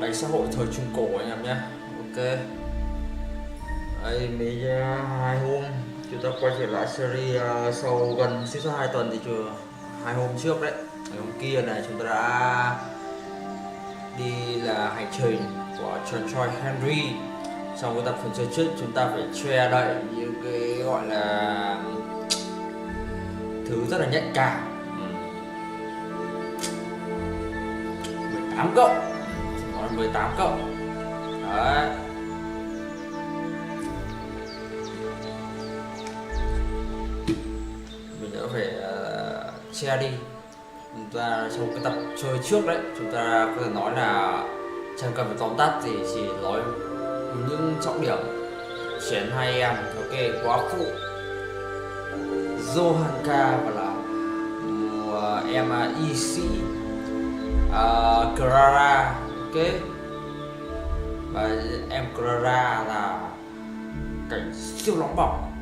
đánh xã hội thời Trung Cổ anh em nhé. Ok, đây mới 2 hôm chúng ta quay trở lại series sau gần suýt soát 2 tuần thì chưa 2 hôm trước đấy. Ngày hôm kia này chúng ta đã đi là hành trình của trò Henry. Trong cái tập phần chơi trước chúng ta phải che đậy những cái gọi là thứ rất là nhạy cảm. 18 cộng, nói 18 cộng đấy. Mình đã phải che đi. Chúng ta trong cái tập chơi trước đấy, chúng ta có thể nói là chẳng cần phải tóm tắt gì, chỉ nói những trọng điểm. Chiến hai em, ok, quá phụ Johanka và là em y sĩ Clara, ok, và em Clara là cảnh siêu nóng bỏng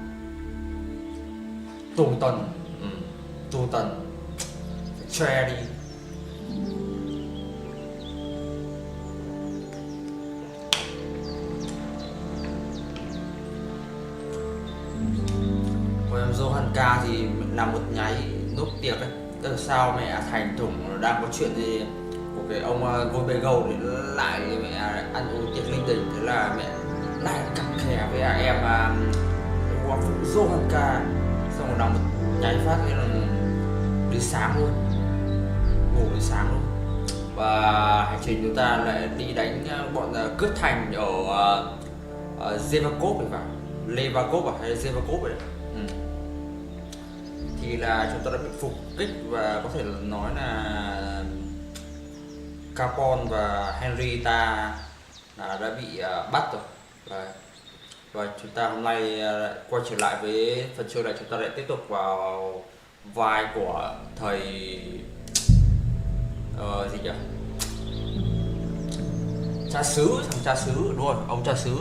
tù tần che đi. Còn em Johanka thì là một nháy nốt tiệc đấy. Từ sao mẹ Thành Thủng đang có chuyện gì của cái ông Vôi Bê Gầu để lại mẹ ăn uống tiệc linh đình, thế là mẹ lại cặp kè với em quá phụ Johanka, xong rồi nằm một nháy phát thế là đến sáng luôn, ngủ đến sáng luôn. Và hành trình chúng ta lại đi đánh bọn cướp thành ở Zevakov phải Levakov hay Zevakov vậy. Thì là chúng ta đã bị phục kích và có thể nói là Capon và Henry ta đã bị bắt rồi. Và chúng ta hôm nay quay trở lại với phần chơi này, chúng ta lại tiếp tục vào vai của thầy gì nhỉ? Cha xứ, thằng cha xứ đúng rồi, ông cha xứ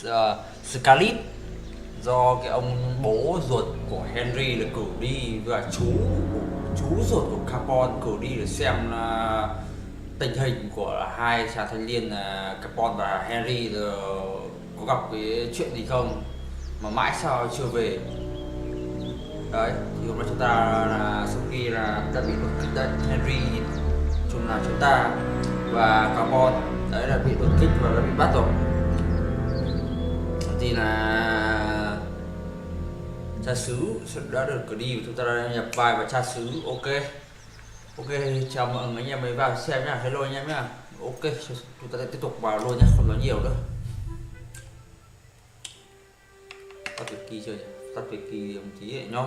ở Scarlet, do cái ông bố ruột của Henry là cử đi, và chú ruột của Capon cử đi để xem tình hình của hai chàng thanh niên là Capon và Henry có gặp cái chuyện gì không mà mãi sao chưa về. Đấy, thì hôm nay chúng ta là sau khi là đã bị đột kích đấy, Henry chúng ta và Capon đấy là bị đột kích và đã bị bắt rồi. Thì là cha xứ đã được cử đi và chúng ta đã nhập vai vào cha xứ. Ok, chào mừng anh em mới vào xem nhá, hello anh em nhá. Ok, chúng ta sẽ tiếp tục vào luôn nhá, không nói nhiều nữa. Tắt việc kỳ chơi nhỉ, tắt việc kỳ một tí vậy nhá.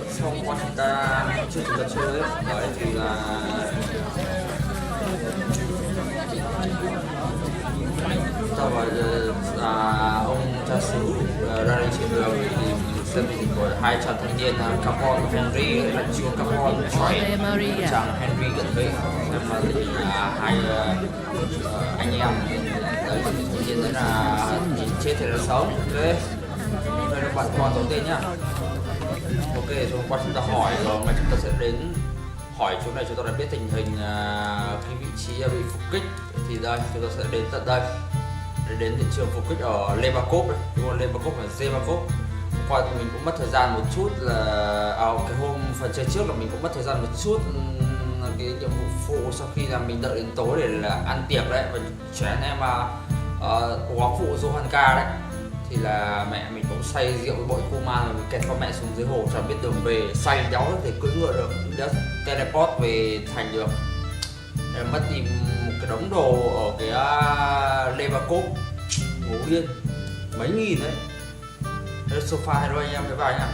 Xong qua chúng ta chơi đấy thì là ta vào ông cha xứ ra đi trên đường thì xem tình của hai chàng thanh niên Capon và Henry, là chưa Capon xoáy chàng Henry gần về xem là hai anh em đấy, tự nhiên đấy là nhìn chết thì là sống. Ok, đây là bạn con đầu tiên nhá. Ok, rồi qua chúng ta hỏi rồi mà chúng ta sẽ đến hỏi chỗ này, chúng ta đã biết tình hình cái vị trí bị phục kích. Thì đây chúng ta sẽ đến tận đây để đến hiện trường phục kích ở Levakov đấy, đúng không? Levakov và Zevakov. Qua mình cũng mất thời gian một chút là cái hôm phần chơi trước là mình cũng mất thời gian một chút cái nhiệm vụ phụ sau khi là mình đợi đến tối để là ăn tiệc đấy và chén em quá phụ Johanka đấy. Thì là mẹ mình cũng say rượu với bội cô ma rồi kẹt con mẹ xuống dưới hồ, chẳng biết đường về, say đéo thì cưỡi ngựa được, đéo teleport về thành được. Để mất đi một cái đống đồ ở cái Levakov, ngủ yên mấy nghìn đấy. Đây sofa hay đôi anh em mới vào nhá.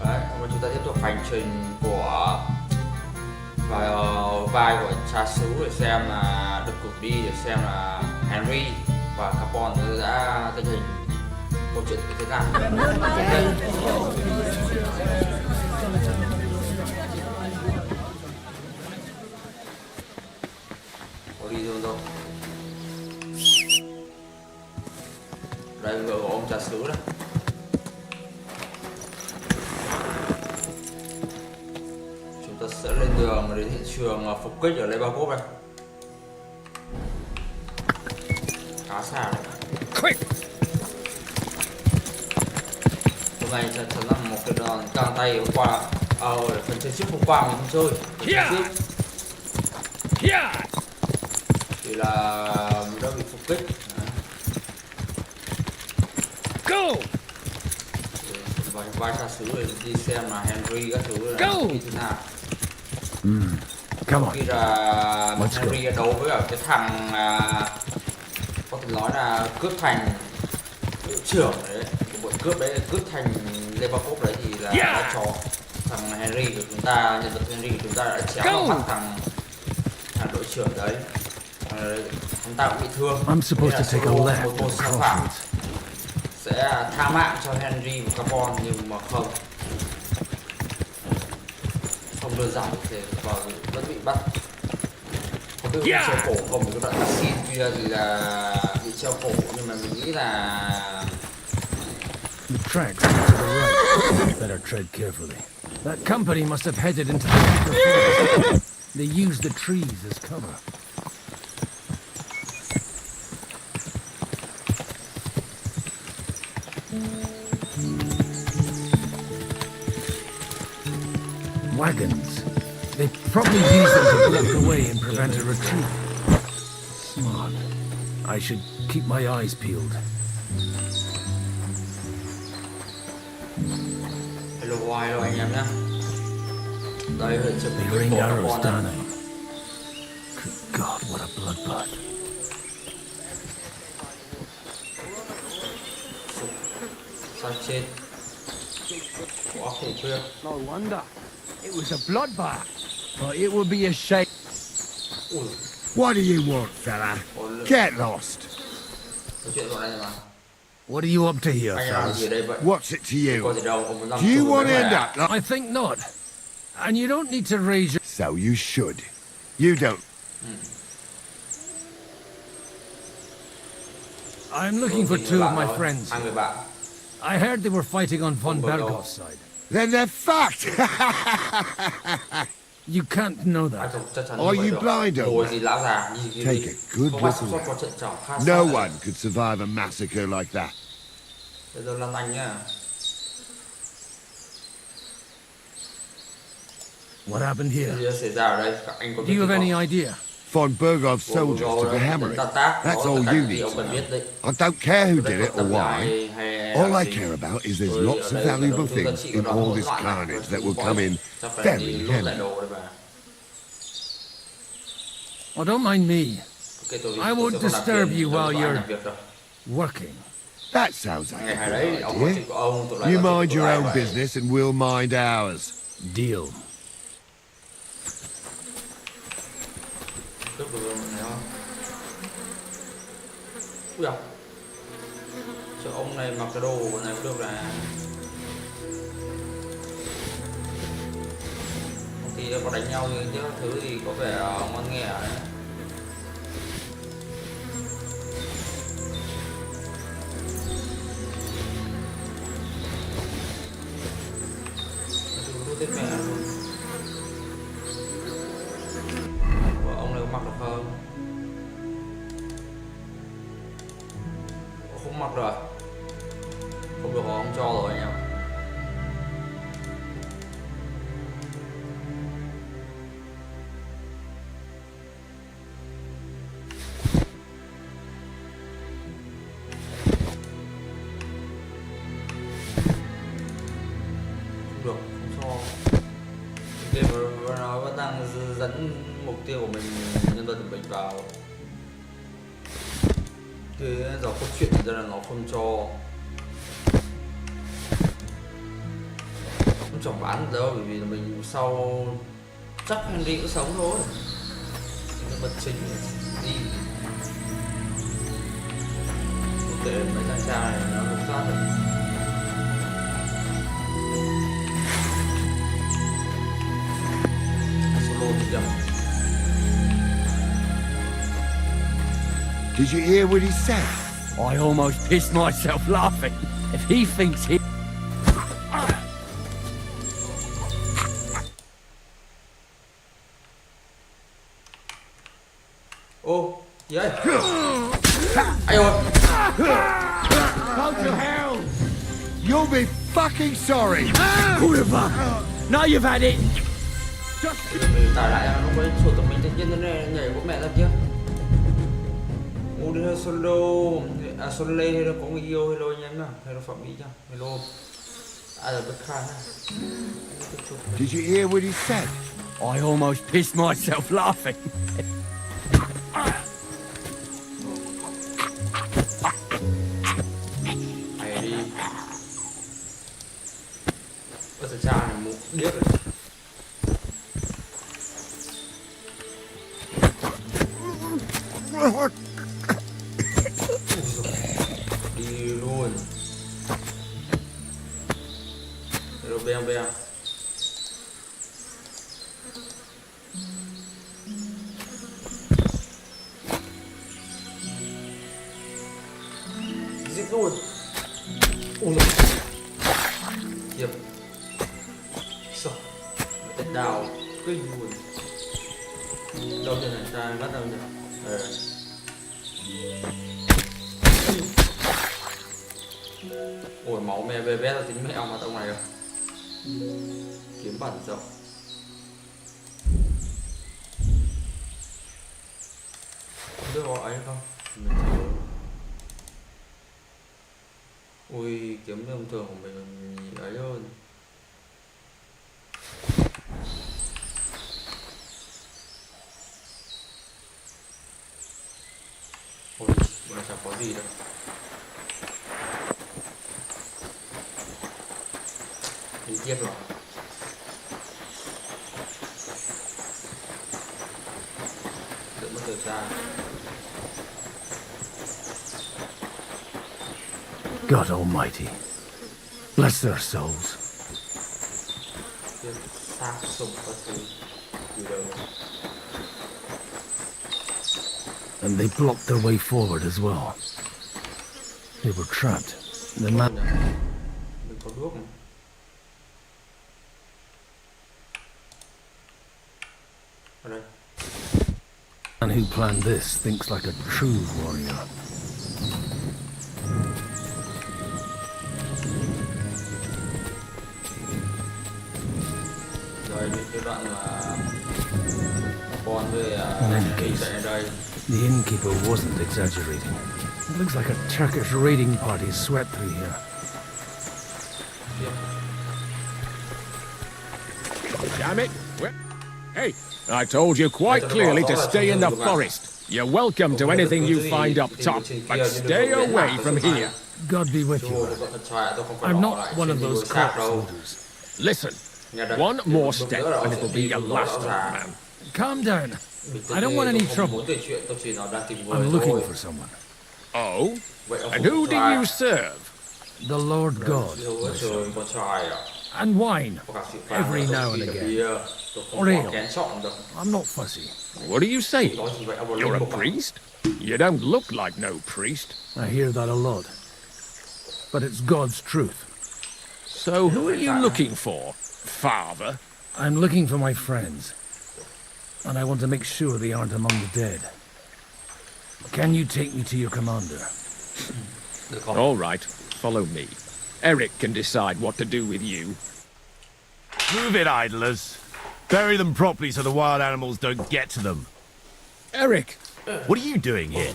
Đấy, và chúng ta tiếp tục hành trình của vai của cha xứ để xem là được cử đi để xem là Henry và Capon đã tình hình câu chuyện như thế nào. ông cha xứ này. Chúng ta sẽ lên đường đến hiện trường phục kích ở Lebanon này. Khá xa này. Hôm nay chắc chắn là một cái đòn căng tay hôm qua. Phần chơi trước hôm qua mình không chơi. Thì là mình đã bị phục kích. Vai xa xứ rồi đi xem là Henry các thứ là như thế nào. Khi là Henry đấu với cả cái thằng có thể nói là cướp thành đội trưởng đấy, cái bọn cướp đấy, cướp thành Lebanon đấy thì là đã cho thằng Henry của chúng ta, nhân vật Henry của chúng ta đã chéo vào mắt thằng đội trưởng đấy. Chúng ta cũng bị thương. Một sai phạm sẽ tha mạng cho Henry và Carbon, nhưng mà không đơn giản như thế và vẫn bị bắt. Không biết bị treo cổ không, cái đoạn cutscene kia thì là bị treo cổ, nhưng mà mình nghĩ là the tracks to the right. Better tread carefully. That company must have headed into the forest. They used the trees as cover. Wagons. They probably used them to block the way and prevent a retreat. Smart. I should keep my eyes peeled. Hello anh em nhé. Đây là chuẩn bị Rained của arrows con down này. him. Good God, what a bloodbath. Sao chết? Quá khủng khiếp. No wonder. It was a bloodbath. But it would be a shame. What do you want, fella? Get lost. Có chuyện rồi này mà. What are you up to here, Anh làm gì fellas? ở đây vậy? What's it to Có you? gì đâu, ông muốn làm Do you chủ want to cái end này à? up like... I think not. And you don't need to raise your... So you should. You don't. I'm looking for two of my friends. Hai người bạn. I heard they were fighting on von Bergov's side. Then they're fucked. You can't know that. Are you blind, Ngồi old gì man? lão già như cái Take gì? a good Không look ai có around. trận trò khá No xa. one could survive a massacre like that. Bây giờ Lan Anh nhá. What happened Cái here? gì đã xảy ra ở đây? Các anh có Do biết you have gì any không? idea? Von Bergov's soldiers took a hammering. That's all you need to know. I don't care who did it or why. All I care about is there's lots of valuable things in all this carnage that will come in very handy. Oh, don't mind me. I won't disturb you while you're working. That sounds like Ngày a hai good đấy, ông có idea. chuyện của ông, tụi lại You có mind chuyện your của own lại. business and we'll mind ours. Deal. Cướp được không? Thấy không? Ui à. Cho ông này mặc cái đồ của này cũng được là. Công ty có đánh nhau như thế các thứ thì có vẻ ngon nghe đấy. Tiếp mẹ luôn. Ông này có mặc được không? Không mặc rồi. Không được, không cho rồi anh em. Không được, không cho. Nó vẫn đang dẫn mục tiêu của mình, nhân vật của mình vào cái dòng câu chuyện, ra là nó không cho, không chọn bán được đâu, bởi vì là mình sau chắc Henry cũng sống thôi, nhân vật chính đi để mấy thằng cha này nó lục soát được. Did you hear what he said? I almost pissed myself laughing. If he thinks he... Ô, gì vậy? Ai ơi? Go to hell! You'll be fucking sorry! Quiver! Now you've had it! Tải lại nó quay sổ tập mình tự nhiên nó nhảy của mẹ ra kia. Ô đi hơi solo, solo hay là có người yêu hello anh em nào, hello Phạm Mỹ chăng, hello. À là bất khả Did you hear what he said? I almost pissed myself laughing. Hay đi. Có thể cha này muốn biết rồi. Đi luôn. Hello beng beng. Giết luôn. Ui giời. Hiệp. Sao? Đánh đào kinh luôn. Đâu trên này ta bắt đầu nhỉ? Ôi máu mẹ bê bét là tính mẹ mà tao này rồi. Kiếm bản rộng. Không biết có ấy không? Mình thấy... Ui kiếm thông thường của mình ấy hơn. Ôi mà chẳng có gì đâu. Đi tiếp rồi. Đợi mất thời gian. God Almighty, bless their souls. Tiếp xác sùng các thứ. Từ đầu. And they blocked their way forward as well. They were trapped. The man... Mình có đuốc mà. Ở đây. Man who planned this thinks like a true warrior. Rồi đến cái đoạn mà con với In any case, chạy ở đây. the innkeeper wasn't exaggerating. It looks like a Turkish raiding party swept through here. Tiếp. Damn it! Hey, I told you quite clearly to stay in the forest. You're welcome to anything you find up top, but stay away from here. God be with you. I'm not one of those corpse holders. Listen, one more step and it'll be your last, old man. Calm down. I don't want any trouble. I'm looking for someone. Oh? And who do you serve? The Lord God, my son. And wine, every now and again. Or ale. I'm not fussy. What are you saying? You're a priest? You don't look like no priest. I hear that a lot. But it's God's truth. So who are you looking for, Father? I'm looking for my friends. And I want to make sure they aren't among the dead. Can you take me to your commander? All right, follow me. Eric can decide what to do with you. Move it, idlers. Bury them properly so the wild animals don't get to them. Eric! What are you doing here?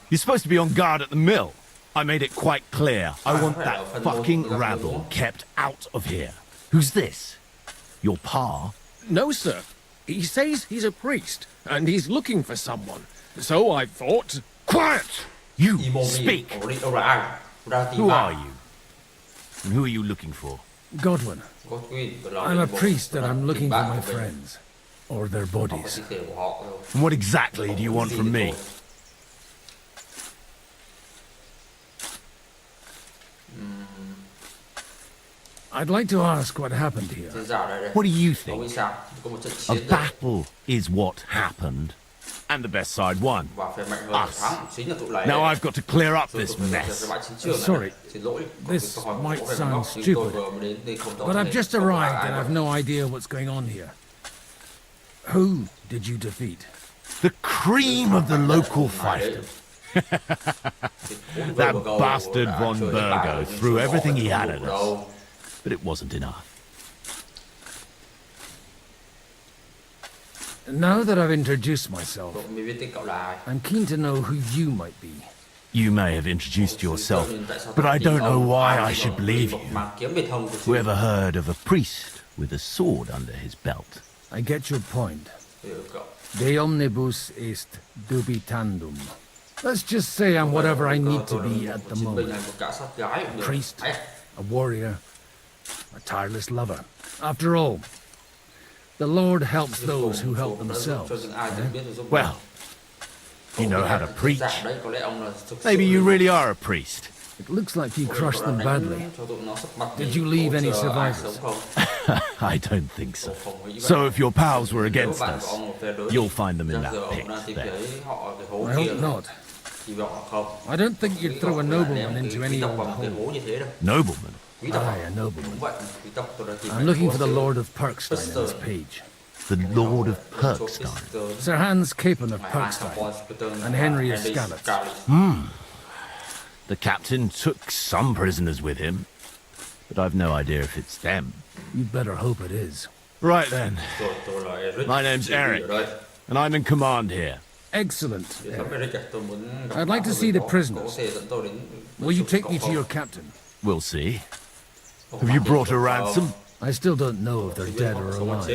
You're supposed to be on guard at the mill. I made it quite clear. I want that fucking rabble kept out of here. Who's this? Your pa? No, sir. He says he's a priest, and he's looking for someone. So I thought... Quiet! You speak! Who are you? And who are you looking for? Godwin. I'm a priest and I'm looking for my friends. Or their bodies. And what exactly do you want from me? I'd like to ask what happened here. What do you think? A battle is what happened. And the best side won. Và phe mạnh hơn Us. thắng chính là tụi này. Now I've got to clear up this mess. Sorry, this might sound stupid, but I've just arrived and I've no idea what's going on here. Who did you defeat? The cream of the local fiefdom. That bastard von Burgo threw everything he had at us, but it wasn't enough. Now that I've introduced myself, I'm keen to know who you might be. You may have introduced yourself, but I don't know why I should believe you. Who ever heard of a priest with a sword under his belt? I get your point. De omnibus est dubitandum. Let's just say I'm whatever I need to be at the moment. A priest, a warrior, a tireless lover. After all, the Lord helps those who help themselves. Well, you know how to preach. Maybe you really are a priest. It looks like you crushed them badly. Did you leave any survivors? I don't think so. So if your pals were against us, you'll find them in that pit there. I hope not. I don't think you'd throw a nobleman into any old hole. Nobleman? Aye, a nobleman. I'm looking for the Lord of Perkstein on this page. The Lord of Perkstein? Sir Hans Capon of Perkstein and Henry of Skalitz. The captain took some prisoners with him, but I've no idea if it's them. You'd better hope it is. Right then. My name's Eric, and I'm in command here. Excellent. I'd like to see the prisoners. Will you take me to your captain? We'll see. Have you brought a ransom? I still don't know if they're dead or alive.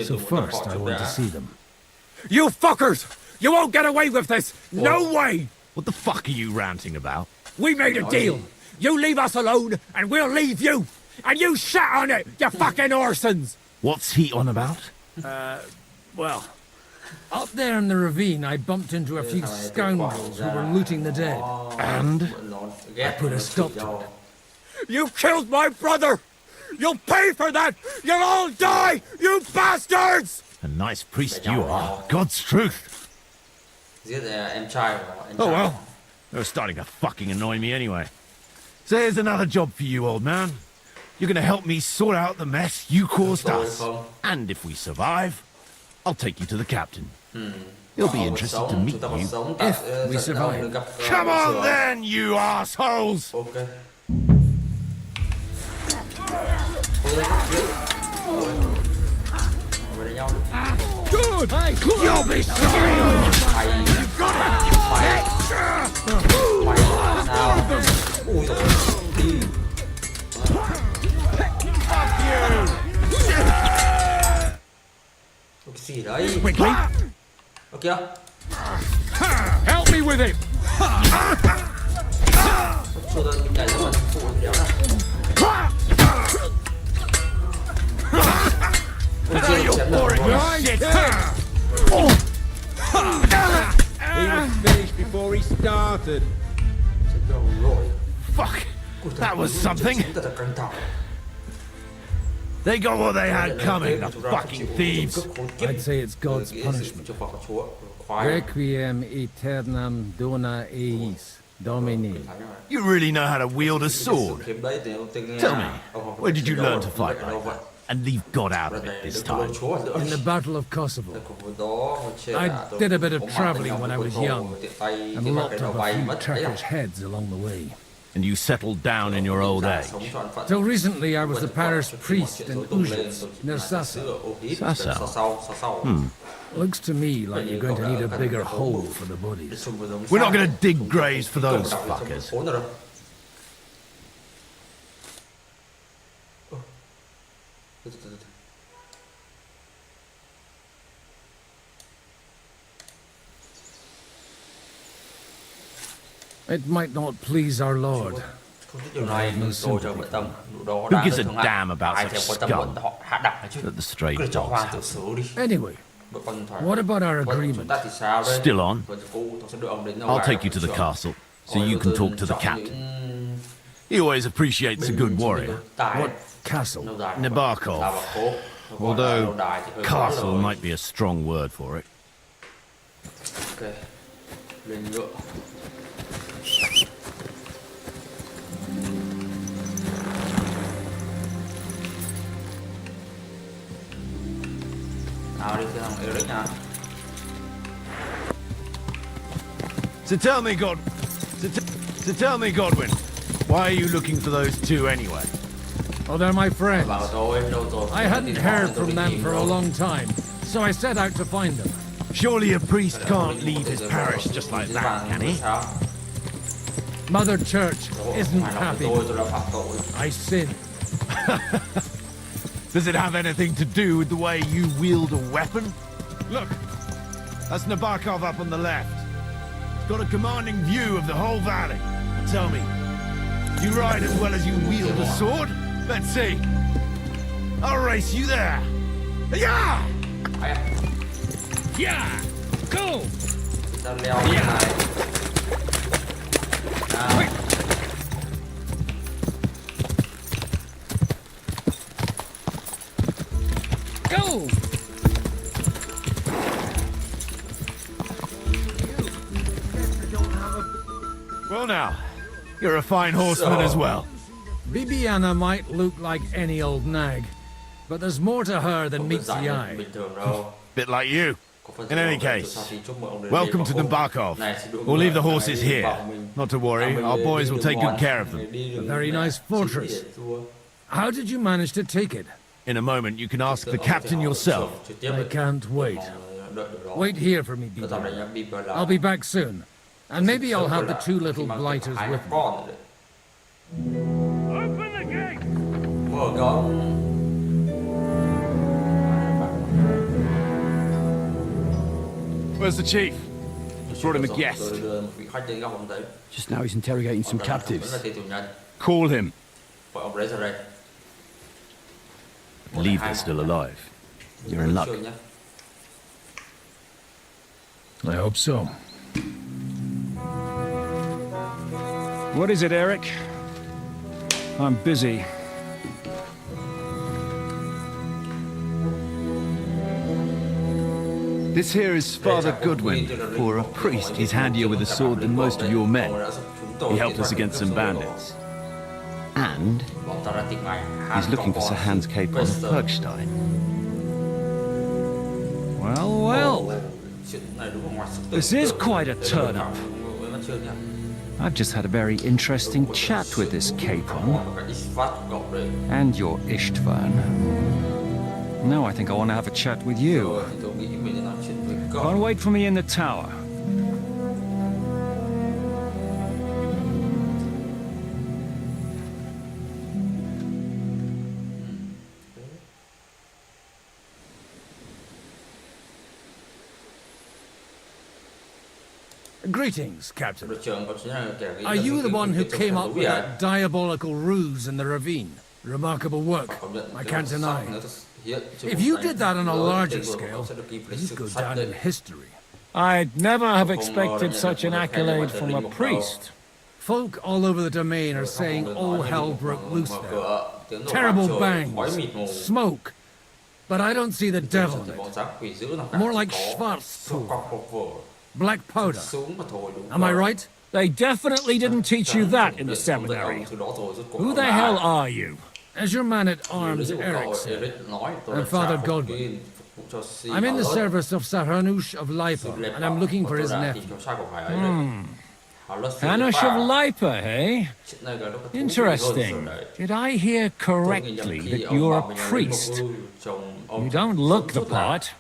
So first, I want to see them. You fuckers! You won't get away with this! No way! What the fuck are you ranting about? We made a deal. You leave us alone, and we'll leave you. And you shat on it, you fucking orsons! What's he on about? Well, up there in the ravine, I bumped into a few scoundrels who were looting the dead. And? I put a stop to it. You killed my brother! You'll pay for that! You'll all die, you bastards! A nice priest you are. God's truth. Oh well. They were starting to fucking annoy me anyway. So here's another job for you, old man. You're gonna help me sort out the mess you caused us. And if we survive, I'll take you to the captain. He'll be interested to meet you. If we survive. Come on then, you assholes! Good! You'll be sorry! Cái gì đấy? Quickly! Ở kia. Help me with him! Cho tôi nhảy ra mà phụ đéo này. Now you're boring shit! He was finished before he started. Fuck! That was something! They got what they had coming, the fucking thieves! I'd say it's God's punishment. Requiem aeternam dona eis, Domini. You really know how to wield a sword. Tell me, where did you learn to fight like that? And leave God out of it this time. In the Battle of Kosovo. I did a bit of traveling when I was young, and lopped off a few Turkish heads along the way. And you settled down in your old age? Till recently, I was the parish priest in Uzhitz, near Sasa. Sasa? Looks to me like you're going to need a bigger hole for the bodies. We're not going to dig graves for those fuckers. It might not please our Lord. Điều này mình tôi cho vợ tâm. Đó Who gives a damn about ai such thèm quan tâm scum bọn họ hạ đẳng hay chứ? that the stray Cứ cho dogs Hoàng tự have? xử đi. Anyway, what about our Chúng agreement? ta thì sao đây? Still on. Vợ cũ, tôi sẽ đưa ông đến I'll take you to the castle, so you can talk to the captain. He always appreciates a good warrior. What castle? Nabokov. Although castle might be a strong word for it. Ok, lên ngựa. Nào đi thằng Eric nào. So tell me, Godwin, why are you looking for those two anyway? Oh, they're my friends. Bảo tôi đâu rồi. I hadn't heard from them for a long time, so I set out to find them. Surely a priest can't leave his parish just like that, can he? Mother Church isn't happy. I sinned. Does it have anything to do with the way you wield a weapon? Look, that's Nabokov up on the left. It's got a commanding view of the whole valley. And tell me, you ride as well as you wield a sword? Let's see. I'll race you there. Yeah! Yeah! Go! Tao leo cái này. Go! Well now, you're a fine horseman as well. Bibiana might look like any old nag, but there's more to her than meets the eye. Bit like you. In any case, welcome to Nabokov. We'll leave the horses here. Not to worry, our boys will take good care of them. A very nice fortress. How did you manage to take it? In a moment, you can ask the captain yourself. I can't wait. Wait here for me, Bibiana. I'll be back soon. And maybe I'll have the two little blighters with me. Open the gate! Where's the chief? Brought him a guest. Just now he's interrogating some captives. Call him. Believe they're still alive. You're in luck. I hope so. What is it, Eric? I'm busy. This here is Father Goodwin. For a priest, he's handier with a sword than most of your men. He helped us against some bandits. And he's looking for Sir Hans Capon of Bergstein. Well, well. This is quite a turn-up. I've just had a very interesting chat with this Capon. And your Istvan. Now I think I want to have a chat with you. Can't wait for me in the tower. Greetings, Captain. Are you the one who came up with that diabolical ruse in the ravine? Remarkable work, I can't deny. If you did that on a larger scale, you'd go down in history. I'd never have expected such an accolade from a priest. Folk all over the domain are saying all hell broke loose there. Terrible bangs, smoke. But I don't see the devil in it. More like Schwarzpulver. Black powder. Am I right? They definitely didn't teach you that in the seminary. Who the hell are you? As your man-at-arms, Eric said, and Father Godwin. I'm in the service of Hanush of Lipa, and I'm looking for his nephew. Hanush of Lipa, eh? Interesting. Did I hear correctly that you're a priest? You don't look the part.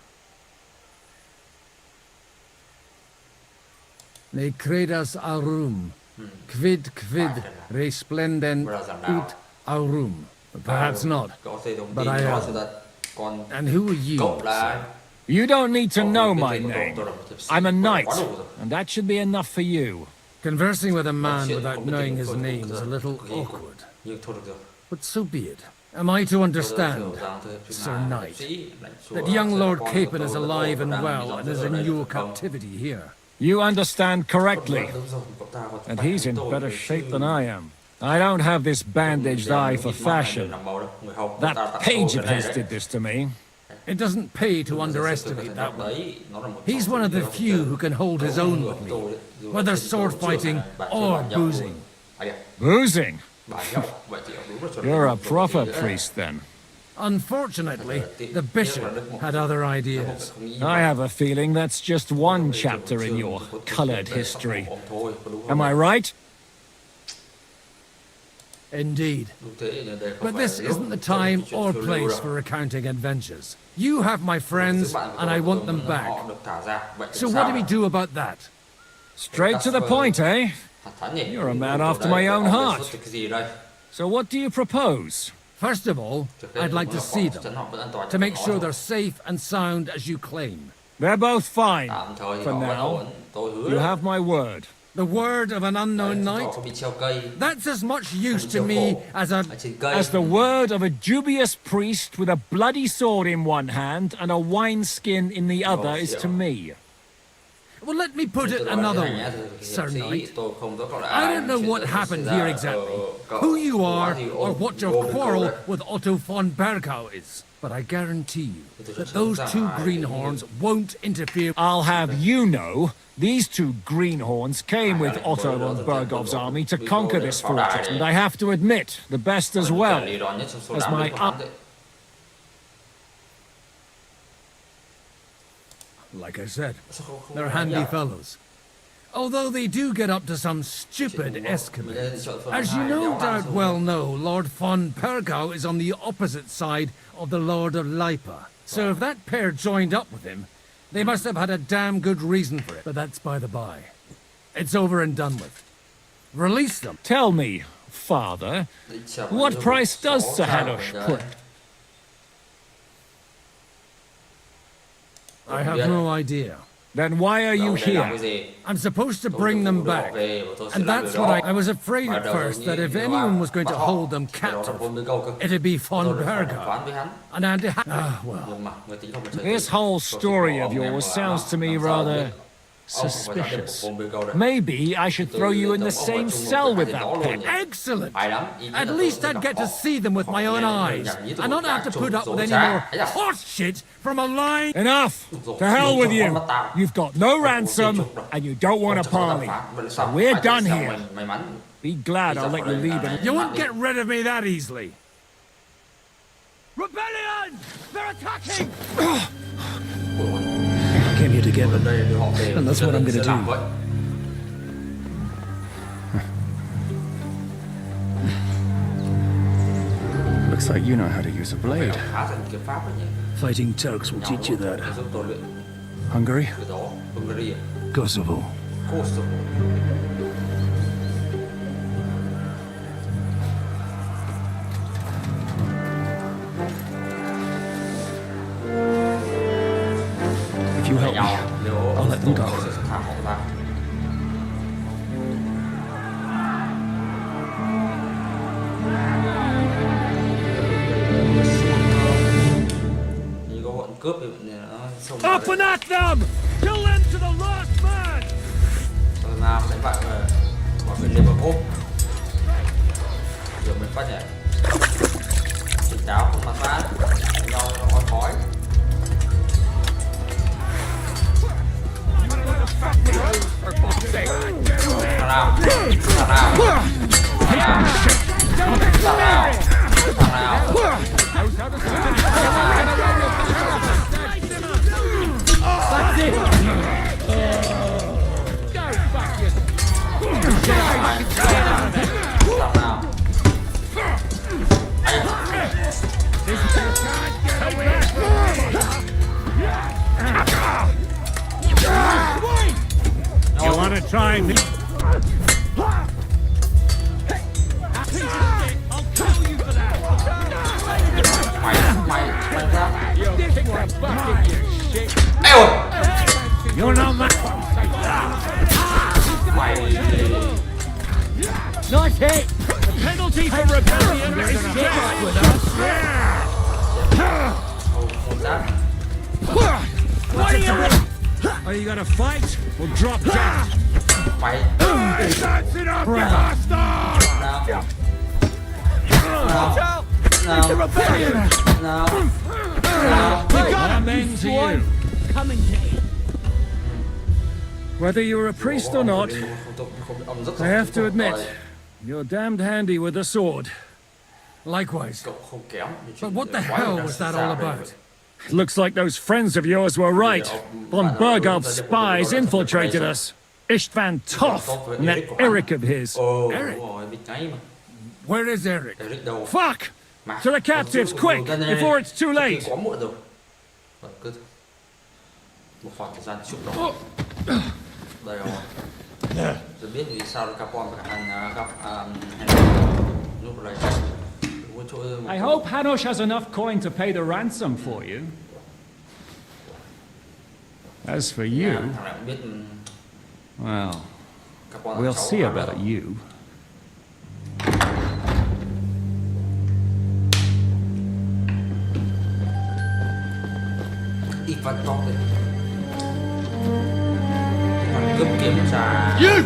Ne credas aurum, quid resplendent ut aurum. Perhaps not, but I am. And who are you, sir? You don't need to know my name. I'm a knight, and that should be enough for you. Conversing with a man without knowing his name is a little awkward. But so be it. Am I to understand, Sir Knight, that young Lord Capon is alive and well and is in your captivity here? You understand correctly. And he's in better shape than I am. I don't have this bandaged eye for fashion. That page of his did this to me. It doesn't pay to underestimate that one. He's one of the few who can hold his own with me, whether sword fighting or boozing. Boozing? You're a proper priest, then. Unfortunately, the bishop had other ideas. I have a feeling that's just one chapter in your colored history. Am I right? Indeed. But this isn't the time or place for recounting adventures. You have my friends, and I want them back. So what do we do about that? Straight to the point, eh? You're a man after my own heart. So what do you propose? First of all, I'd like to see them, to make sure they're safe and sound as you claim. They're both fine, for now. You have my word. The word of an unknown knight? That's as much use to me as the word of a dubious priest with a bloody sword in one hand and a wineskin in the other is to me. Well, let me put it another way, Sir Knight. I don't know what happened here exactly, who you are, or what your quarrel with Otto von Bergau is. But I guarantee you that those two greenhorns won't interfere. I'll have you know, these two greenhorns came with Otto von Bergau's army to conquer this fortress, and I have to admit, the best as well, as my Like I said, they're handy fellows. Although they do get up to some stupid escapades. As you no doubt well know, Lord von Bergau is on the opposite side of the Lord of Lipa. So if that pair joined up with him, they must have had a damn good reason for it. But that's by the by. It's over and done with. Release them. Tell me, Father, what price does Sir Hanush put? I have no idea. Then why are you here? I'm supposed to bring them back. And that's what I was afraid at first, that if anyone was going to hold them captive, it'd be von Bergau. And I'd well. This whole story of yours sounds to me rather suspicious. Maybe I should throw you in the same cell with that pig. Excellent! At least I'd get to see them with my own eyes, and not have to put up with any more horse shit from a line. Enough! To hell with you! You've got no ransom, and you don't want a parley. So we're done here. Be glad I'll let you leave it. You won't get rid of me that easily. Rebellion! They're attacking! I came here to get them, and that's what I'm going to do. Looks like you know how to use a blade. Fighting Turks will teach you that. Hungary? Kosovo. If you help me, I'll let them go. Up and at them! Kill them to the last man! Nam đánh bại mọi người lên một ốp. Giờ mình phát nhảy. Tỉnh táo không bắn phá, đánh nhau nó khói khói. Thằng nào? Thằng nào? Thằng nào? Thằng nào? Thằng nào? That's it! You want to try me? I'll kill you for that! You kick the bucket, you shit! You're not my... Nice hit! The penalty for rebellion is death with us! What do you want? Are you gonna fight? We'll drop down! That's enough, you bastard! No. It's a rebellion! No. We got to you. Coming to aid. Whether you're a priest or not, I have to admit, you're damned handy with a sword. Likewise. But what the hell was that all about? Looks like those friends of yours were right. Von Bergald's spies infiltrated us. Istvan Toth and that Eric of his. Eric? Where is Eric? Fuck! To the captives, quick, before it's too late! Đây rồi. Tôi biết vì sao Capon và Hành gặp lúc này. I hope Hanush has enough coin to pay the ransom for you. As for you, well, we'll see about you. Ít vật tốt đấy. Cướp kiếm trà. You!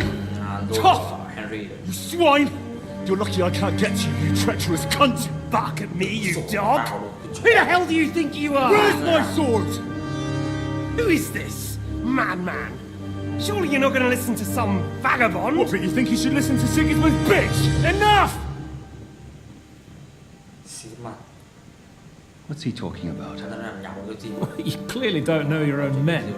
Tough! Henry. You swine! You're lucky I can't get you, you treacherous cunt! Bark at me, you dog! Who the hell do you think you are? Where's my sword? Who is this? Madman! Surely you're not going to listen to some vagabond? What, but you think you should listen to Sigismund's bitch? Enough! What's he talking about? You clearly don't know your own men.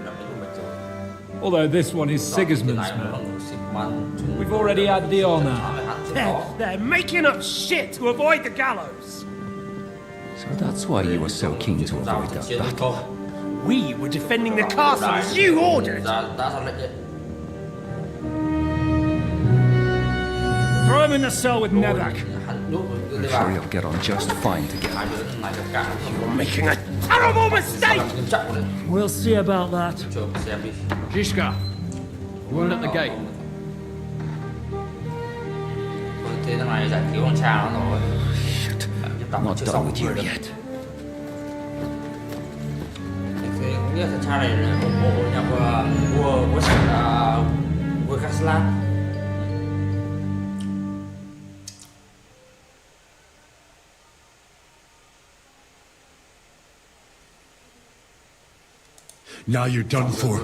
Although this one is Sigismund's man. We've already had the honor. They're making up shit to avoid the gallows! So that's why you were so keen to avoid that battle. We were defending the castle as you ordered! Throw him in the cell with Nevak. I'm sure you'll get on just fine together. You're making a terrible mistake! We'll see about that. Zhishka, you weren't at the gate. Thế thằng này giải cứu con cha nó rồi. I'm not done with you yet. Thế nghĩa là cha này là bộ nhập vua Kaslan. Now you're done for.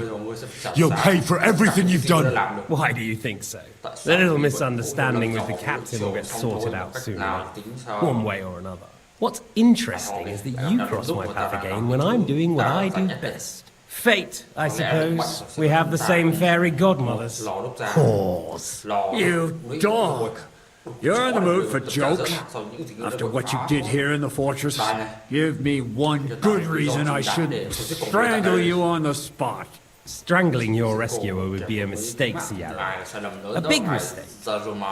You'll pay for everything you've done. Why do you think so? The little misunderstanding with the captain will get sorted out soon enough, one way or another. What's interesting is that you cross my path again when I'm doing what I do best. Fate, I suppose. We have the same fairy godmothers. Whores. You dog! You're in the mood for jokes? After what you did here in the fortress, give me one good reason I shouldn't strangle you on the spot. Strangling your rescuer would be a mistake, Sierra. A big mistake.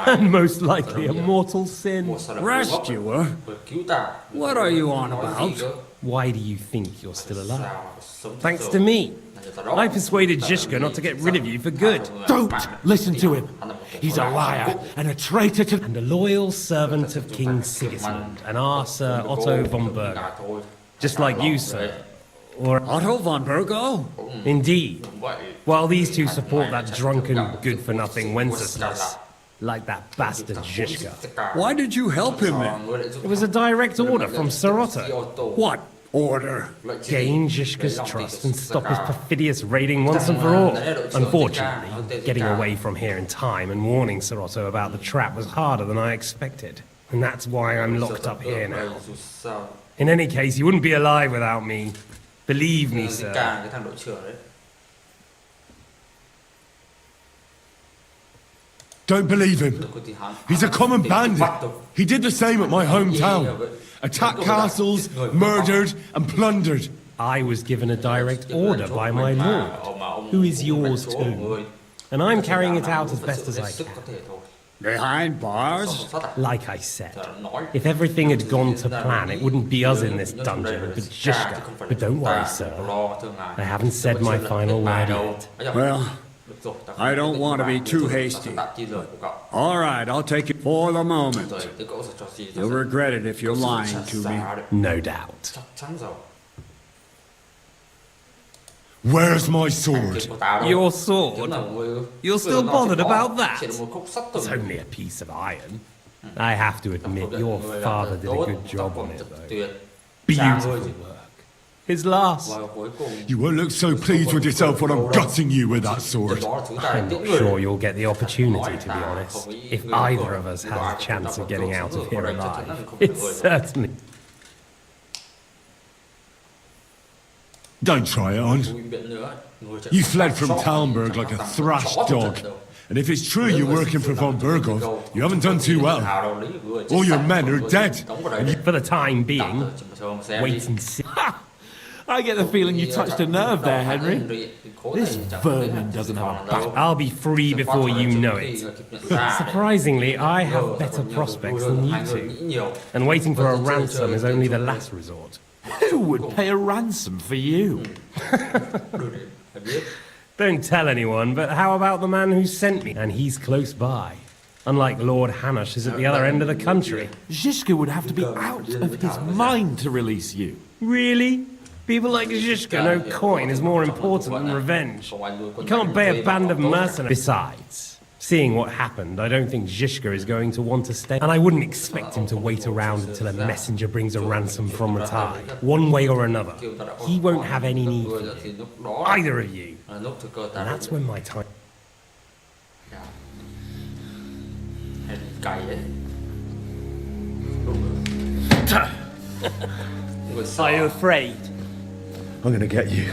And most likely a mortal sin. Rescuer? What are you on about? Why do you think you're still alive? Thanks to me. I persuaded Zhishka not to get rid of you for good. Don't listen to him. He's a liar and a traitor to... And a loyal servant of King Sigismund and our Sir Otto von Bergo. Just like you, sir. Or Otto von Bergo? Indeed. While these two support that drunken, good-for-nothing Wenceslas. Like that bastard Zhishka. Why did you help him then? It was a direct order from Sir Otto. What order? Gain Zhishka's trust and stop his perfidious raiding once and for all. Unfortunately, getting away from here in time and warning Sir Otto about the trap was harder than I expected. And that's why I'm locked up here now. In any case, you wouldn't be alive without me. Believe me, sir. Don't believe him. He's a common bandit. He did the same at my hometown. Attacked castles, murdered and plundered. I was given a direct order by my lord, who is yours too. And I'm carrying it out as best as I can. Behind bars? Like I said, if everything had gone to plan, it wouldn't be us in this dungeon, but Zhishka. But don't worry, sir. I haven't said my final word yet. Well, I don't want to be too hasty. All right, I'll take it for the moment. You'll regret it if you're lying to me. No doubt. Where's my sword? Your sword? You're still bothered about that? It's only a piece of iron. I have to admit, your father did a good job on it, though. Beautiful work. His last. You won't look so pleased with yourself when I'm gutting you with that sword. I'm not sure you'll get the opportunity, to be honest. If either of us has a chance of getting out of here alive, it's certainly... Don't try it on. You fled from Talmberg like a thrashed dog. And if it's true you're working for von Berghoff, you haven't done too well. All your men are dead. For the time being, wait and see. I get the feeling you touched a nerve there, Henry. This vermin doesn't have a back. I'll be free before you know it. Surprisingly, I have better prospects than you two. And waiting for a ransom is only the last resort. Who would pay a ransom for you? Don't tell anyone, but how about the man who sent me? And he's close by. Unlike Lord Hanush is at the other end of the country. Zhishka would have to be out of his mind to release you. Really? People like Zhishka know coin is more important than revenge. You can't pay a band of mercenaries. Besides, seeing what happened, I don't think Zhishka is going to want to stay. And I wouldn't expect him to wait around until a messenger brings a ransom from Ratai. One way or another. He won't have any need for you. Either of you. And that's when my time... Are you afraid? I'm gonna get you.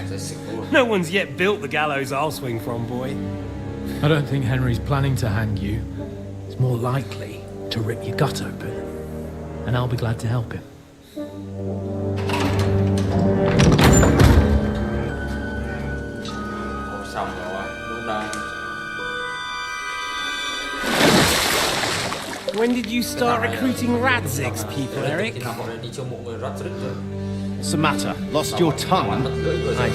No one's yet built the gallows I'll swing from, boy. I don't think Henry's planning to hang you. He's more likely to rip your gut open. And I'll be glad to help him. When did you start recruiting Radzig's people, Eric? What's the matter? Lost your tongue? I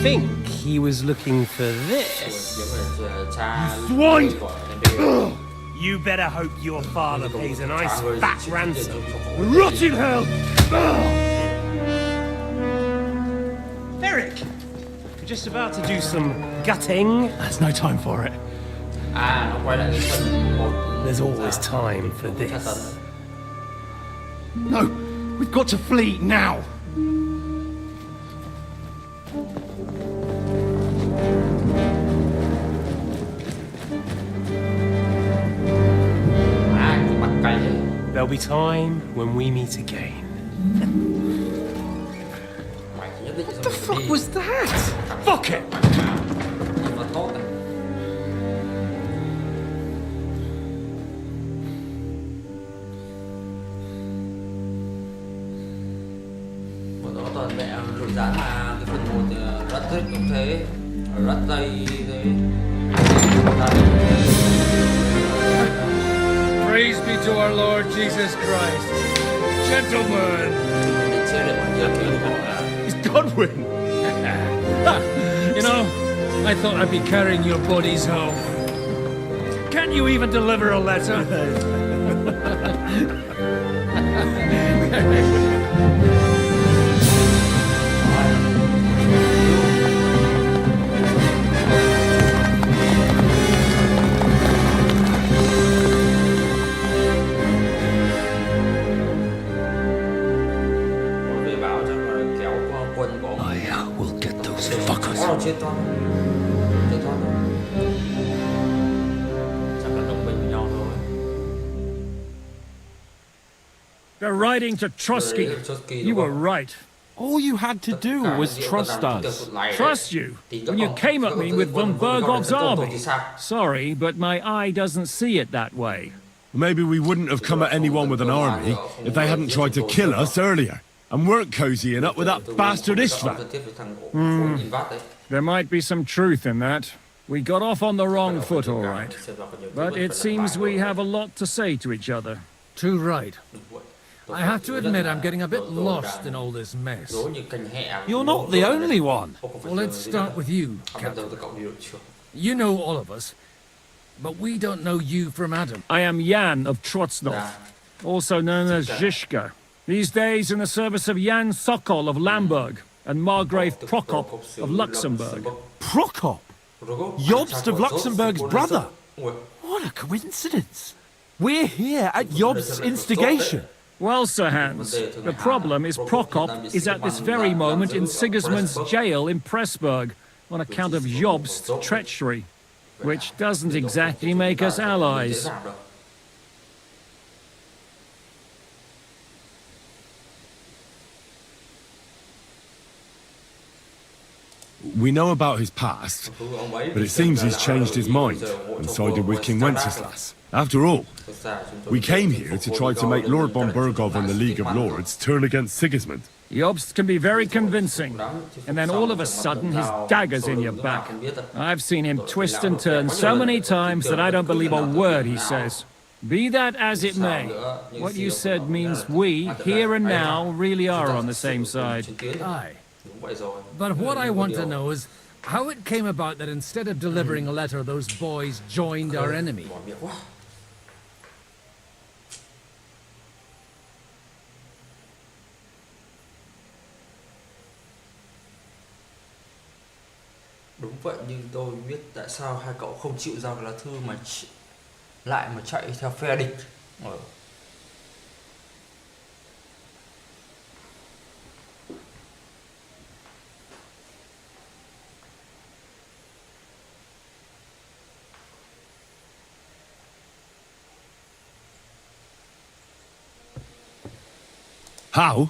think he was looking for this. Swine! You better hope your father pays a nice fat ransom. Rot in hell! Eric! We're just about to do some gutting. There's no time for it. There's always time for this. No, we've got to flee now. There'll be time when we meet again. What the fuck was that? Fuck it! Toàn vẽ nội gián mà cái phần 1 rất thích cũng thế, rất dày thế. Praise be to our Lord Jesus Christ. Gentlemen. It's Godwin. You know, I thought I'd be carrying your bodies home. Can't you even deliver a letter? Chết con thôi. Chắc là đồng minh với nhau thôi. They're riding to Trotsky. You were right. All you had to do was trust us. Trust you? When you came at me with von Bergov's army? Sorry, but my eye doesn't see it that way. Maybe we wouldn't have come at anyone with an army if they hadn't tried to kill us earlier and weren't cozying up with that bastard Istvan. There might be some truth in that. We got off on the wrong foot, all right. But it seems we have a lot to say to each other. Too right. I have to admit I'm getting a bit lost in all this mess. You're not the only one. Well, let's start with you, Captain. You know all of us, but we don't know you from Adam. I am Jan of Trotsnov, also known as Zhishka. These days in the service of Jan Sokol of Lamberg and Margrave Prokop of Luxembourg. Prokop? Jobst of Luxembourg's brother? What a coincidence. We're here at Jobst's instigation. Well, Sir Hans, the problem is Prokop is at this very moment in Sigismund's jail in Pressburg on account of Jobst's treachery, which doesn't exactly make us allies. We know about his past, but it seems he's changed his mind and sided with King Wenceslas. After all, we came here to try to make Lord von Burgov and the League of Lords turn against Sigismund. Jobst can be very convincing, and then all of a sudden his dagger's in your back. I've seen him twist and turn so many times that I don't believe a word he says. Be that as it may, what you said means we, here and now, really are on the same side. Aye. But what I want to know is how it came about that instead of delivering a letter, those boys joined our enemy. Đúng vậy, nhưng tôi biết tại sao hai cậu không chịu giao lá thư mà lại mà chạy theo phe địch. How?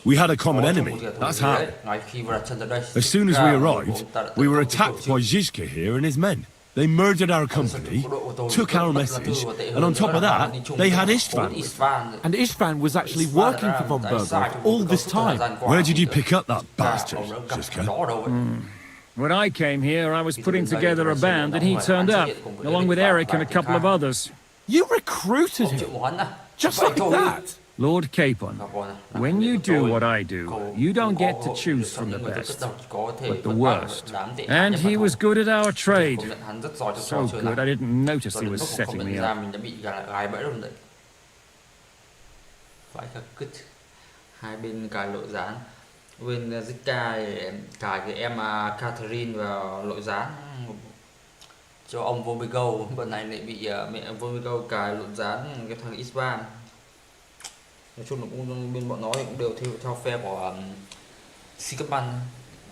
We had a common enemy, that's how. As soon as we arrived, we were attacked by Zizka here and his men. They murdered our company, took our message, and on top of that, they had Istvan. And Istvan was actually working for von Burgov all this time. Where did you pick up that bastard, Zizka? When I came here, I was putting together a band and he turned up, along with Eric and a couple of others. You recruited him? Just like that? Lord Capon, when you do what I do, you don't get to choose from the best, but the worst. And he was good at our trade. So good, I didn't notice he was setting me up. Hai bên cài lội gián. Bên Zika cài cái em Catherine vào lội gián cho ông Vomigo. Bên này lại bị mẹ Vomigo cài lội gián cái thằng Istvan. Nói chung là cũng bên bọn nó thì cũng đều theo phe của Sigismund,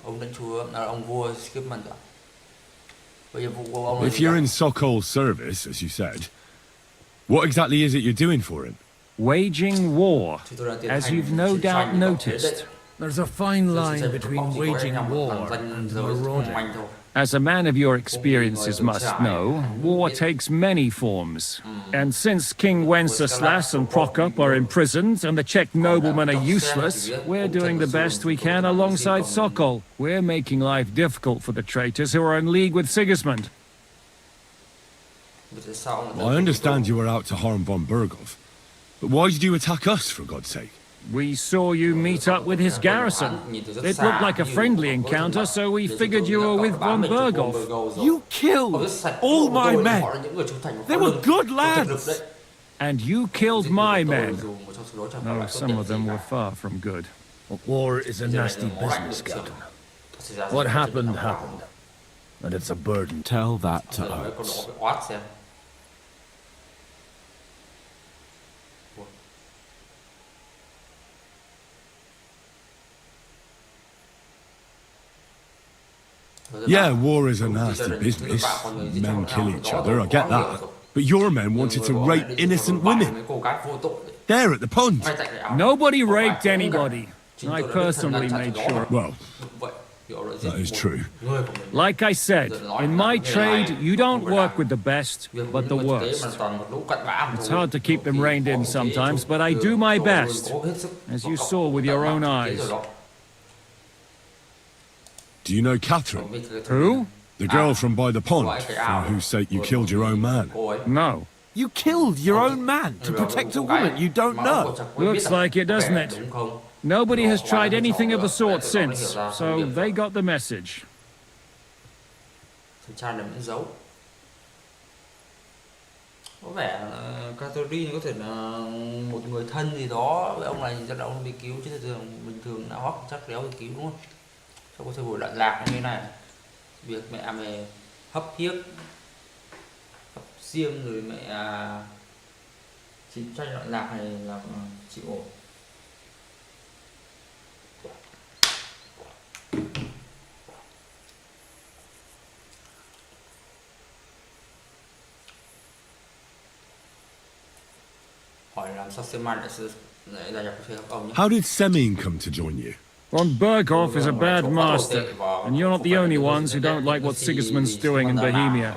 ông lãnh chúa, ông vua Sigismund. If you're in Sokol's service, as you said, what exactly is it you're doing for him? Waging war, as you've no doubt noticed. There's a fine line between waging war and marauding. As a man of your experiences must know, war takes many forms. And since King Wenceslas and Prokop are imprisoned and the Czech noblemen are useless, we're doing the best we can alongside Sokol. We're making life difficult for the traitors who are in league with Sigismund. Well, I understand you were out to harm von Burgov, but why did you attack us, for God's sake? We saw you meet up with his garrison. It looked like a friendly encounter, so we figured you were with von Burgov. You killed all my men. They were good lads. And you killed my men. Though some of them were far from good. War is a nasty business, Captain. What happened, happened. And it's a burden. Tell that to Oates. Yeah, war is a nasty business. Men kill each other, I get that. But your men wanted to rape innocent women. There at the pond. Nobody raped anybody. I personally made sure. Well, that is true. Like I said, in my trade, you don't work with the best, but the worst. It's hard to keep them reined in sometimes, but I do my best, as you saw with your own eyes. Do you know Catherine? Who? The girl from by the pond, for whose sake you killed your own man. No. You killed your own man to protect a woman you don't know. Looks like it, doesn't it? Nobody has tried anything of the sort since, so they got the message. Có vẻ Catherine có thể là một người thân gì đó với ông này, chắc là ông bị cứu, chứ bình thường não hóc chắc đéo bị cứu, đúng không? Sao có thời buổi loạn lạc như thế này, việc mẹ mày hấp hiếp hấp xiêm rồi mẹ Chị trách loạn lạc hay là chị ổn? Hỏi làm sao Sema lại gia nhập phe ông nhé? How did Semyon come to join you? Von Berghoff is a bad master, and you're not the only ones who don't like what Sigismund's doing in Bohemia.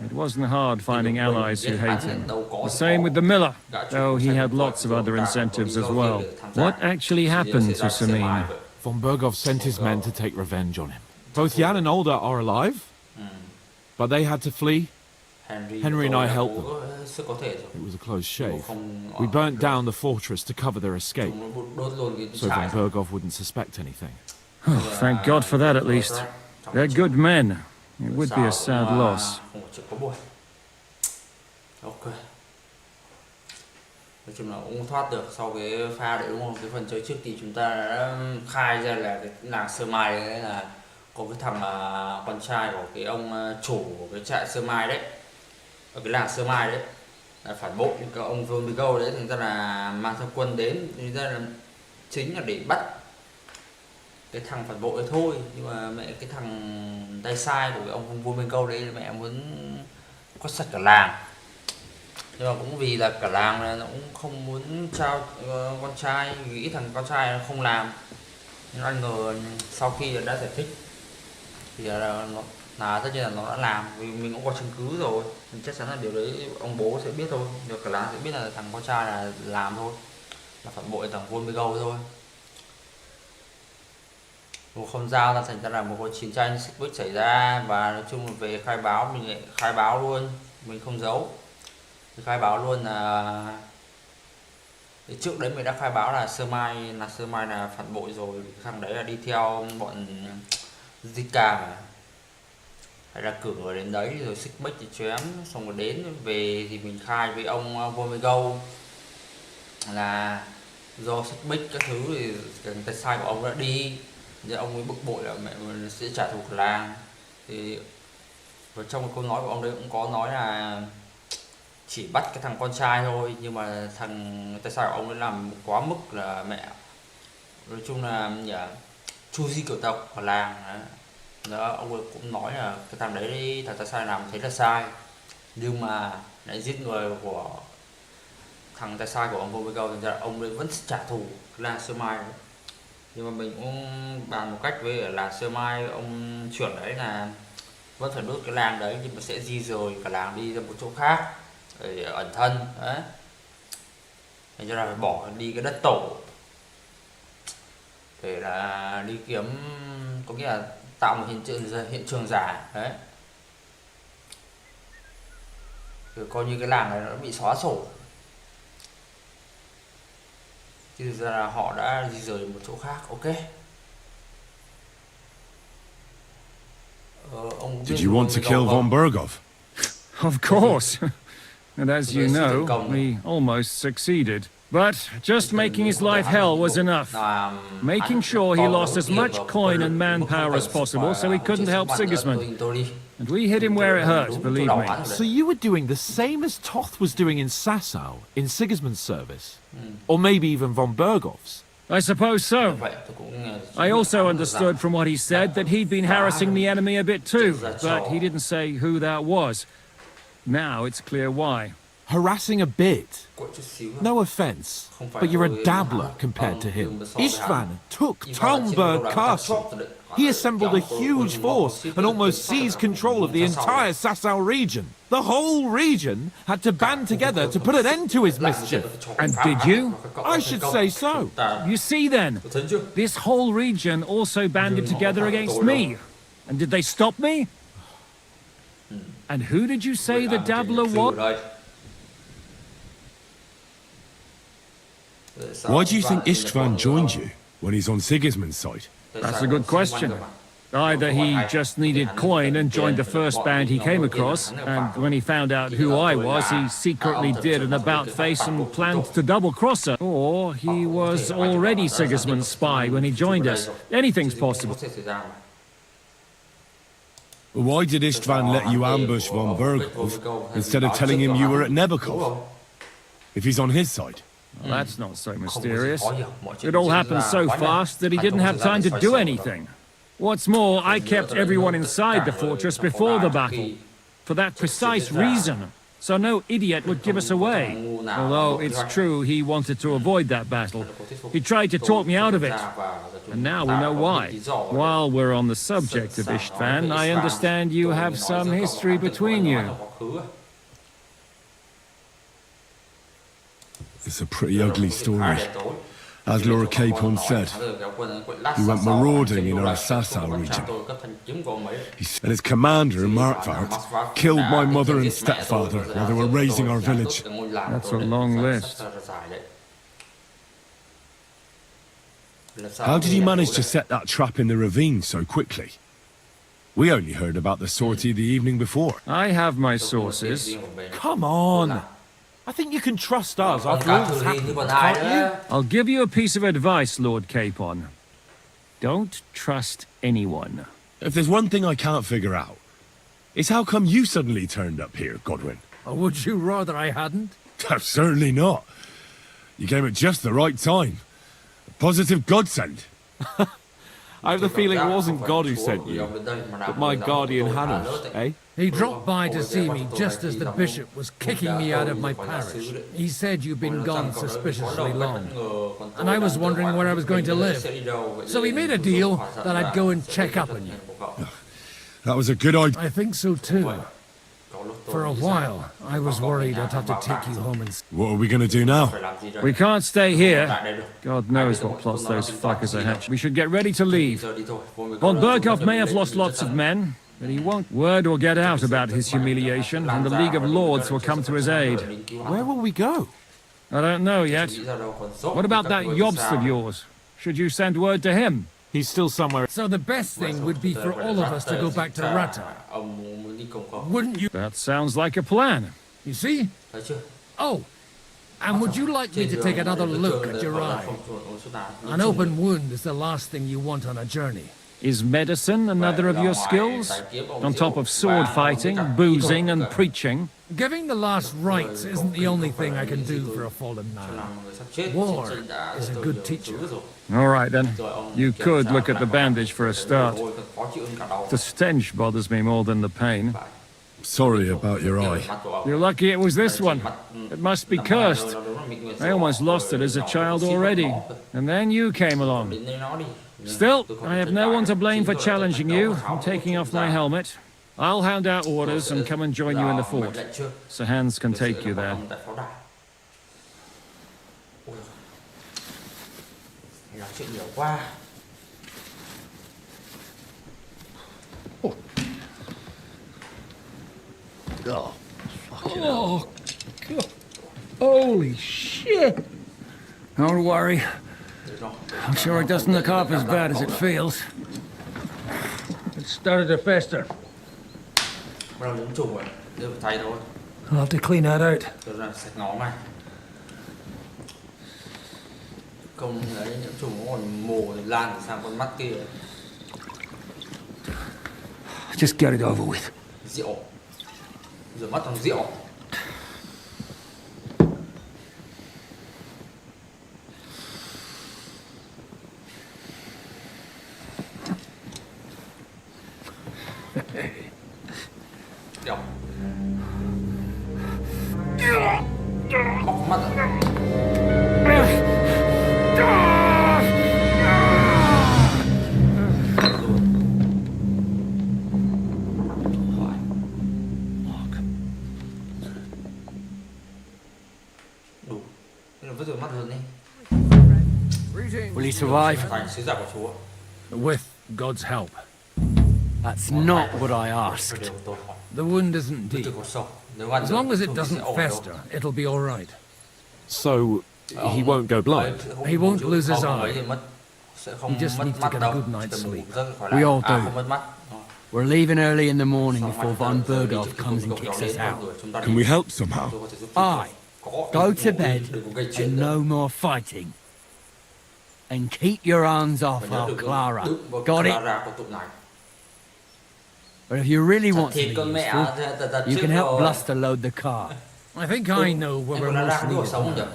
It wasn't hard finding allies who hate him. The same with the miller, though he had lots of other incentives as well. What actually happened to Semyon? Von Berghoff sent his men to take revenge on him. Both Jan and Olda are alive, but they had to flee. Henry and I helped them. It was a close shave. We burnt down the fortress to cover their escape, so Von Berghoff wouldn't suspect anything. Thank God for that, at least. They're good men. It would be a sad loss. Ok. Nói chung là cũng thoát được sau cái pha đấy đúng không? Cái phần chơi trước thì chúng ta đã khai ra là cái làng Sơ Mai đấy là có cái thằng con trai của cái ông chủ của cái trại Sơ Mai đấy, ở cái làng Sơ Mai đấy, là phản bội cái ông Vương Bigo đấy, thành ra là mang theo quân đến, thành ra là chính là để bắt cái thằng phản bội ấy thôi. Nhưng mà mẹ cái thằng tay sai của cái ông Vương Bigo đấy mẹ muốn có sạch cả làng, nhưng mà cũng vì là cả làng là nó cũng không muốn trao con trai, nghĩ thằng con trai nó không làm. Nhưng anh ngờ sau khi đã giải thích thì là tất nhiên là nó đã làm, vì mình cũng có chứng cứ rồi, mình chắc chắn là điều đấy ông bố sẽ biết thôi, được cả làng sẽ biết là thằng con trai là làm thôi, là phản bội thằng Von Bigo thôi. Một không giao ra thành ra là một cuộc chiến tranh xích bích xảy ra, và nói chung là về khai báo mình lại khai báo luôn, mình không giấu, mình khai báo luôn là trước đấy mình đã khai báo là Sơ Mai là phản bội rồi, thằng đấy là đi theo bọn Zika mà, hay là cử người đến đấy rồi xích bích thì chém, xong rồi đến về thì mình khai với ông Vomigo là do xích bích các thứ thì cái tay sai của ông đã đi, giờ ông ấy bực bội là mẹ mình sẽ trả thù cả làng. Thì và trong cái câu nói của ông đấy cũng có nói là chỉ bắt cái thằng con trai thôi, nhưng mà thằng tay sai của ông ấy làm quá mức là mẹ, nói chung là chu di cửu tộc của làng đó. Ông ấy cũng nói là cái thằng đấy, thằng tay sai làm thấy là sai, nhưng mà lại giết người của thằng tay sai của ông Vomigo, thành ra ông ấy vẫn trả thù làng Sơ Mai đấy. Nhưng mà mình cũng bàn một cách với ở làng Sơ Mai, ông trưởng đấy là vẫn phải đốt cái làng đấy, nhưng mà sẽ di rời cả làng đi ra một chỗ khác để ẩn thân đấy, thành ra là phải bỏ đi cái đất tổ để là đi kiếm, có nghĩa là tạo một hiện trường giả đấy, rồi coi như cái làng này nó bị xóa sổ, chứ thực ra là họ đã di rời một chỗ khác. Ok. Did you want to kill Von Berghoff? Of course. And as you know, we almost succeeded. But just making his life hell was enough. Making sure he lost as much coin and manpower as possible so he couldn't help Sigismund. And we hit him where it hurt, believe me. So you were doing the same as Toth was doing in Sasau, in Sigismund's service? Or maybe even Von Berghoff's? I suppose so. I also understood from what he said that he'd been harassing the enemy a bit too, but he didn't say who that was. Now it's clear why. Harassing a bit? No offense, but you're a dabbler compared to him. Istvan took Talmberg Castle. He assembled a huge force and almost seized control of the entire Sasau region. The whole region had to band together to put an end to his mischief. And did you? I should say so. You see then, this whole region also banded together against me. And did they stop me? And who did you say the dabbler was? Why do you think Istvan joined you when he's on Sigismund's side? That's a good question. Either he just needed coin and joined the first band he came across, and when he found out who I was, he secretly did an about-face and planned to double-cross her. Or he was already Sigismund's spy when he joined us. Anything's possible. Why did Istvan let you ambush Von Berghoff instead of telling him you were at Nebukov? if he's on his side. Well, that's not so mysterious. It all happened so fast that he didn't have time to do anything. What's more, I kept everyone inside the fortress before the battle, for that precise reason, so no idiot would give us away. Although it's true he wanted to avoid that battle. He tried to talk me out of it, and now we know why. While we're on the subject of Istvan, I understand you have some history between you. It's a pretty ugly story. As Lord Capon said, he went marauding in our Sassau region. And his commander, Markvart, killed my mother and stepfather while they were raising our village. That's a long list. How did he manage to set that trap in the ravine so quickly? We only heard about the sortie the evening before. I have my sources. Come on. I think you can trust us after all that's happened, can't you? I'll give you a piece of advice, Lord Capon. Don't trust anyone. If there's one thing I can't figure out, it's how come you suddenly turned up here, Godwin? Or would you rather I hadn't? Certainly not. You came at just the right time. A positive godsend. I have the feeling it wasn't God who sent you, but my guardian Hanush, eh? He dropped by to see me just as the bishop was kicking me out of my parish. He said you'd been gone suspiciously long, and I was wondering where I was going to live. So he made a deal that I'd go and check up on you. That was a good idea. I think so too. For a while, I was worried I'd have to take you home and... What are we gonna do now? We can't stay here. God knows what plots those fuckers are hatching. We should get ready to leave. Von Berghoff may have lost lots of men, but he won't. Word will get out about his humiliation, and the League of Lords will come to his aid. Where will we go? I don't know yet. What about that Jobst of yours? Should you send word to him? He's still somewhere. So the best thing would be for all of us to go back to Rata. Wouldn't you? That sounds like a plan. You see? Oh, and would you like me to take another look at your eye? An open wound is the last thing you want on a journey. Is medicine another of your skills? On top of sword fighting, boozing, and preaching? Giving the last rites isn't the only thing I can do for a fallen man. War is a good teacher. All right, then. You could look at the bandage for a start. The stench bothers me more than the pain. Sorry about your eye. You're lucky it was this one. It must be cursed. I almost lost it as a child already. And then you came along. Still, I have no one to blame for challenging you. I'm taking off my helmet. I'll hand out orders and come and join you in the fort. Sir Hans can take you there. Oh, God. Holy shit! Don't worry. I'm sure it doesn't look half as bad as it feels. It started to fester. I'll have to clean that out. Just get it over with. Will he survive? With God's help. That's not what I asked. The wound isn't deep. As long as it doesn't fester, it'll be all right. So, he won't go blind? He won't lose his eye. He just needs to get a good night's sleep. We all do. We're leaving early in the morning before von Berghoff comes and kicks us out. Can we help somehow? Aye. Go to bed and no more fighting. And keep your hands off our Clara. Got it? But if you really want to be useful, you can help Bluster load the car. I think I know where we're most needed now.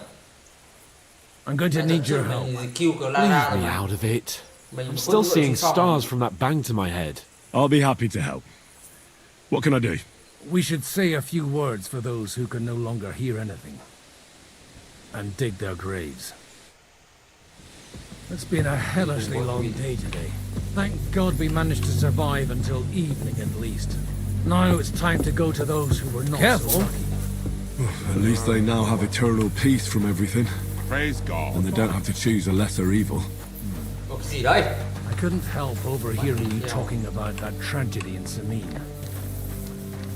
I'm going to need your help. Leave me out of it. I'm still seeing stars from that bang to my head. I'll be happy to help. What can I do? We should say a few words for those who can no longer hear anything. And dig their graves. It's been a hellishly long day today. Thank God we managed to survive until evening at least. Now it's time to go to those who were not so lucky. At least they now have eternal peace from everything. Praise God. And they don't have to choose a lesser evil. I couldn't help overhearing you talking about that tragedy in Samin.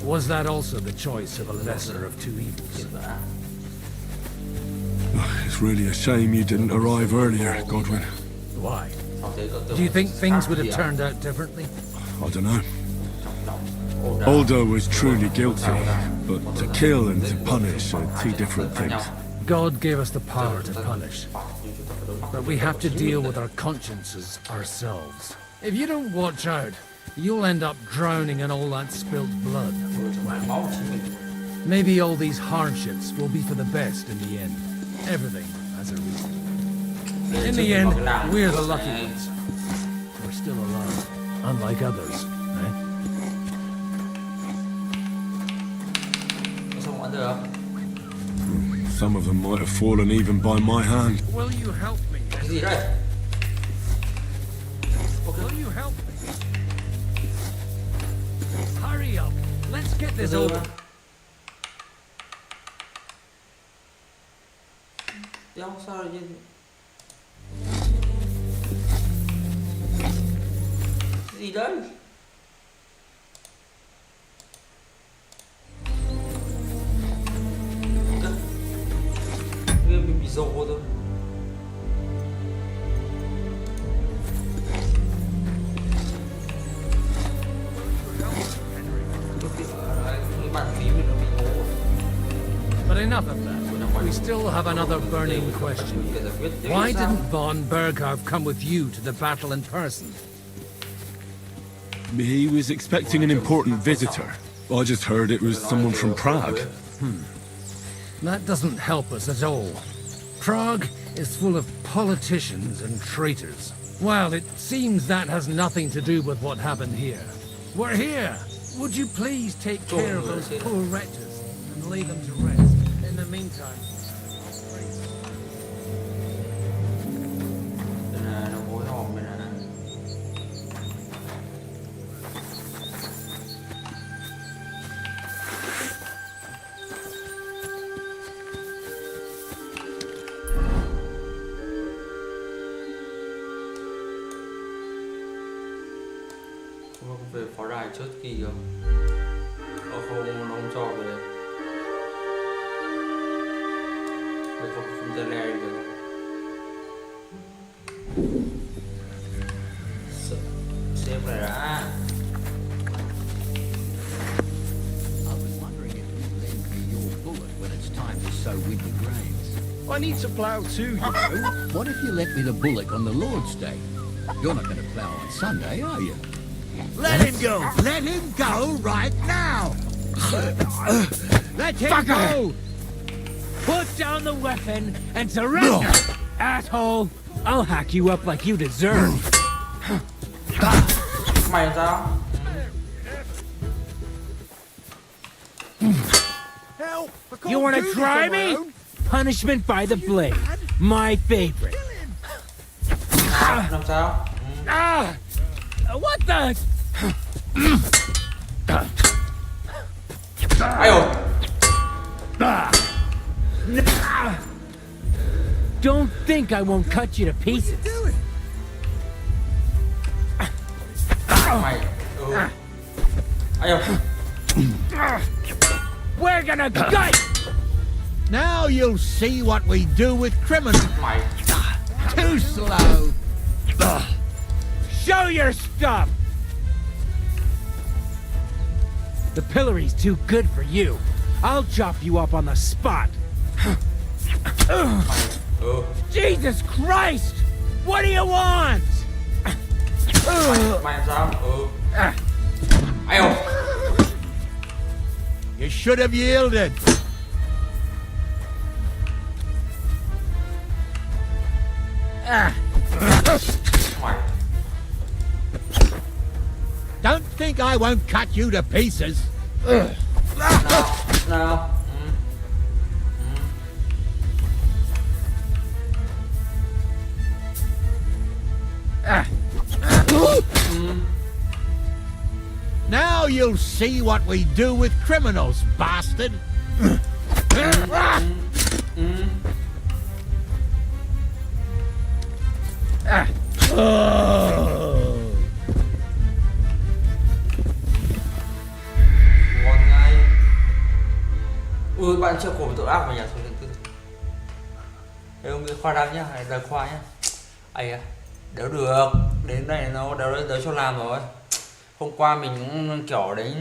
Was that also the choice of a lesser of two evils? It's really a shame you didn't arrive earlier, Godwin. Why? Do you think things would have turned out differently? I don't know. Aldo was truly guilty, but to kill and to punish are two different things. God gave us the power to punish. But we have to deal with our consciences ourselves. If you don't watch out, you'll end up drowning in all that spilt blood. Well, maybe all these hardships will be for the best in the end. Everything has a reason. In the end, we're the lucky ones. We're still alive, unlike others, eh? Some of them might have fallen even by my hand. Will you help me? Will you help me? Hurry up. Let's get this over. Gì đấy? Mình bị rồ thôi. But enough of that. We still have another burning question here. Why didn't von Berghoff come with you to the battle in person? He was expecting an important visitor. I just heard it was someone from Prague. That doesn't help us at all. Prague is full of politicians and traitors. Well, it seems that has nothing to do with what happened here. We're here. Would you please take care of those poor wretches and lay them to rest? In the meantime... Về pháo đài trước kỳ không? Không cho về. Về không thể lè được. Xem này đã. I need to plough too, you know. What if you let me the bullock on the Lord's Day? You're not going to plough on Sunday, are you? Let him go! Let him go right now! Let him go! Put down the weapon and surrender! Asshole! I'll hack you up like you deserve! Mày sao? You wanna try me? Punishment by the blade. My favorite. Làm sao? What the? Ai ồ? Don't think I won't cut you to pieces. Mày. Ai ồ? We're gonna gut! Now you'll see what we do with criminals. Mày. Too slow. Show your stuff! The pillory's too good for you. I'll chop you up on the spot. Jesus Christ! What do you want? Mày sao? Ai ồ? You should have yielded. Don't think I won't cut you to pieces. Nào. Now you'll see what we do with criminals, bastard. Ngon ngay. Ui, bạn chưa cổ tội ác mà nhà số thứ tư. Đây ông khoa đam nhá, hay đời khoa nhá. Ai à, đéo được. Đến đây nó đéo cho làm rồi. Hôm qua mình cũng kiểu đến,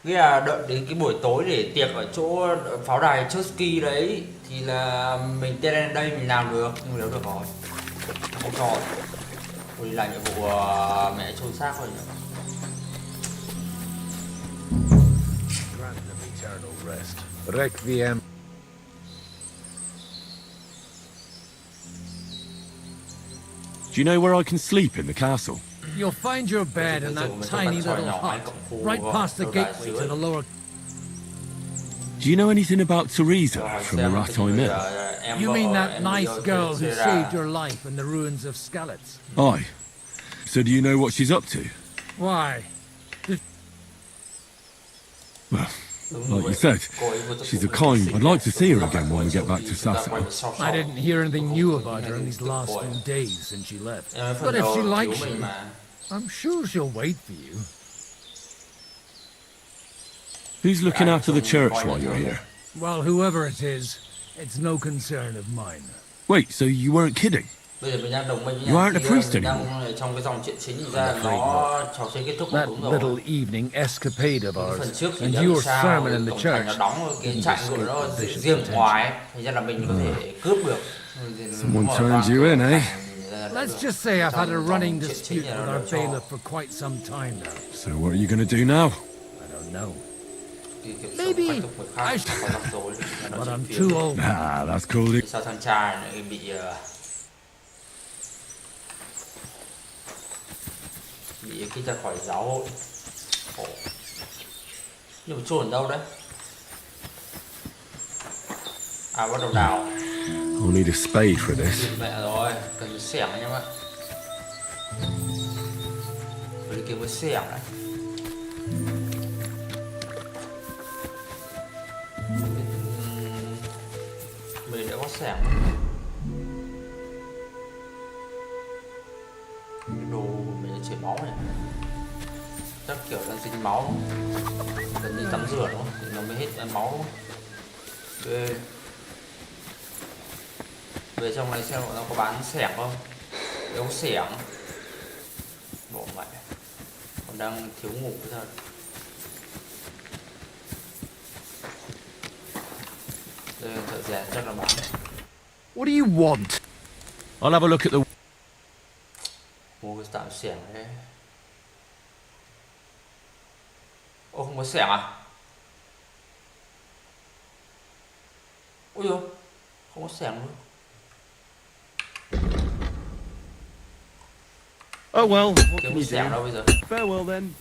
nghĩa là đợi đến cái buổi tối để tiệc ở chỗ pháo đài Chusky đấy thì là mình lên đây mình làm được, nhưng mà đéo được rồi. Không cho. Tôi đi làm nhiệm vụ mẹ trôn xác thôi nhỉ. Requiem. Do you know where I can sleep in the castle? You'll find your bed in that tiny little hut, right past the gateway to the lower... Do you know anything about Teresa from the rat I'm in? You mean that nice girl who saved your life in the ruins of Skalitz? Aye. So do you know what she's up to? Why? Well, like you said, she's a kind. I'd like to see her again when we get back to Sasso. I didn't hear anything new about her in these last few days since she left. But if she likes you, I'm sure she'll wait for you. Who's looking after the church while you're here? Well, whoever it is, it's no concern of mine. Wait, so you weren't kidding? You aren't a priest anymore? That little evening escapade of ours, and your sermon in the church, Someone turned you in, eh? Let's just say I've had a running dispute with our bailiff for quite some time now. So what are you going to do now? I don't know. Maybe I should, but I'm too old. Ah, that's cool. Bị khi ra khỏi giáo hội. Ồ. Nhưng mà chôn ở đâu đấy? À, bắt đầu đào. I'll need a spade for this. Mẹ rồi, cần xẻng anh em ạ. Phải đi kiếm cái xẻng đấy. Mình đã có xẻng. Cái đồ của mình đã chảy máu này. Chắc kiểu đang dính máu. Cần đi tắm rửa đúng không? Thì nó mới hết máu đúng không? Ok. Về trong này xem bọn nó có bán xẻng không? Nếu xẻng. Bỏ mẹ. Còn đang thiếu ngủ thật. Đây thợ rèn chắc là bán. What do you want? I'll have a look at the... Mua cái tạm xẻng đấy. Ô, không có xẻng à? Ôi dồi, không có xẻng luôn. Oh well, what kiếm can you xẻng đâu do? bây giờ? Farewell then.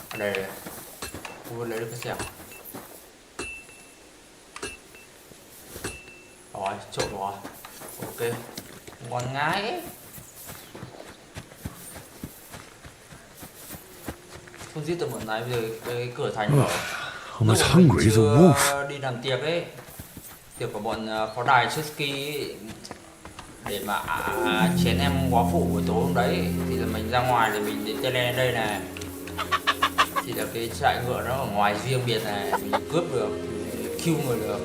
À đây, đây. Không có lấy được cái xẻng. Rồi, trộn rồi. Ok. Ngon ngái ấy. Không giết được một này, bây giờ cái cửa thành mở. I'm as hungry as a wolf. Đi làm tiệc ấy. Tiệc của bọn pháo đài Chusky để mà chén em quá phụ buổi tối hôm đấy thì là mình ra ngoài thì mình đến lên đây này thì là cái trại ngựa nó ở ngoài riêng biệt này, mình cướp được, kill người được.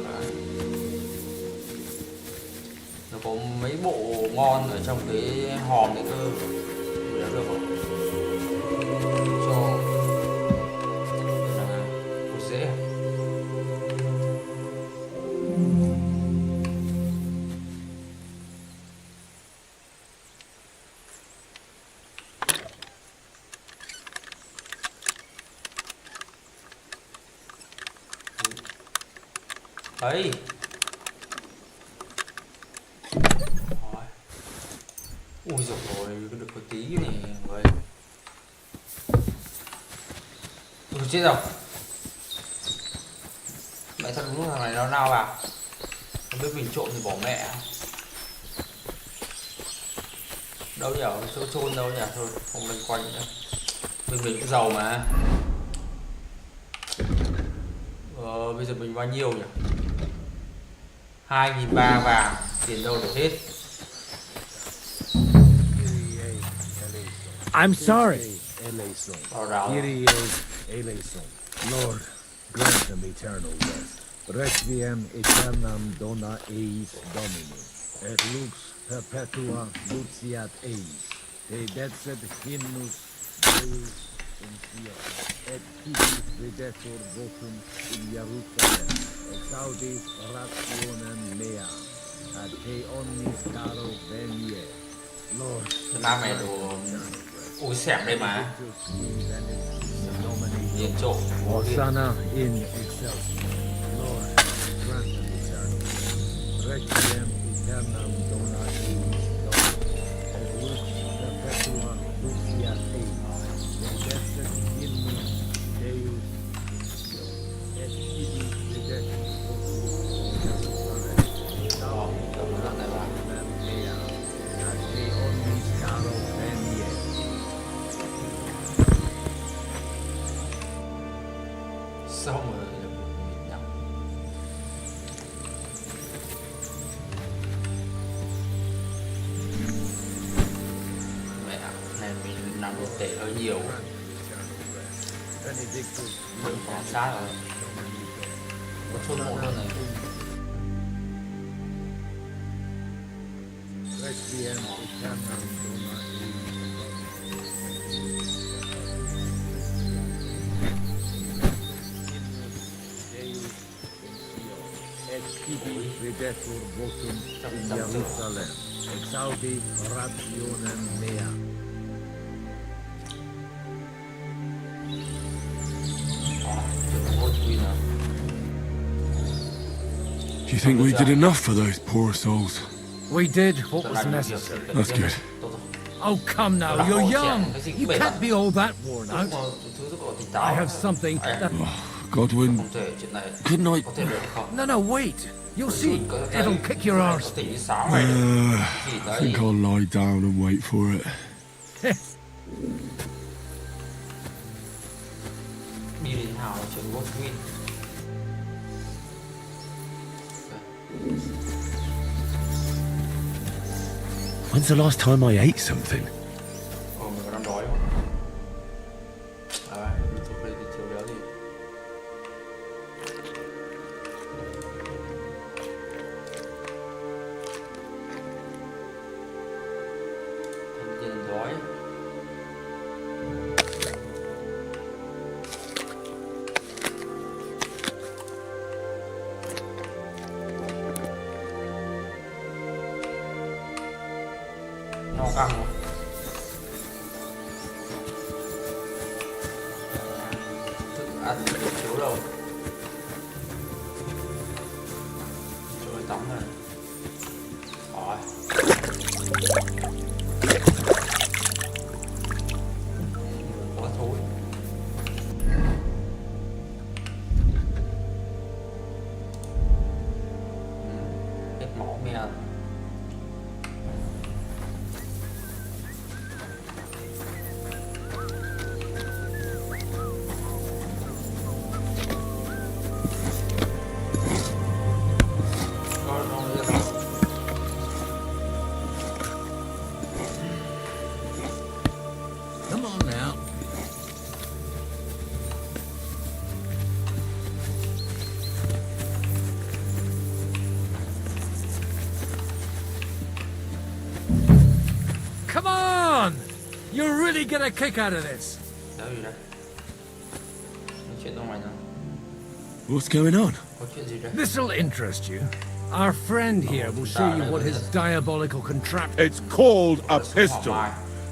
Nó có mấy bộ ngon ở trong cái hòm này cơ, mình được không? Cho củ dễ. Đấy. Ui dồi ôi, được có tí này vậy. chết rồi. Mẹ thật đúng thằng này nó lao vào. Không biết mình trộm thì bỏ mẹ. Đâu nhỉ? Chỗ chôn đâu nhỉ? Thôi không lên quanh nữa. Mình cũng giàu mà. Bây giờ mình bao nhiêu nhỉ? 2.300 vàng. Tiền đâu được hết. I'm sorry. Lord, grant them eternal rest. Requiem aeternam dona eis Domini. Et lux perpetua luciat eis. Te decet hymnus Deus in Sion. Et fidus videtur votum in Jerusalem. Exaudis rationem mea. Ad te omnis caro venie. Lord, Nam này đồ ui xẻng đây mà. Điên trộm. Hosanna in excelsis. Lord, grant them eternal. Requiem aeternam dona eis Domini. Et lux perpetua luciat eis. Redesset hymnus Deus in Sion. Et fidus videtur votum in Jerusalem. Exaudis mea. Ad te omnis caro venie. Xong rồi nhỉ? Mẹ này mình làm đồ tệ hơi nhiều. Đừng phá sát rồi. Có chôn mộ luôn này. Requiem aeternam dona et fidus videtur votum in Jerusalem. Exaudi rationem mea. Do you think we did enough for those poor souls? We did what was necessary. That's good. Oh, come now, you're young. You can't be all that worn out. I have something that... Godwin, couldn't I... No, wait. You'll see. It'll kick your arse. I think I'll lie down and wait for it. Đi đến hào trường quốc Vinh. When's the last time I ate something? Mình còn đang đói không? Mình thuộc đây thì chiều béo gì? Tiền đói. Nó căng rồi. Thức ăn thiếu đâu. Trời tắm này. Rồi. Quá thối. Hết máu mẹ. Come on now. Come on! You're really get a kick out of this. Đâu gì đây? Chuyện đâu mày nào? What's going on? Có chuyện gì đây? This'll interest you. Our friend here will show you what his diabolical contraption... It's called a pistol.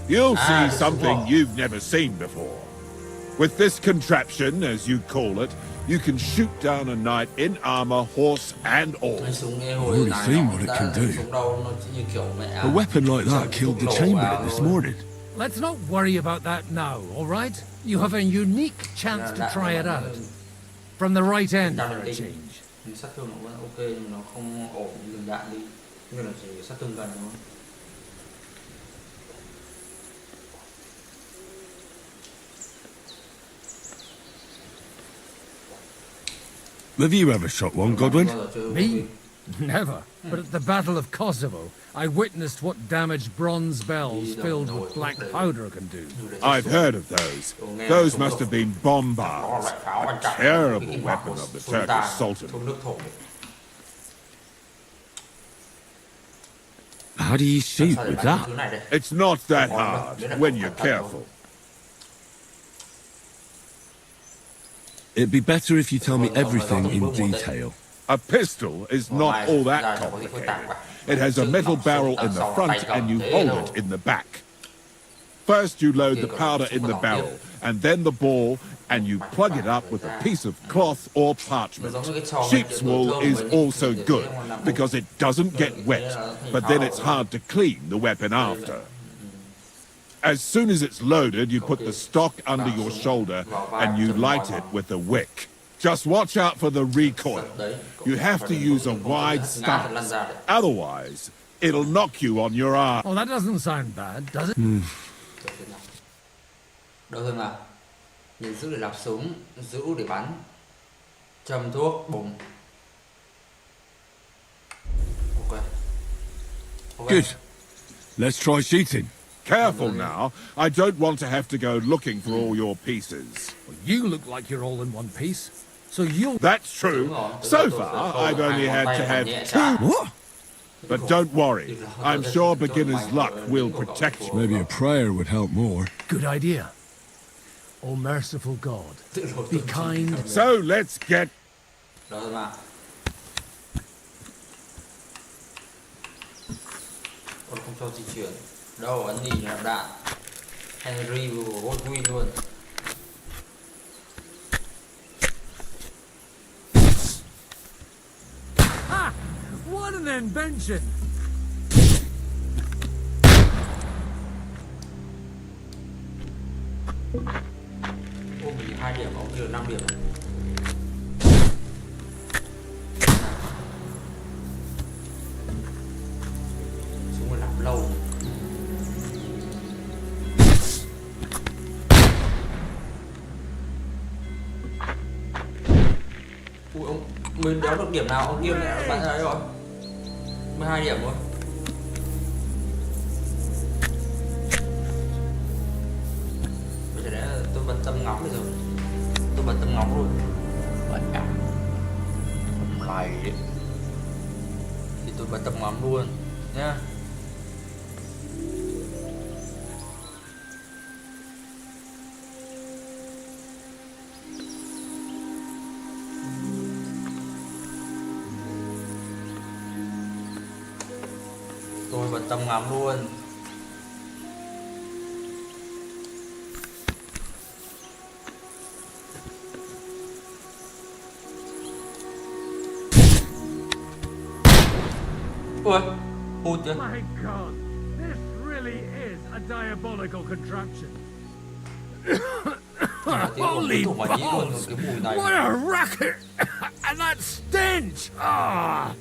You'll see this something is you've never seen before. With this contraption, as you call it, you can shoot down a knight in armor, horse and all. I've already seen what it can do. A weapon like that killed the chamberlain this morning. Let's not worry about that now, all right? You have a unique chance to try it out. From the right end for a change. Sát thương nó vẫn ok nhưng nó không ổn như đường đạn đi. Như là chỉ sát thương gần thôi. Have you ever shot one, Godwin? Me? Never. But at the Battle of Kosovo, I witnessed what damage bronze bells filled with black powder can do. I've heard of those. Those must have been bombards. A terrible weapon of the Turkish Sultan. How do you shoot with that? It's not that hard, when you're careful. It'd be better if you tell me everything in detail. A pistol is not all that complicated. It has a metal barrel in the front and you hold it in the back. First you load the powder in the barrel, and then the ball, and you plug it up with a piece of cloth or parchment. Sheep's wool is also good, because it doesn't get wet, but then it's hard to clean the weapon after. As soon as it's loaded, you put the stock under your shoulder and you light it with a wick. Just watch out for the recoil. You have to use a wide stance. Otherwise, it'll knock you on your arm. Oh, that doesn't sound bad, does it? Đâu thôi mà. Nhìn giữ để lắp súng, giữ để bắn. Châm thuốc, bùng. Okay. Good. Let's try shooting. Careful now. I don't want to have to go looking for all your pieces. Well, you look like you're all in one piece. So you'll... That's true. So far, I've only had to have two. What? But don't worry. I'm sure beginner's luck will protect you. Maybe a prayer would help more. Good idea. O merciful God, be kind... So let's get... Đâu thôi mà. Ôi, không cho di chuyển. Đâu, ấn gì là đạn. Henry vừa Godwin luôn. Ha! What an invention! Ô, bị 2 điểm, ông kia 5 điểm. Chúng mình làm lâu. Ui, ông mình đéo được điểm nào, ông kia lại bắn ra đấy rồi. 12 điểm rồi. Bây giờ đấy tôi bật tâm ngắm bây giờ. Tôi bật tâm ngắm luôn. Bật cả. Này. Thì tôi bật tâm ngắm luôn nhá. Tôi bật tầm ngắm luôn. Ui, hụt chứ. My God, this really is a diabolical contraption. Holy balls! What a racket! And that stench! Ah!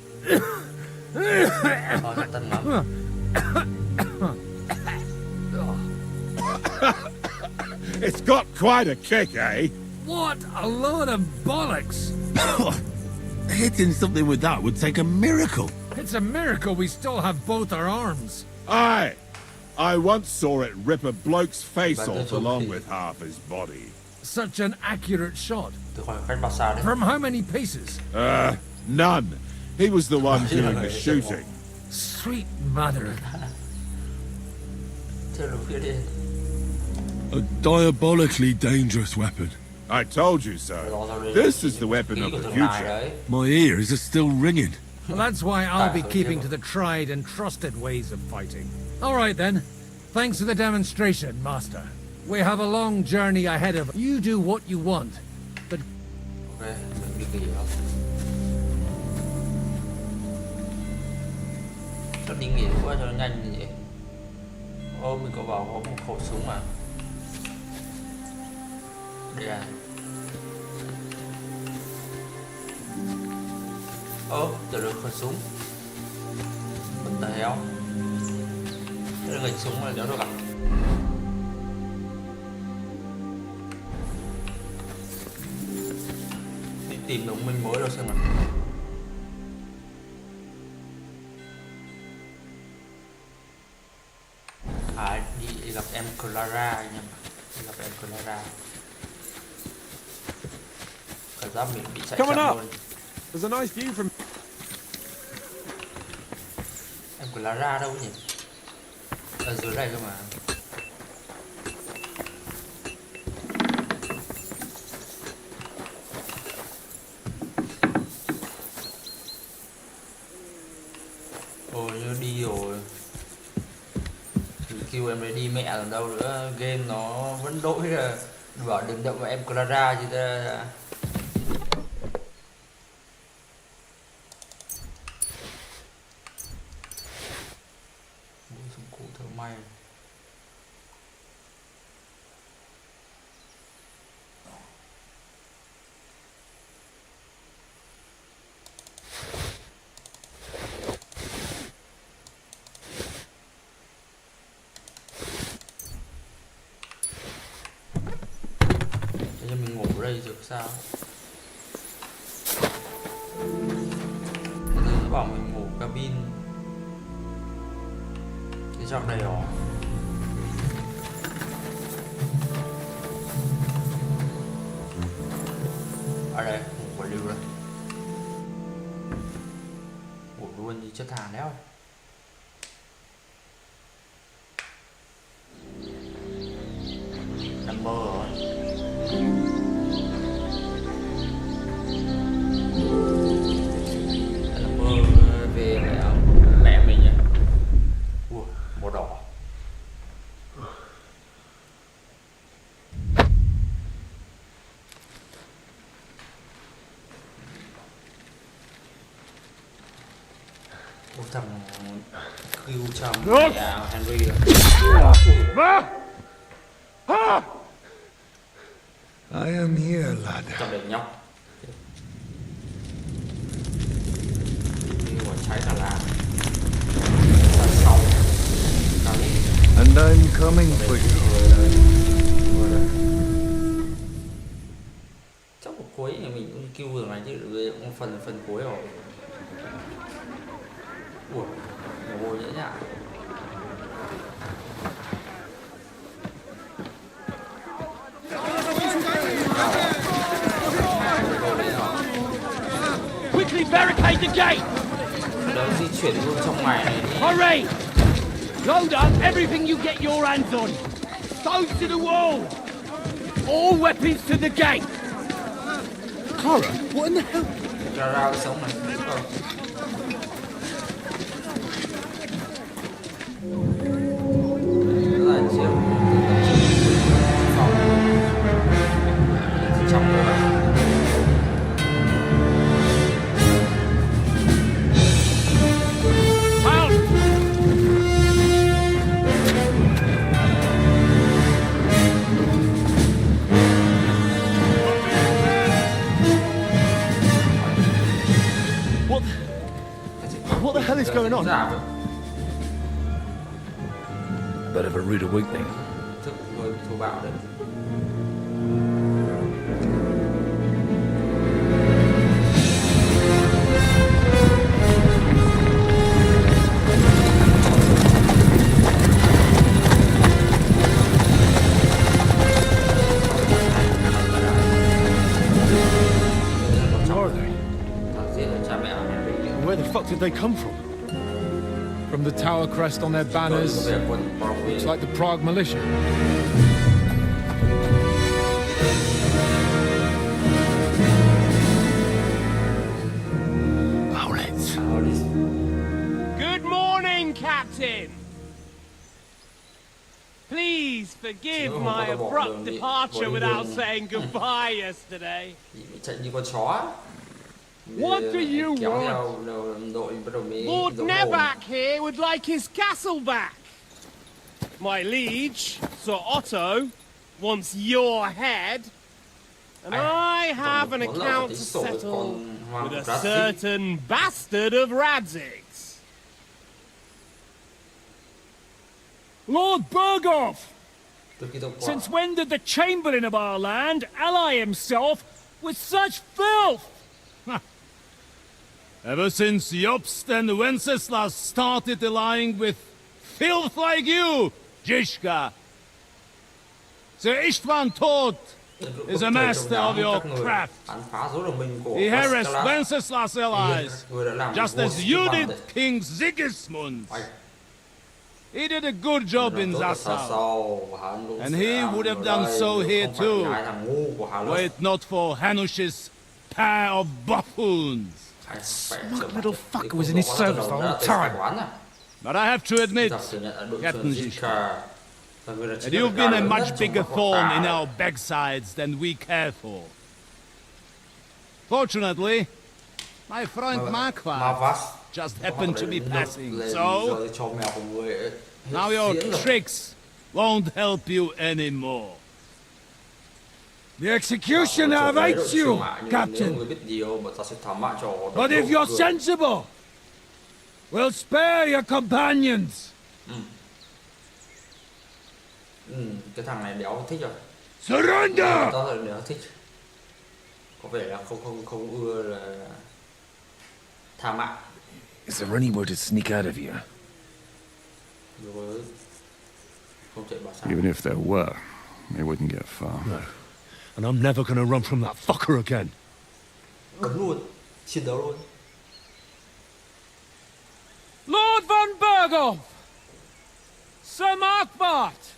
It's got quite a kick, eh? What a load of bollocks! Hitting something with that would take a miracle. It's a miracle we still have both our arms. Aye. I once saw it rip a bloke's face off along with half his body. Such an accurate shot. From how many paces? None. He was the one doing the shooting. Sweet mother. A diabolically dangerous weapon. I told you so. This is the weapon of the future. My ears are still ringing. Well, that's why I'll be keeping to the tried and trusted ways of fighting. All right, then. Thanks for the demonstration, Master. We have a long journey ahead of us. You do what you want, but... Okay, mình đi kỹ đó. Nó đi nghỉ quá cho nó nhanh như vậy. Ô, mình có bảo có một khẩu súng mà. Đây à. Ơ, giờ được khẩu súng. What the hell? Đây là ngành súng mà đéo được à? Đi tìm đồng minh mới đâu xem nào. À, đi gặp em Clara anh em. Đi gặp em Clara. Cảm giác mình bị chạy chậm luôn. There's a nice view from. Em Clara đâu nhỉ? Ở dưới này cơ mà. Ôi như đi rồi. Kêu em đấy đi mẹ làm đâu nữa, game nó vẫn đổi là bảo đừng động vào em Clara chứ ta. Mua dụng cụ thợ may. Đây được sao? Nó bảo mình ngủ cabin. Cái trong này đó. Ở đây, ngủ quả lưu đây. Ngủ luôn như chất hàng đéo. Nằm mơ rồi. Về mẹ mình nhỉ. Ủa, màu đỏ. Ủa thằng cứu trong mẹ Henry rồi. I am here, lad. Trong đệm nhóc. Cháy cả là sau and I'm coming for you. Chắc một cuối nhà mình cũng kêu rồi này chứ về phần cuối rồi. Ủa, ngồi nhã nhã. Quickly barricade the gate. Đỡ di chuyển luôn trong mày này đi. Hurry! Load up everything you get your hands on. Stones to the wall. All weapons to the gate. Clara, what in the hell? Clara sống này. Rất là chiều. Trong rồi. What the hell is going on? Bit of a rude awakening. Thức hơi thô bạo đấy. Where the fuck did they come from? From the tower crest on their banners, looks like the Prague militia. Good morning, Captain. Please forgive my abrupt departure without saying goodbye yesterday. What do you want? Lord Nevac here would like his castle back. My liege, Sir Otto, wants your head, and I have an account to settle with a certain bastard of Radzig's. Lord Berghoff! Since when did the Chamberlain of our land ally himself with such filth? Ever since Jobst and Wenceslas started allying with filth like you, Zizka. Sir Istvan Todt is a master of your craft. He harassed Wenceslas' allies, just as you did King Sigismund. He did a good job in Zassau, and he would have done so here too, were it not for Hanush's pair of buffoons. That smug little fucker was in his service the whole time. But I have to admit, Captain Zizka, that you've been a much bigger thorn in our backsides than we care for. Fortunately, my friend Marquardt just happened to be passing, so now your tricks won't help you anymore. The executioner awaits you, Captain. But if you're sensible, we'll spare your companions. Cái thằng này đéo thích rồi. Surrender! Đó là đéo thích. Có vẻ là không ưa là tha mạng. Is there anywhere to sneak out of here? Even if there were, they wouldn't get far. No. And I'm never gonna run from that fucker again. Cấm luôn, chiến đấu luôn. Lord von Berghoff! Sir Marquardt!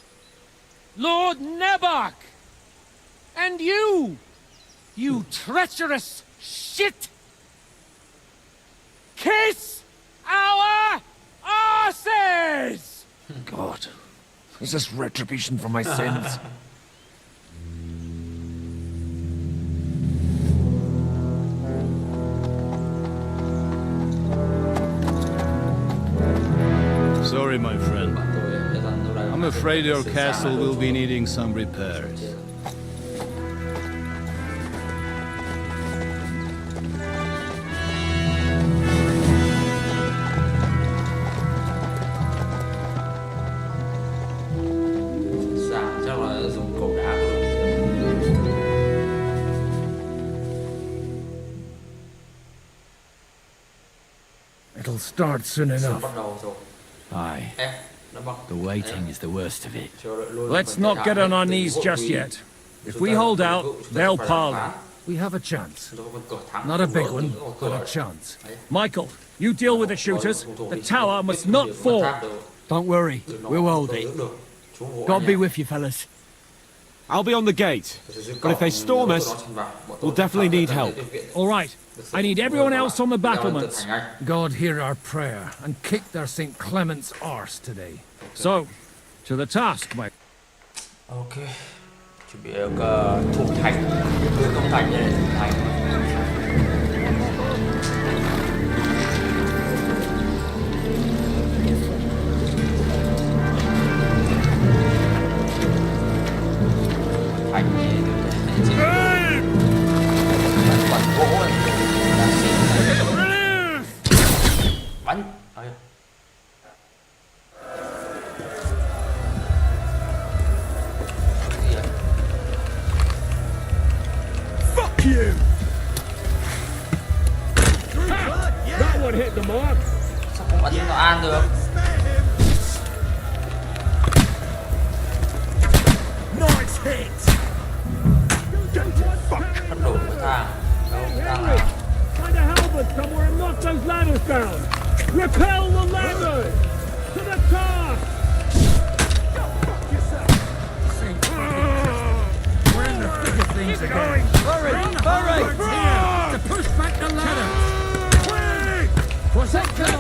Lord Nebach! And you! You treacherous shit! Kiss our asses! God, is this retribution for my sins? Sorry, my friend. I'm afraid your castle will be needing some repairs. It'll start soon enough. Aye. The waiting is the worst of it. Let's not get on our knees just yet. If we hold out, they'll parley. We have a chance. Not a big one, but a chance. Michael, you deal with the shooters. The tower must not fall. Don't worry, we'll hold it. God be with you, fellas. I'll be on the gate, but if they storm us, we'll definitely need help. All right. I need everyone else on the battlements. God hear our prayer and kick their St. Clement's arse today. So, to the task, mate. Ok. Chuẩn bị thủ thành, đưa công thành để thủ thành. Thành thì bắn gỗ bắn. Fuck you! That one hit the mark. Sao không bắn nó an được? Nice hit! Bắt đầu cái thang. Henry, find a halberd somewhere and knock those ladders down. Repel the ladders! To the task! We're in the thick of things again. Hurry! To push back the ladder. Protect them!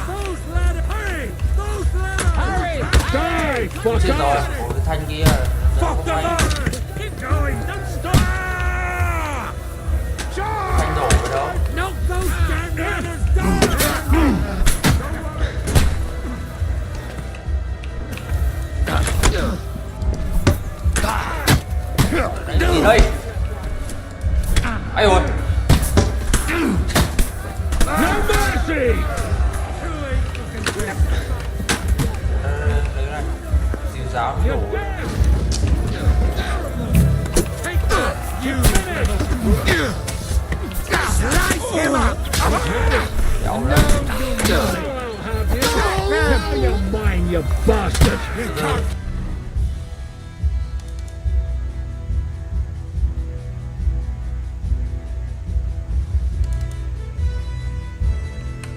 Those ladders! Hurry! Those ladders! Hurry! Die, Chết rồi, fucker! cái thanh kia. Fuck the ladders! Keep going! Don't stop! Thanh đổ vào đâu? Knock those damn ladders down! đây? Ai rồi? Siêu giáo đủ. You bastard!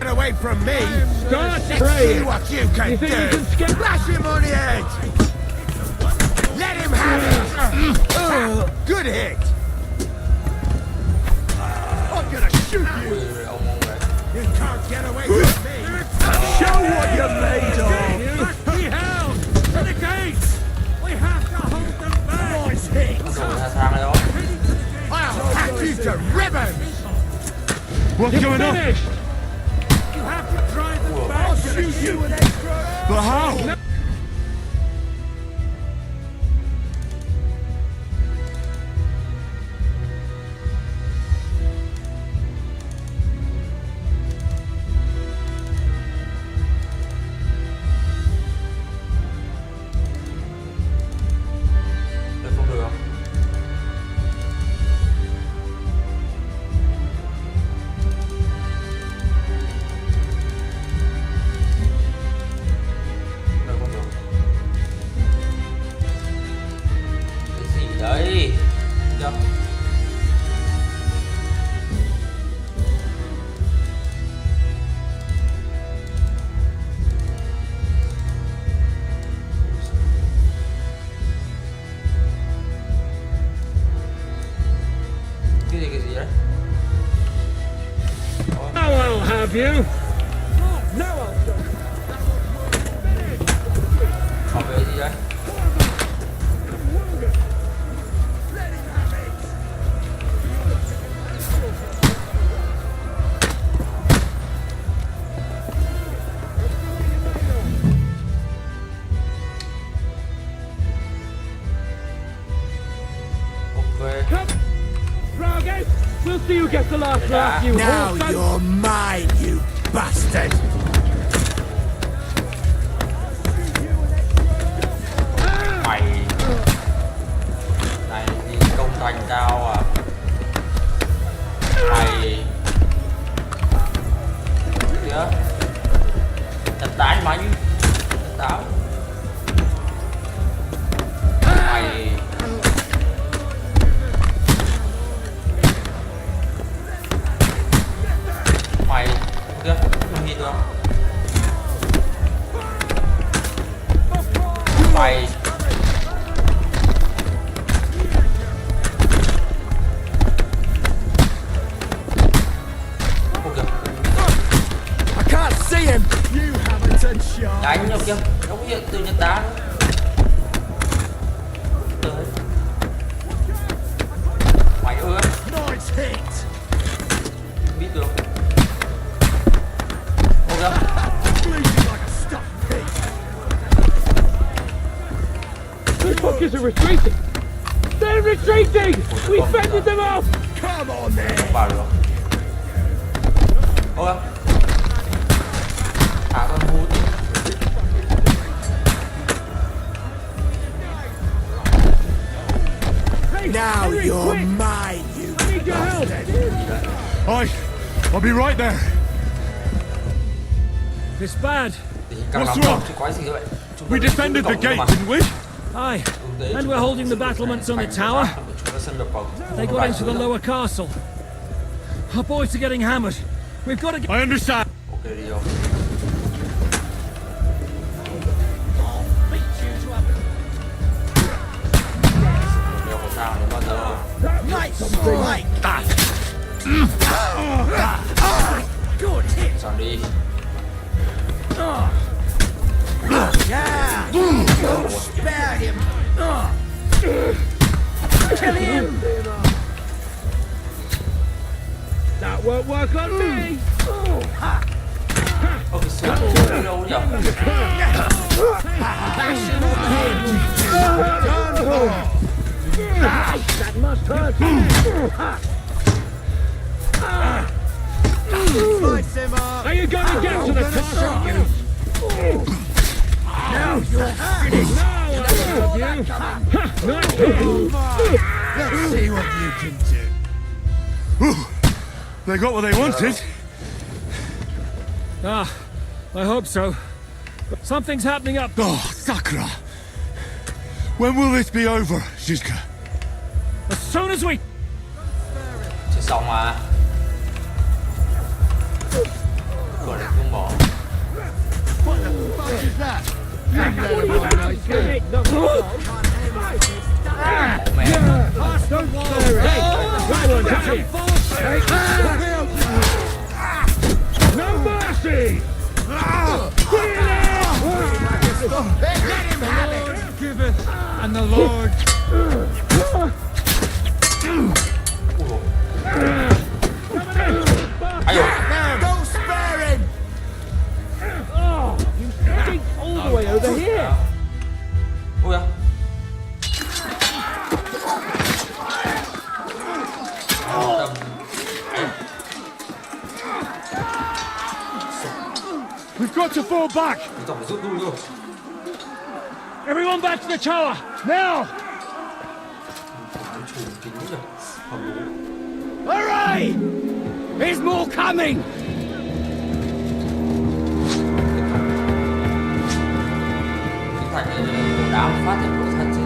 Get away from me! Start Let's praying! see what you can You think you do! can skip? Flash him on the head! Let him have it! Good hit! I'm gonna shoot you! You can't get away from me! Show what you're made of! Be held! To the gates! We have to hold them back! Nice hit! I'll hack you to ribbons! What's You're going on? finished! You have to drive them back! I'll shoot you an extra! But how? Đấy. Được. Cái gì đấy? Now I'll have you! Bảo vệ gì đấy? We'll see who gets the last laugh, you Now whore. you're mine, you bastard! Mày này đi công thành cao à? Mày kìa đánh tái mày đánh táo mày mày kìa mày nhìn được mày I can't see him! You haven't a chance! đánh nhau kia nó có hiện từ nhật đá nữa tới mày ơi Nice hit! biết được ok Bleeding like a stuffed pig! The fuckers are retreating! They're retreating! We fended them off! Come on then! vào được ok thả con hút Now you're mine, you bastard! I'll be right there. It's bad. What's wrong? We defended the gate, didn't we? Aye, and we're holding the battlements on the tower. They got into the lower castle. Our boys are getting hammered. We've got to get... I understand. ok đi không đeo khẩu trang đến bao giờ Nice strike! Good hit! sao đi Yeah! Don't spare him! Kill him! That won't work on me! ok xuống đi đâu nhỉ Bash him on the head! That must hurt. Are you going to get to the top? Now you're finished. Let's see what you can do. They got what they wanted. Ah, I hope so. Something's happening up. Oh, Sakura. When will this be over, Shizuka? As soon as we... Chưa xong mà. Cửa này không bỏ. What the fuck is that? You let him on, I say. No mercy! Let him have it! Giveth, and the Lord... Don't spare him! Oh, you stink all the way over here! Ui à. We've got to fall back! Everyone back to the tower! Now! Hurry! There's more coming! Thành đá một phát thì của thật chứ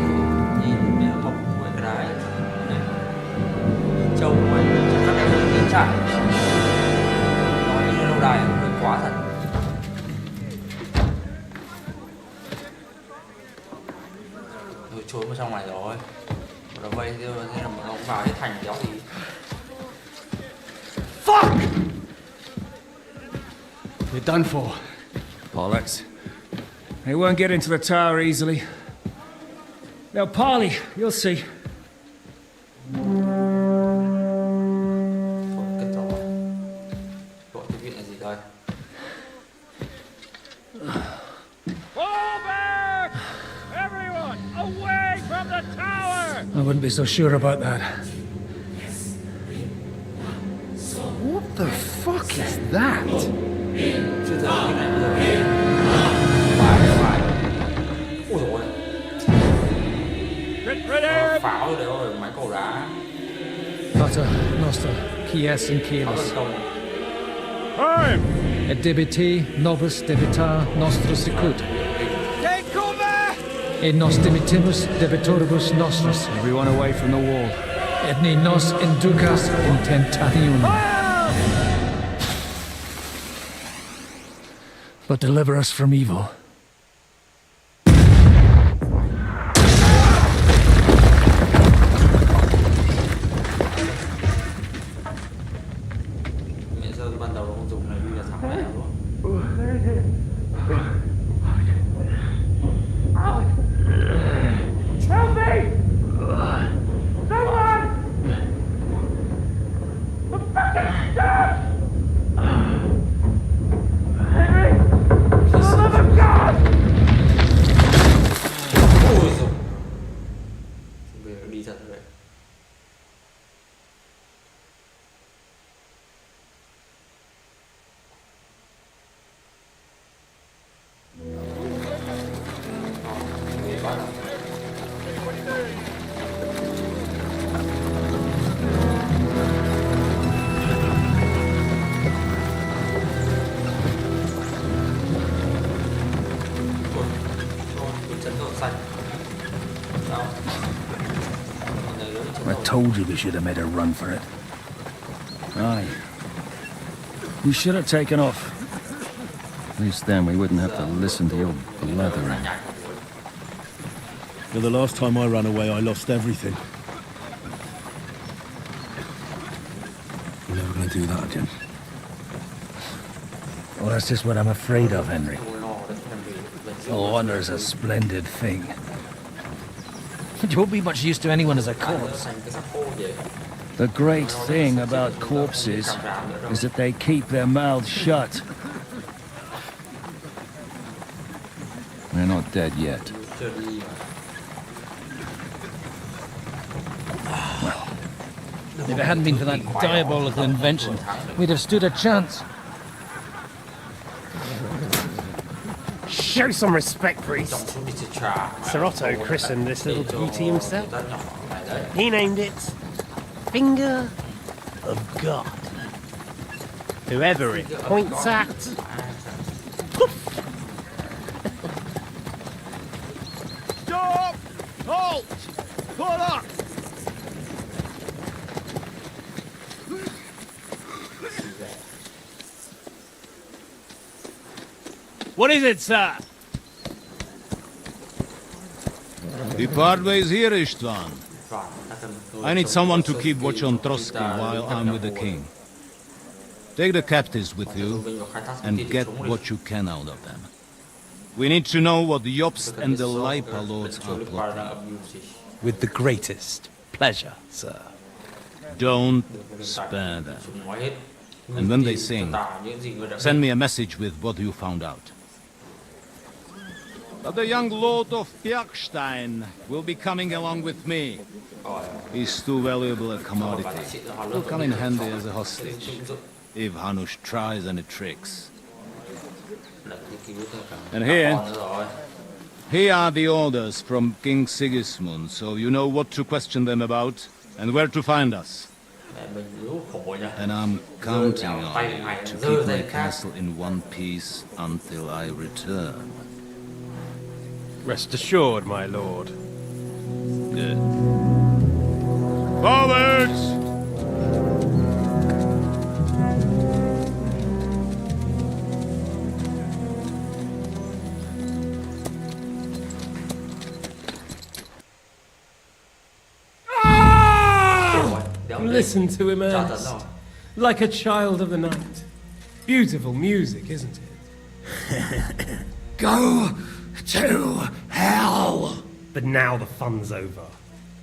nhìn mẹ mộc của cái đá này trâu mày chắc là không tiến trạng nói như lâu đài hơi quá thật. Rồi trốn vào trong này rồi nó vây nên là nó không vào cái thành kéo gì. Fuck! You're done for. Bollocks. They won't get into the tower easily. They'll parley, you'll see. Gọi cái chuyện là gì đây? Fall back! Everyone, away from the tower! I wouldn't be so sure about that. What the fuck is that? Chưa thấy cái này bao giờ. Ôi dồi ôi. Pháo đấy rồi, máy cầu đá. Pater Noster, Quies in Caelus. Et nobis debita nostra sicut. Take cover! Et nos dimitimus debitoribus nostris. Everyone away from the wall. Et ne nos inducas in tentationem. But deliver us from evil. Ban đầu nó không dùng này như là thẳng lẻ luôn. Help me! Someone! The fucking stop! Henry! For the love of God! Ôi dồi. Bây giờ đi thật rồi. I told you we should have made a run for it. Aye. We should have taken off. At least then we wouldn't have to listen to your blathering. The last time I ran away, I lost everything. You're never going to do that again. Well, that's just what I'm afraid of, Henry. Honor's a splendid thing. You won't be much use to anyone as a corpse. The great thing about corpses is that they keep their mouths shut. They're not dead yet. If it hadn't been for that diabolical invention, we'd have stood a chance. Show some respect, priest. Sir Otto christened this little beauty himself. He named it Finger of God. Whoever it points at. Stop! Halt! Pull up! What is it, sir? We part ways here, Istvan. I need someone to keep watch on Trotsky while I'm with the king. Take the captives with you and get what you can out of them. We need to know what the Jobst and the Leipa lords are plotting. With the greatest pleasure, sir. Don't spare them. And when they sing, send me a message with what you found out. But the young lord of Bjergstein will be coming along with me. He's too valuable a commodity. He'll come in handy as a hostage, if Hanush tries any tricks. And here are the orders from King Sigismund, so you know what to question them about, and where to find us. And I'm counting on you to keep my castle in one piece until I return. Rest assured, my lord. Good. Forwards! Listen to him, Ernest. Like a child of the night. Beautiful music, isn't it? Go to hell! But now the fun's over.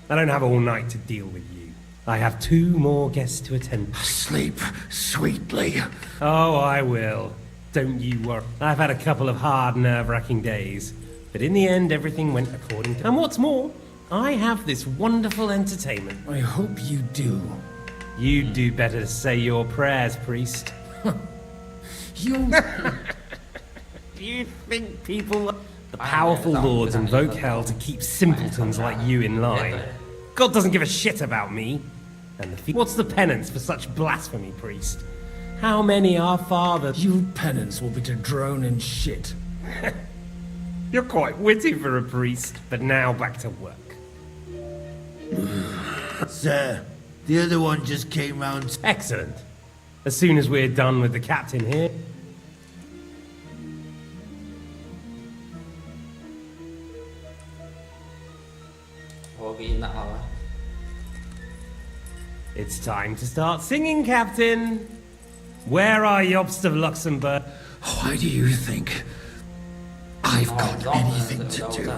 I don't have all night to deal with you. I have 2 more guests to attend to. Sleep sweetly. Oh, I will. Don't you worry. I've had a couple of hard, nerve-wracking days. But in the end, everything went according to... And what's more, I have this wonderful entertainment. I hope you do. You'd do better to say your prayers, priest. You... Do you think people... The powerful lords invoke hell to keep simpletons like you in line. God doesn't give a shit about me. And what's the penance for such blasphemy, priest? How many our fathers... Your penance will be to drown in shit. You're quite witty for a priest. But now back to work. Sir, the other one just came round. Excellent. As soon as we're done with the captain here... It's time to start singing, Captain. Where are Jobst of Luxembourg? Why do you think I've got anything to do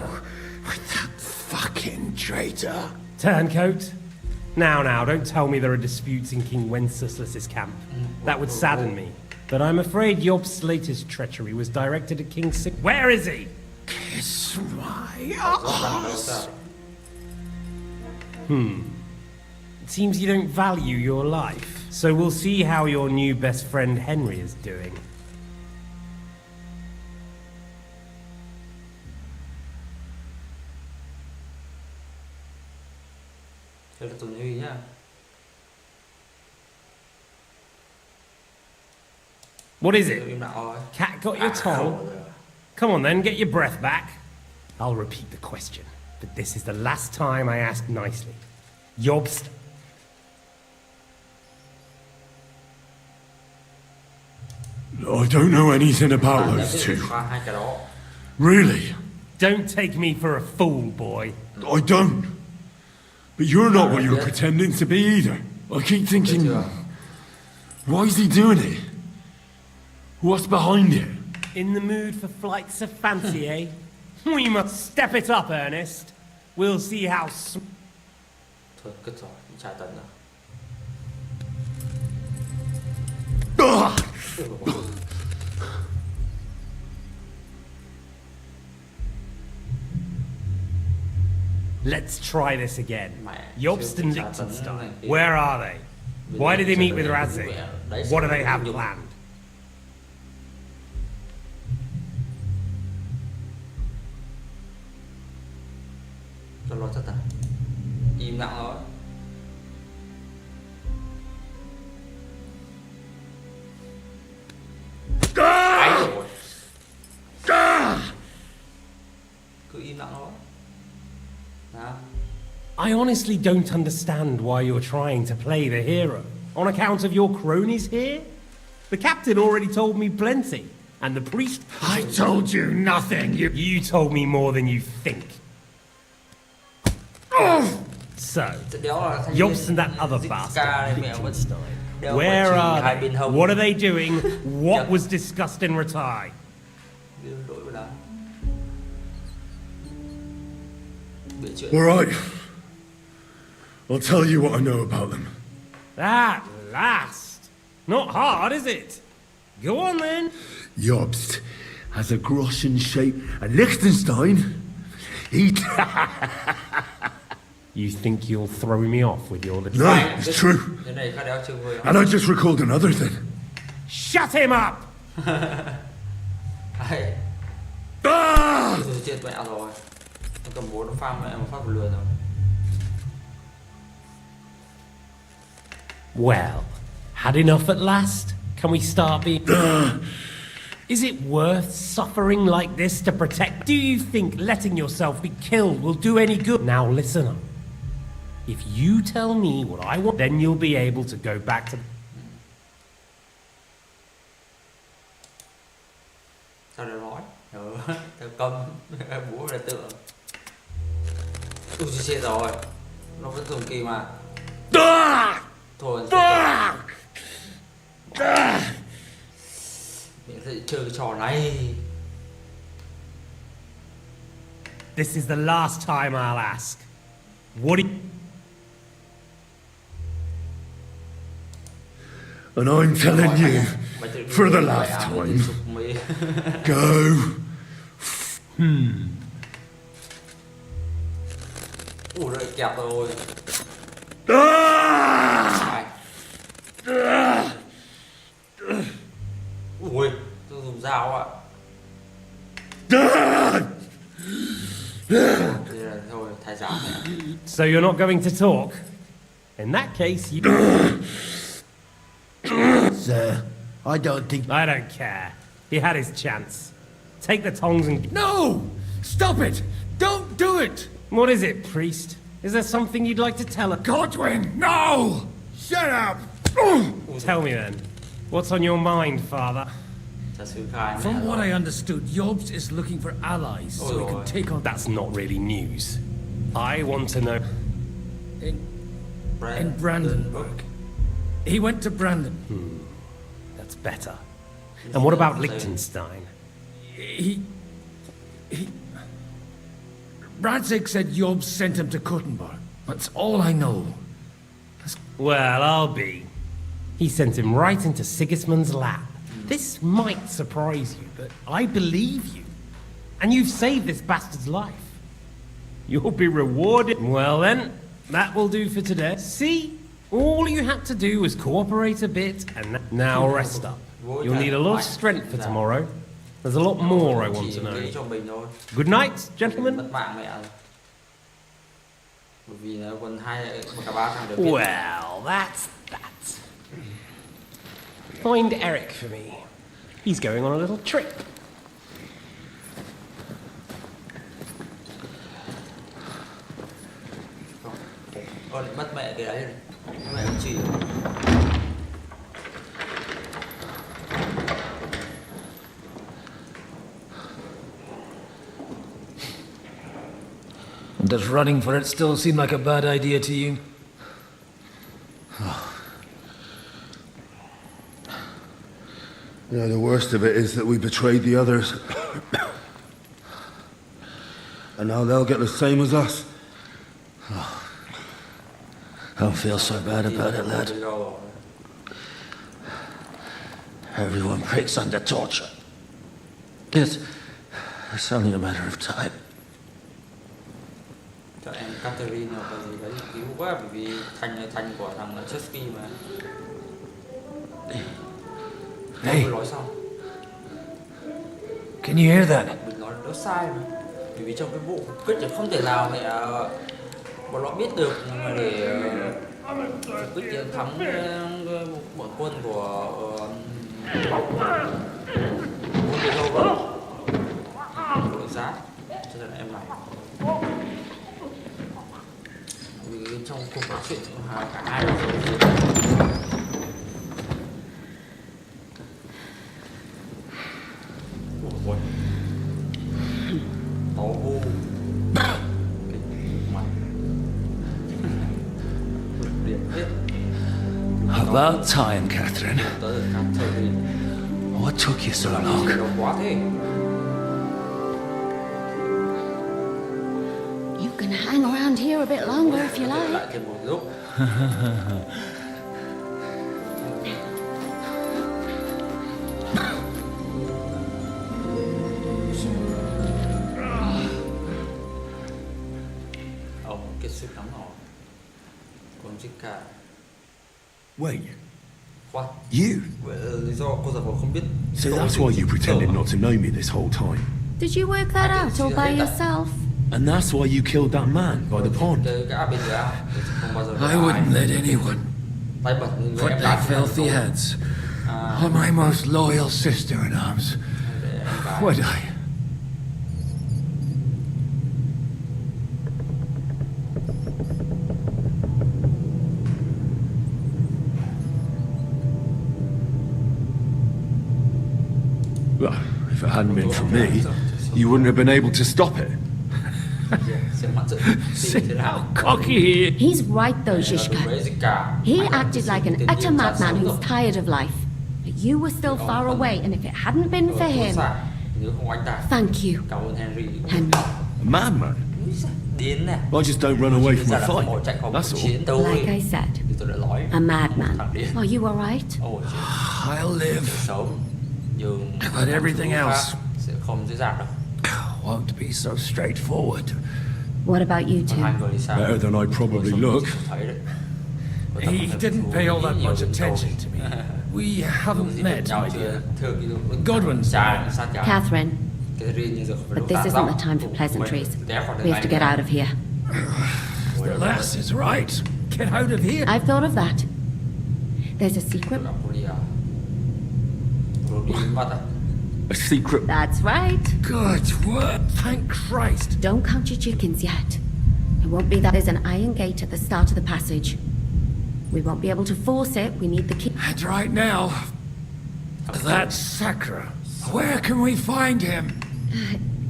with that fucking traitor? Turncoat. Now, don't tell me there are disputes in King Wenceslas's camp. That would sadden me. But I'm afraid Jobst's latest treachery was directed at King Sig. Where is he? Kiss my ass. It seems you don't value your life. So we'll see how your new best friend Henry is doing. What is it? Cat got your tongue? Come on then, get your breath back. I'll repeat the question, but this is the last time I ask nicely. Jobst. I don't know anything about those two. Really? Don't take me for a fool, boy. I don't. But you're not what you're pretending to be either. I keep thinking, why is he doing it? What's behind it? In the mood for flights of fancy, eh? We must step it up, Ernest. We'll see how... Let's try this again. Jobst and Liechtenstein, where are they? Why did they meet with Radzig? What do they have planned? Cho lo tất à. Im lặng thôi. Cứ im lặng thôi. Nào. I honestly don't understand why you're trying to play the hero. On account of your cronies here? The captain already told me plenty. And the priest... I told you nothing, You told me more than you think. So, Jobst and that other bastard, Liechtenstein. Where are they? What are they doing? What was discussed in Ratai? All right. I'll tell you what I know about them. At last! Not hard, is it? Go on then. Jobst has a Groschen shape, and Liechtenstein, he... You think you'll throw me off with your little... No, it's true. And I just recalled another thing. Shut him up! Well, had enough at last? Can we start being... Is it worth suffering like this to protect? Do you think letting yourself be killed will do any good? Now listen up. If you tell me what I want, then you'll be able to go back to... Sao để nói? Theo công, búa ra tượng. Ui chết rồi. Nó vẫn dùng kỳ mà. Thôi mình sẽ chơi cái trò này. This is the last time I'll ask. What do you... And I'm telling you, for the last time, go. Ui, đợi kẹp rồi. Ui, tôi dùng dao ạ. Thôi, thay dao này. So you're not going to talk? In that case, you... Sir, I don't think... I don't care. He had his chance. Take the tongs and... No! Stop it! Don't do it! What is it, priest? Is there something you'd like to tell us? Godwin, no! Shut up! Tell me then. What's on your mind, father? From what I understood, Jobst is looking for allies so he can take on... That's not really news. I want to know... In Brandenburg. He went to Brandon. That's better. And what about Liechtenstein? Radzig said Jobst sent him to Kuttenberg. That's all I know. Well, I'll be. He sent him right into Sigismund's lap. This might surprise you, but I believe you. And you've saved this bastard's life. You'll be rewarded. Well then, that will do for today. See? All you had to do was cooperate a bit, and now rest up. You'll need a lot of strength for tomorrow. There's a lot more I want to know. Good night, gentlemen. Well, that's that. Find Eric for me. He's going on a little trip. Bắt mẹ cái đấy. Mẹ không chỉ. Does running for it still seem like a bad idea to you? You know, the worst of it is that we betrayed the others. And now they'll get the same as us. Don't feel so bad about it, lad. Everyone breaks under torture. It's only a matter of time. Cho em Catherine hoặc là gì đấy cứu quá, bởi vì Thành của thằng Chesky mà. Hey. Nói xong. Can you hear that? Mình nói nó sai mà. Bởi vì trong cái vụ quyết thì không thể nào mẹ bọn nó biết được, nhưng mà để quyết chiến thắng bọn quân của quân đội lâu rồi đội giá, cho nên là em này vì trong cuộc nói chuyện cả hai rồi tàu bu About time, Catherine. What took you so long? You can hang around here a bit longer if you like. Wait. What? You? So that's why you pretended not to know me this whole time. Did you work that out all by yourself? And that's why you killed that man by the pond. I wouldn't let anyone put their filthy hands on my most loyal sister-in-arms, would I? Well, if it hadn't been for me, you wouldn't have been able to stop it. See how cocky he is. He's right though, Zizka. He acted like an utter madman who's tired of life. But you were still far away, and if it hadn't been for him... Thank you, Henry. A madman? I just don't run away from a fight, that's all. Like I said, a madman. Are you alright? I'll live. But everything else won't be so straightforward. What about you two? Better than I probably look. He didn't pay all that much attention to me. We haven't met, my dear. Godwin's Catherine. But this isn't the time for pleasantries. We have to get out of here. The lass is right. Get out of here. I've thought of that. There's a secret. A secret? That's right. Good work. Thank Christ. Don't count your chickens yet. It won't be that there's an iron gate at the start of the passage. We won't be able to force it. We need the key. And right now, that Sacra. Where can we find him?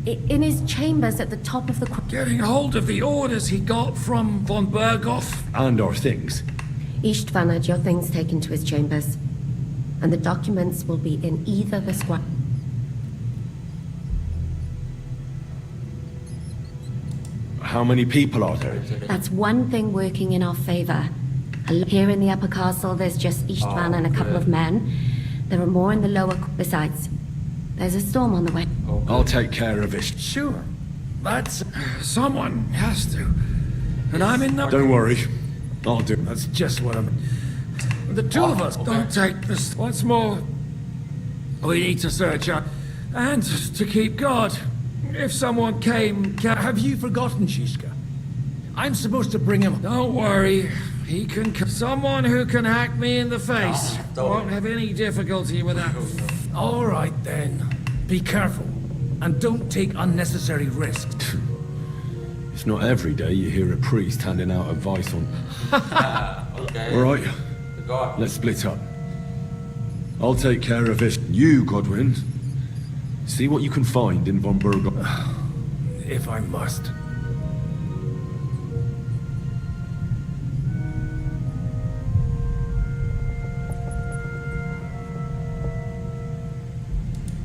In his chambers at the top of the... Getting hold of the orders he got from von Berghoff. And our things. Istvan had your things taken to his chambers. And the documents will be in either the squad. How many people are there? That's one thing working in our favor. Here in the upper castle, there's just Istvan and a couple of men. There are more in the lower... Besides, there's a storm on the way. I'll take care of it. Sure. That's... someone has to. And I'm in the... Don't worry. I'll do. That's just what I'm... The two of us don't take this once more. We need to search up and to keep guard. If someone came, have you forgotten Shishka? I'm supposed to bring him. Don't worry, he can. Someone who can hack me in the face won't have any difficulty with that. All right then, be careful and don't take unnecessary risks. It's not every day you hear a priest handing out advice on. Okay. All right. Let's split up. I'll take care of it. You, Godwin, see what you can find in von Berghoff. If I must.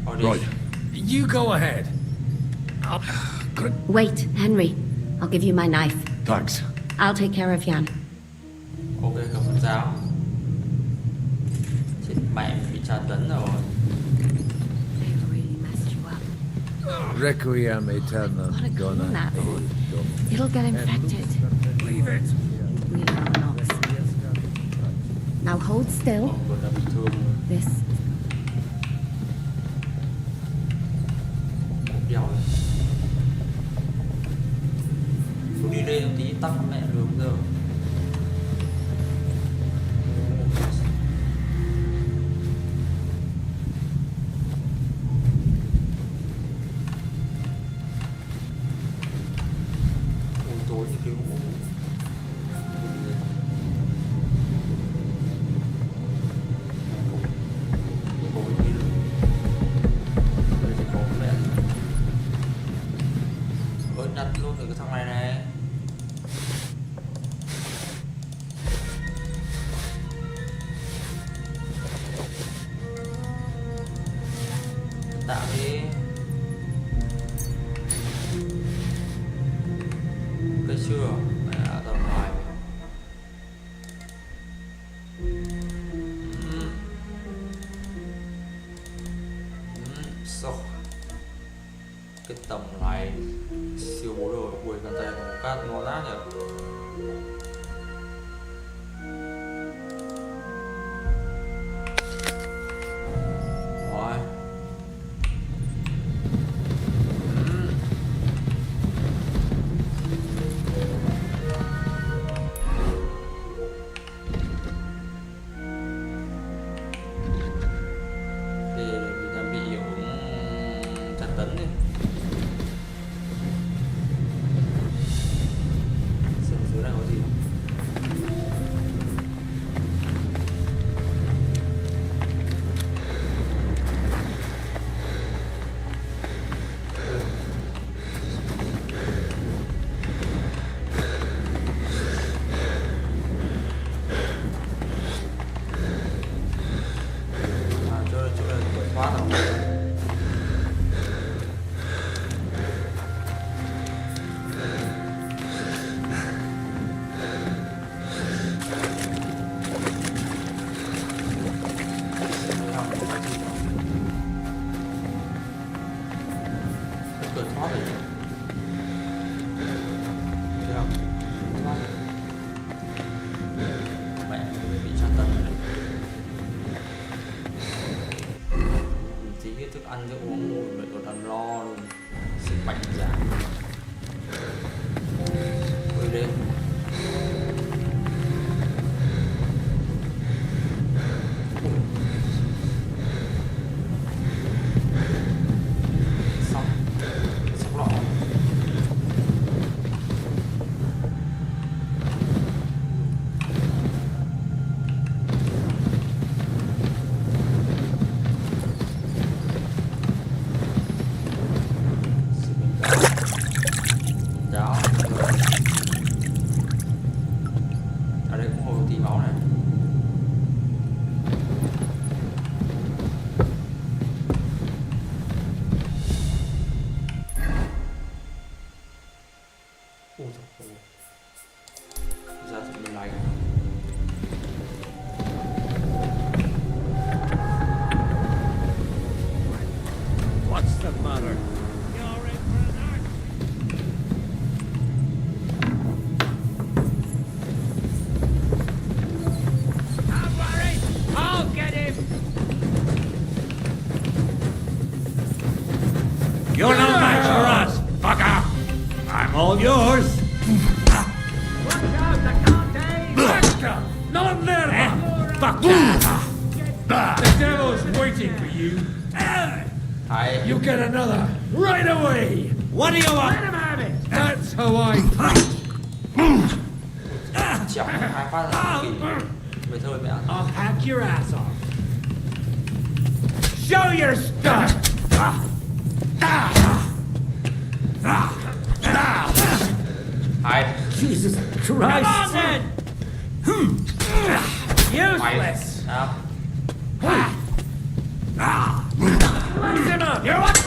Right. You go ahead. Good. Wait, Henry. I'll give you my knife. Thanks. I'll take care of Jan. Ok, cầm con dao. Chết mẹ bị tra tấn rồi. Requiem aeternam dona It'll get infected. Leave it. Really are knocks. Now hold still. This. Tôi đi đây một tí tắt mẹ đường giờ. Tối thì kiểu nhặt luôn được cái thằng này này. Tạo đi cái chưa mẹ tầm ngoài sao cái tầm này siêu bố rồi. Ui con tay một cát ngon lắm nhỉ. Rồi thì mình đang bị hiệu ứng tra tấn đi. Dưới này có gì không? Chỗ này phải thoát không? Thoát rồi. Thấy không? Thoát rồi. Mẹ bị tra tấn rồi. Tí cái thức ăn thức uống ngồi vậy còn đang lo luôn. Sức mạnh giảm. Ôi lên. Ở đây cũng hồi tí máu này. Ôi trời ơi. Ra thì bên này. What's the matter? I'll get him! You're no match for us, fucker! I'm all yours! Watch out, the Conte! Non nerva! Fuck that! The devil's waiting for you. You get another right away! What do you want? Let him have it! That's how I fight! Chọc hai phát là kỳ. Mày thôi mẹ. I'll hack your ass off. Show your stuff! Hai. Jesus Christ! Come on then! Useless! Nào. Raise him up! You're what?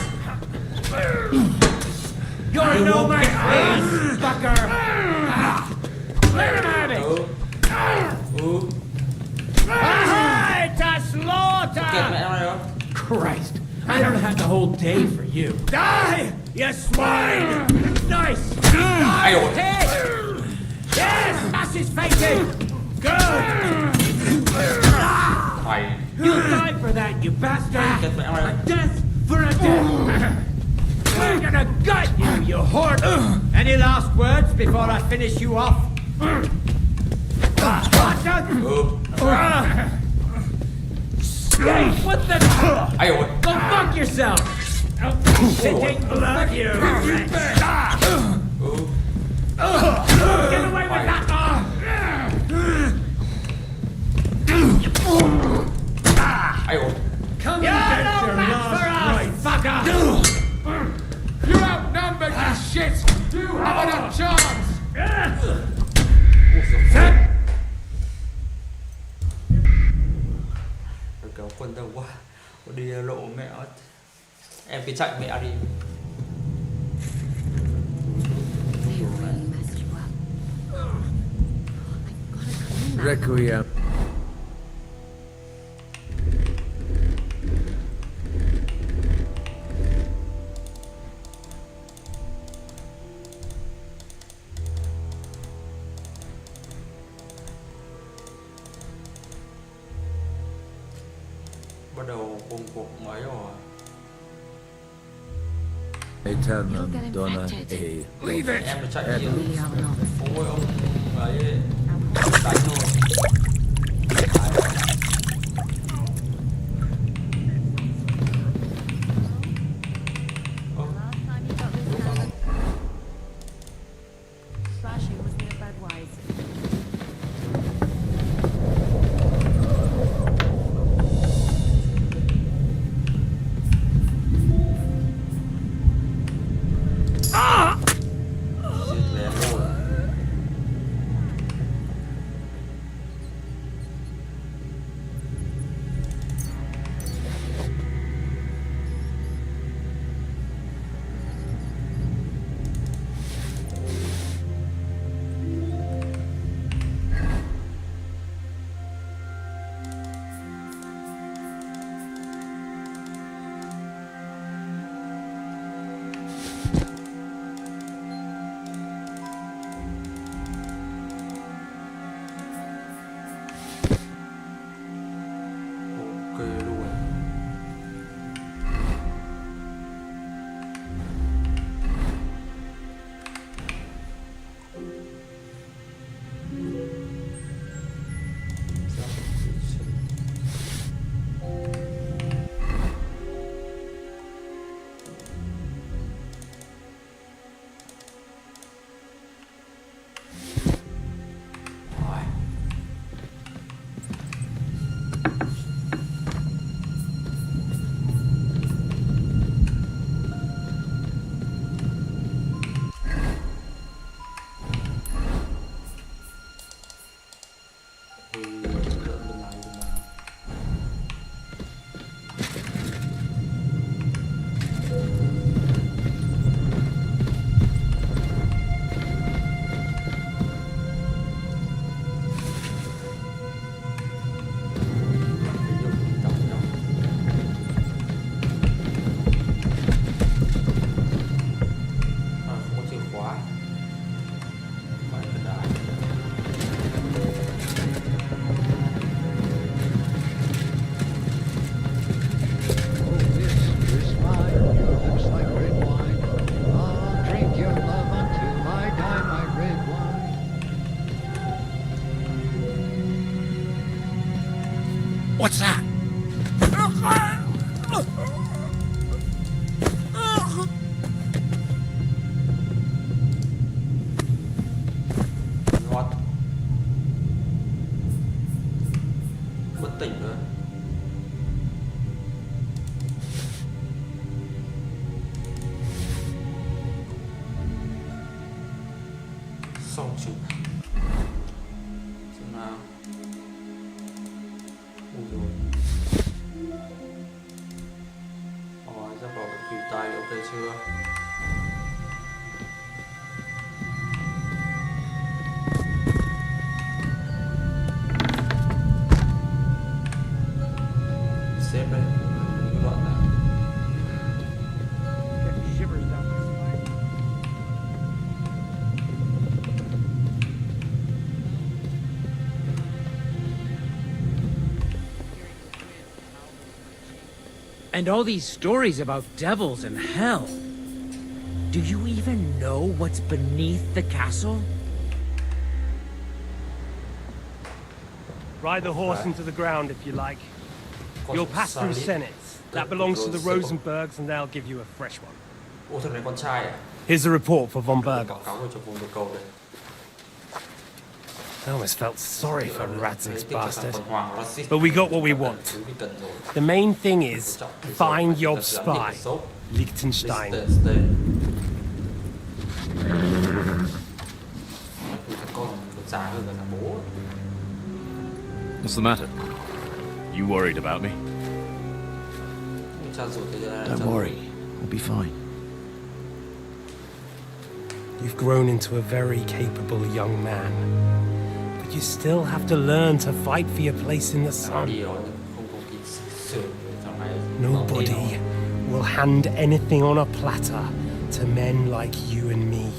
You're no match for us, fucker! Let him have it! Aye, to slaughter! Kìa mẹ nó này không? Christ, I don't have the whole day for you. Die, you swine! Nice! Die! face it! Good! You'll die for that, you bastard! A death for a death! We're gonna gut you, you whore! Any last words before I finish you off? What the? Go fuck yourself! Take blood, you wretch! Get away with that! Come You're and no get your match for last us, right, fucker! You're outnumbered, you shit! You haven't a chance! Kéo quân đâu quá, đi lộ mẹ em cứ chạy mẹ đi. Requiem. Bắt đầu công cuộc mới rồi. Eternal donna e. Leave it. Em nó chạy đi. Ôi ông ấy đánh thôi. What's that? Ngọt. Bất tỉnh rồi. Xong chưa? Xem nào. Ui rồi. Ra bảo vệ khủy tay, ok chưa? Xếp đây, những đoạn này. And all these stories about devils and hell. Do you even know what's beneath the castle? Ride the horse into the ground if you like. You'll pass through Senates. That belongs to the Rosenbergs, and they'll give you a fresh one. Here's a report for von Berghoff. I almost felt sorry for Radzig's bastard. But we got what we want. The main thing is, find your spy, Liechtenstein. What's the matter? You worried about me? Don't worry, we'll be fine. You've grown into a very capable young man. But you still have to learn to fight for your place in the sun. Nobody will hand anything on a platter to men like you and me.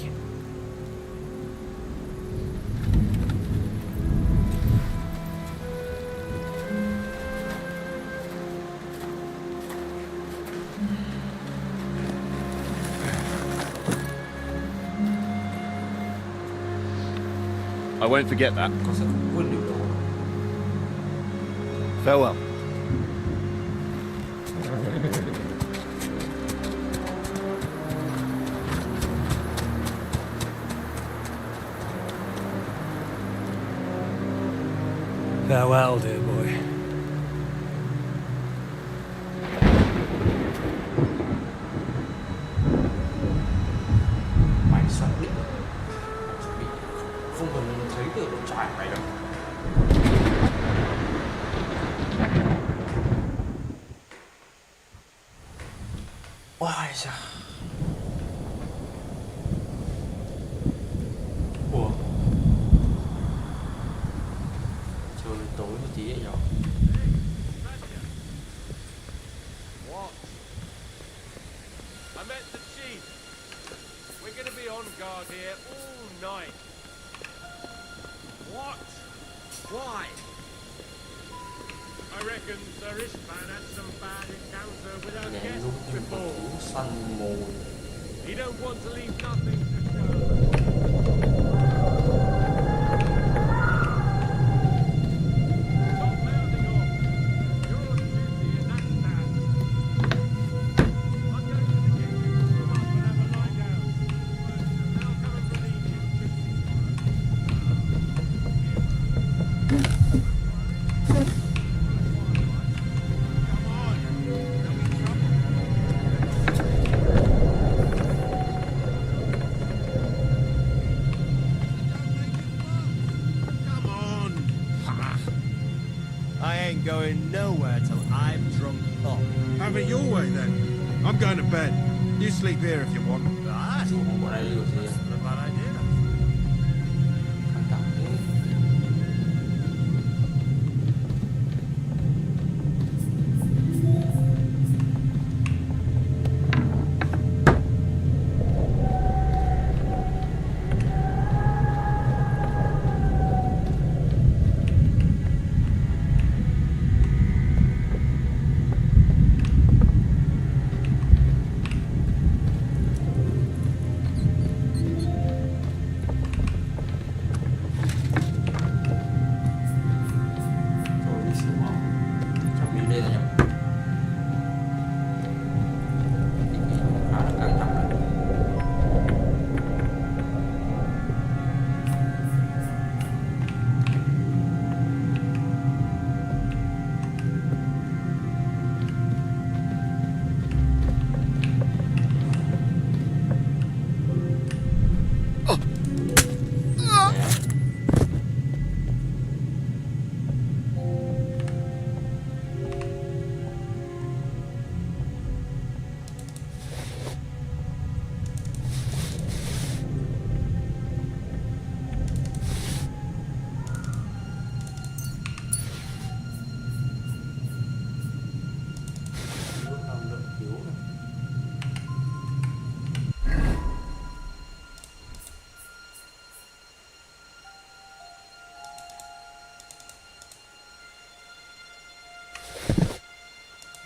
I won't forget that. Farewell. Farewell, dear boy. Ôi trời. Ủa. Trời tối một tí vậy nhở. What? I met the chief. We're gonna be on guard here all night. What? Why? I reckon Sir Ishvan had some bad encounter with our guests before. He don't want to leave nothing to show. Going nowhere till I'm drunk up. Have it your way then. I'm going to bed. You sleep here if you want. That's not a bad idea.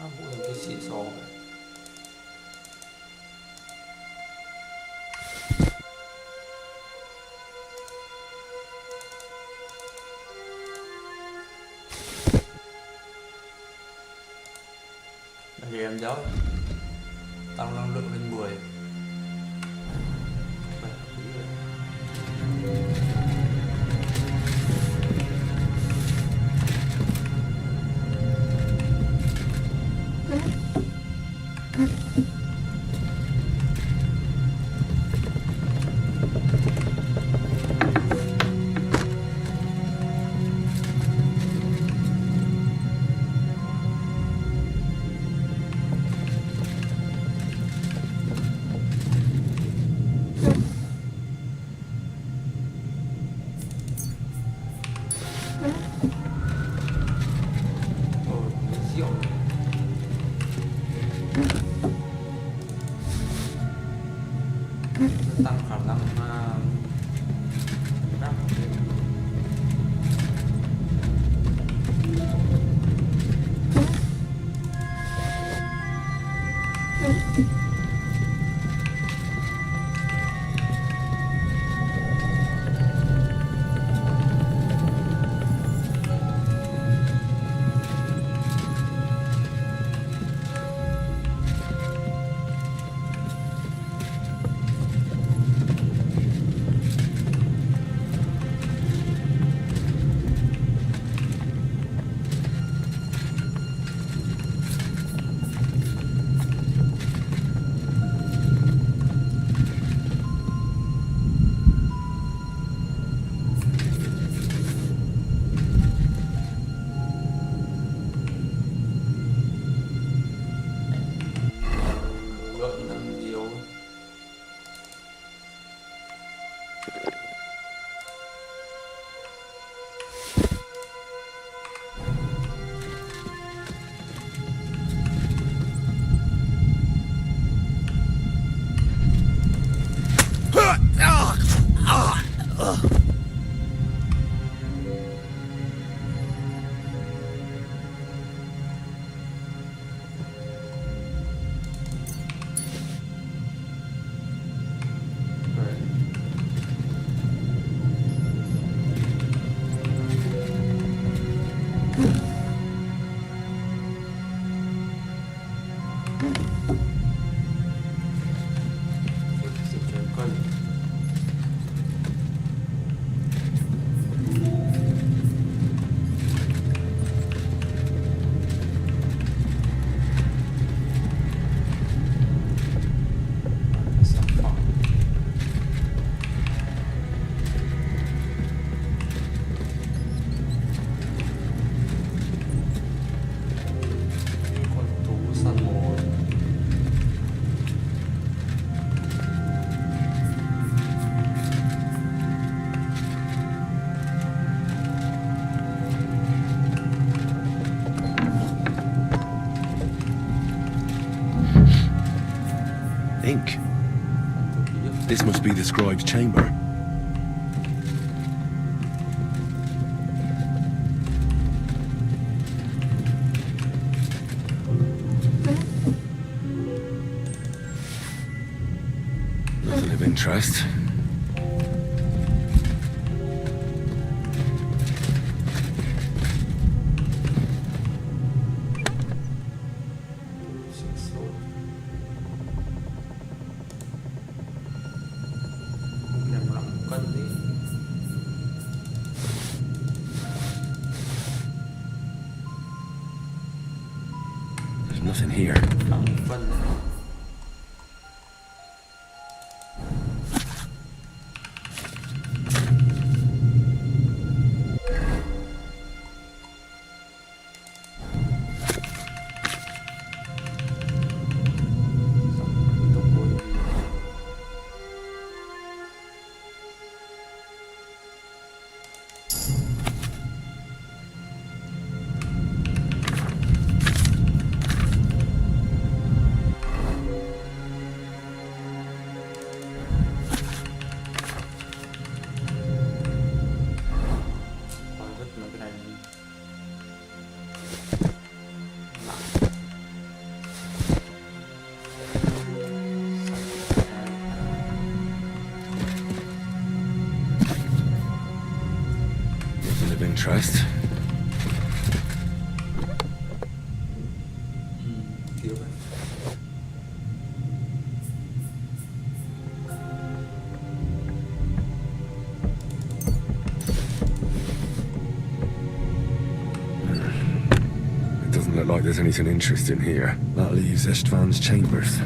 Bộ cái xịn xò vậy. Thì em giáo tăng năng lượng lên 10. Tăng khả năng đáp Ink. This must be the scribe's chamber. Nothing of interest. There's nothing here. of interest. It doesn't look like there's anything interesting here. That leaves Istvan's chambers.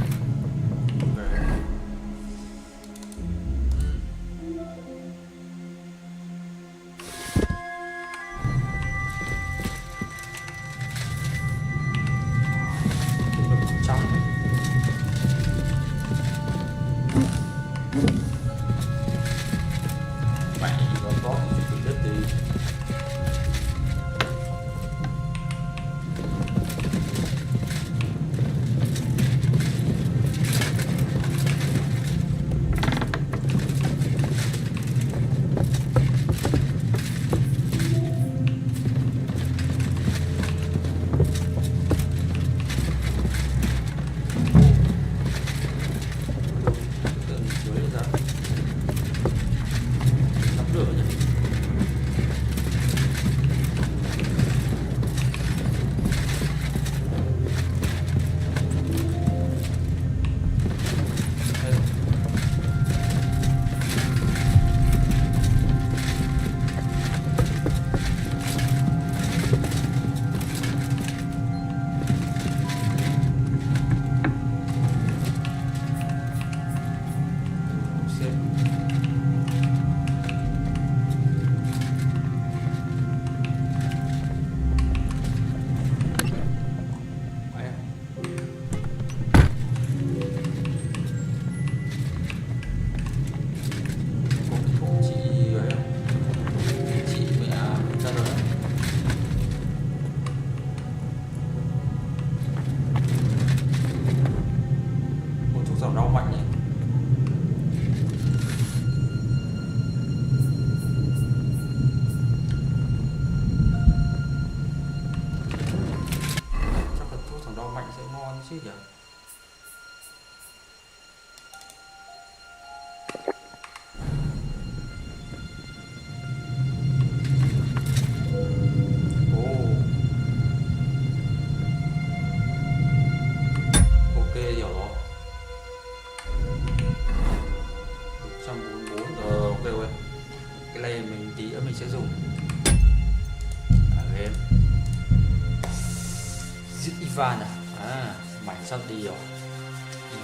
Ivan à, mảnh sắp đi rồi.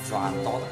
Ivan to đấy.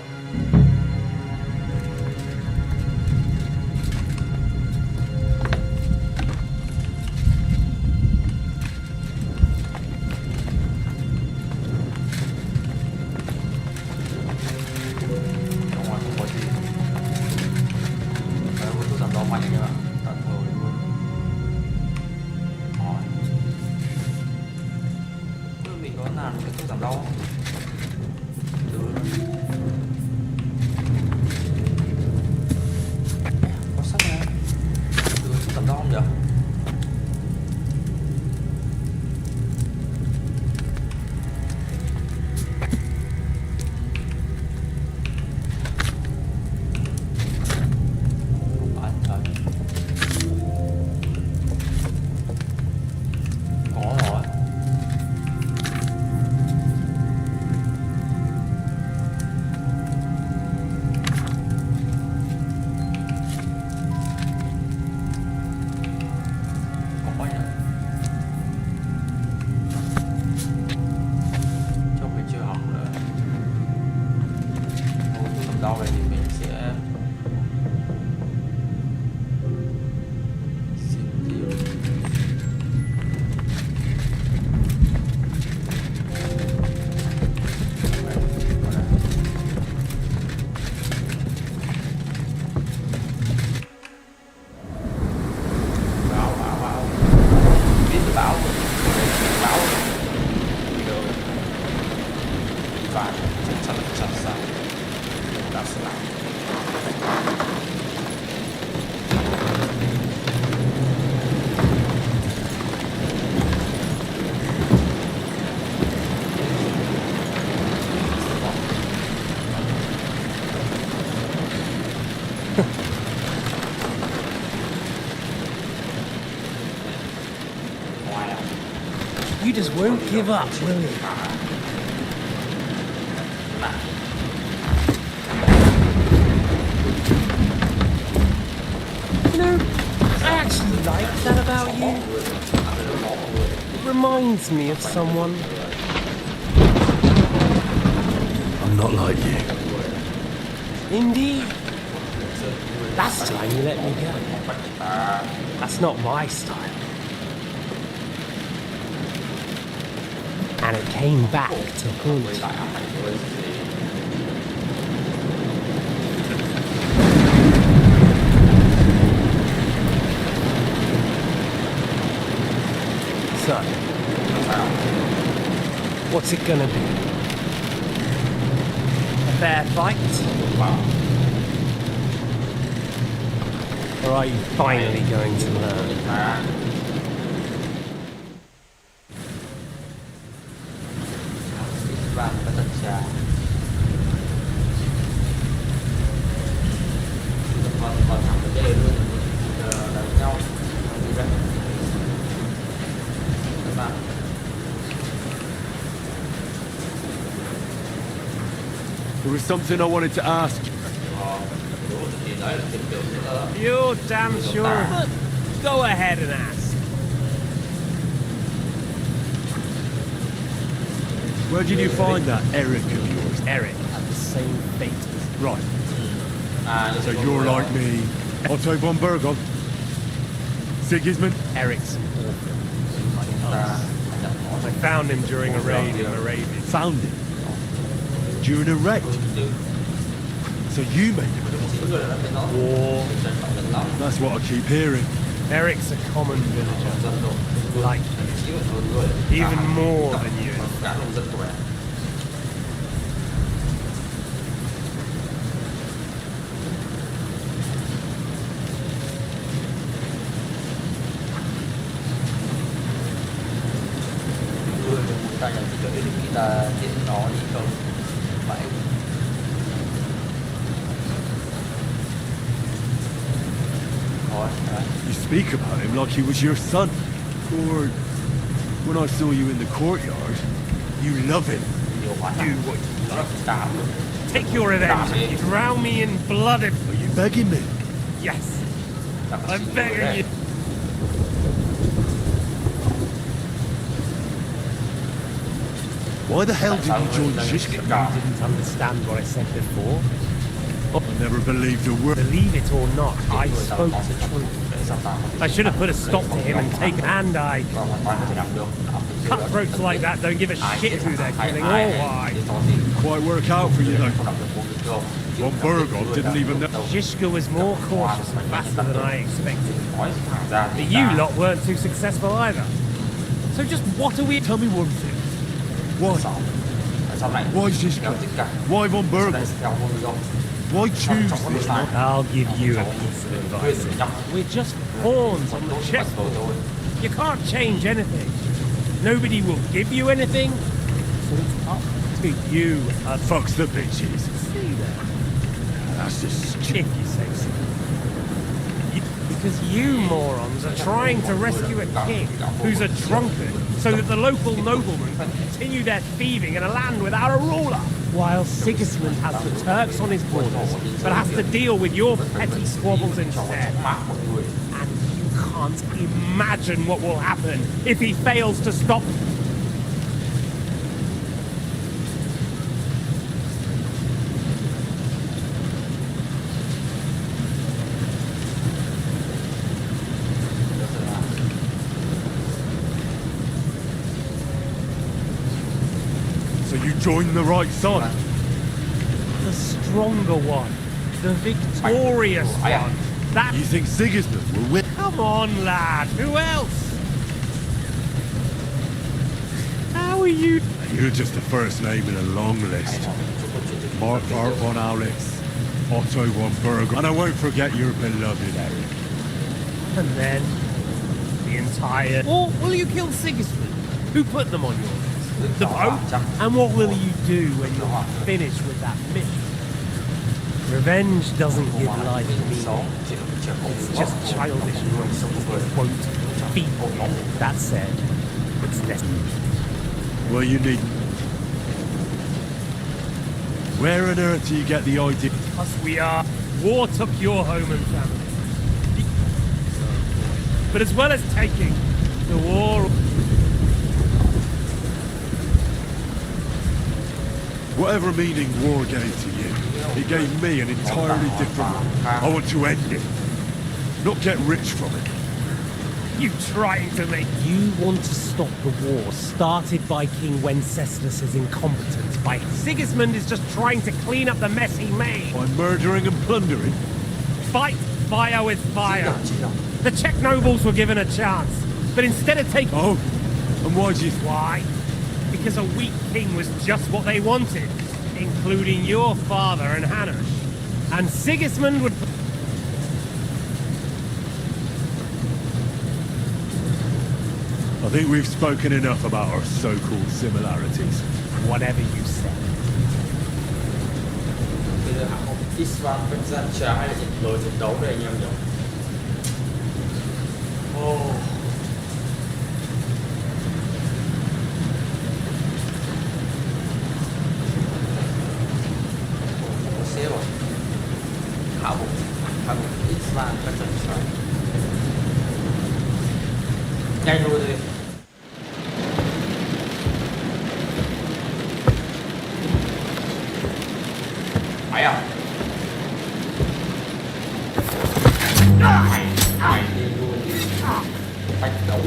You just won't give up, will you? You know, I actually like that about you. It reminds me of someone. I'm not like you. Indeed. Last time you let me go. That's not my style. And it came back to haunt you. So, what's it gonna be? A fair fight? Or are you finally going to learn? There was something I wanted to ask you. You're damn sure. But go ahead and ask. Where did you find that Eric of yours? Eric had the same fate as Right. So you're like me. Otto von Bergon. Sigismund. Eric's an orphan. I found him during a raid in Arabia. Found him? During a raid? So you made him an orphan? War. That's what I keep hearing. Eric's a common villager. Like you. Even more than you. You speak about him like he was your son. Or when I saw you in the courtyard, you love him. Do what you love. Take your revenge. You drown me in blood. Are you begging me? Yes. I'm begging you. Why the hell did you join Shishka? You didn't understand what I said before. I never believed a word. Believe it or not, I spoke the truth. I should have put a stop to him and taken. And I. Cutthroats like that don't give a shit who they're killing or why. Quite work out for you though. Von Bergon didn't even know. Shishka was more cautious and faster than I expected. But you lot weren't too successful either. So just what are we? Tell me one thing. Why? Why Shishka? Why Von Bergon? Why choose this one? I'll give you a piece of advice. We're just pawns on the chessboard. You can't change anything. Nobody will give you anything. So it's up to you. Fucks the bitches. See there. That's just stupid. If you say so. Because you morons are trying to rescue a king who's a drunkard so that the local noblemen can continue their thieving in a land without a ruler. While Sigismund has the Turks on his borders, but has to deal with your petty squabbles instead. And you can't imagine what will happen if he fails to stop. You joined the right side. The stronger one. The victorious one. That. You think Sigismund will win? Come on, lad. Who else? How are you? You're just the first name in a long list. Markart von Alex, Otto von Bergon, and I won't forget your beloved Eric. And then the entire. Or will you kill Sigismund? Who put them on your list? The boat? And what will you do when you're finished with that mission? Revenge doesn't give life meaning. It's just childish noise, quote, feeble. That said, Well, you needn't. Where on earth do you get the idea? Us we are. War took your home and family. But as well as taking, the war... Whatever meaning war gave to you, it gave me an entirely different one. I want to end it, not get rich from it. You trying to make... You want to stop the war started by King Wenceslas's incompetence, by Sigismund is just trying to clean up the mess he made. By murdering and plundering? Fight fire with fire. The Czech nobles were given a chance, but instead of taking... Oh, and why do you... Why? Because a weak king was just what they wanted, including your father and Hanush. And Sigismund would... I think we've spoken enough about our so-called similarities. Whatever you said. Bây giờ hạng mục Isvan vẫn dàn trà hay là rồi trận đấu đây anh em nhỉ? Oh. Xếp rồi. Hạng mục Isvan vẫn dàn trà. Nhanh thôi đi. Phải không? Đi luôn đi. Bách đấu.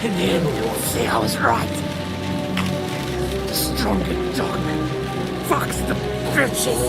In the end, you'll see I was right. The stronger dog fucks the bitches.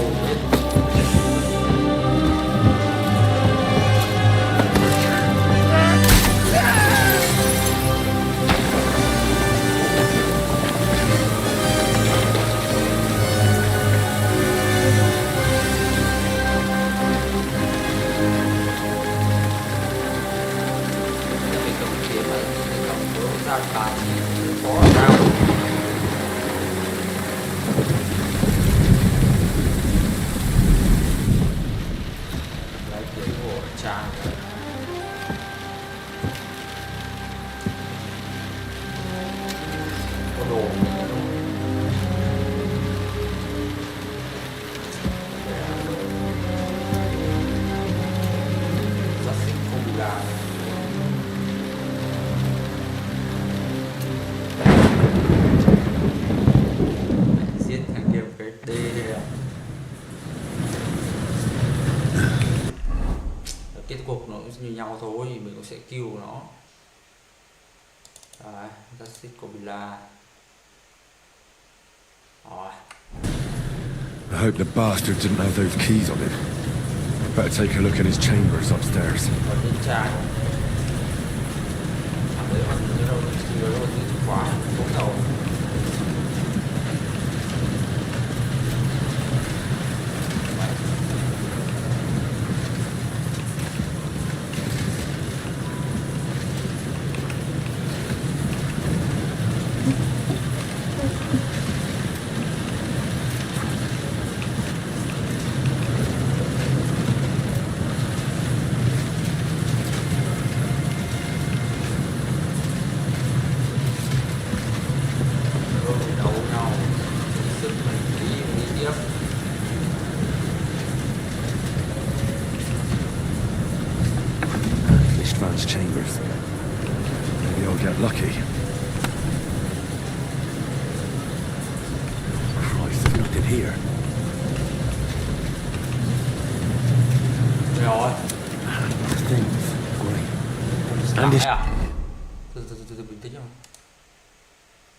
Kết cục nó cũng như nhau thôi, mình cũng sẽ kill nó. Đấy, Justice Kobila. Rồi. I hope the bastard didn't have those keys on him. Better take a look in his chambers upstairs. Ở bên trái. Thằng đấy mà như đâu thì đâu thì khóa không đầu. Chambers. Maybe I'll get lucky. Christ, there's nothing here. Rồi. Things. Great. And this... Từ bình tĩnh không?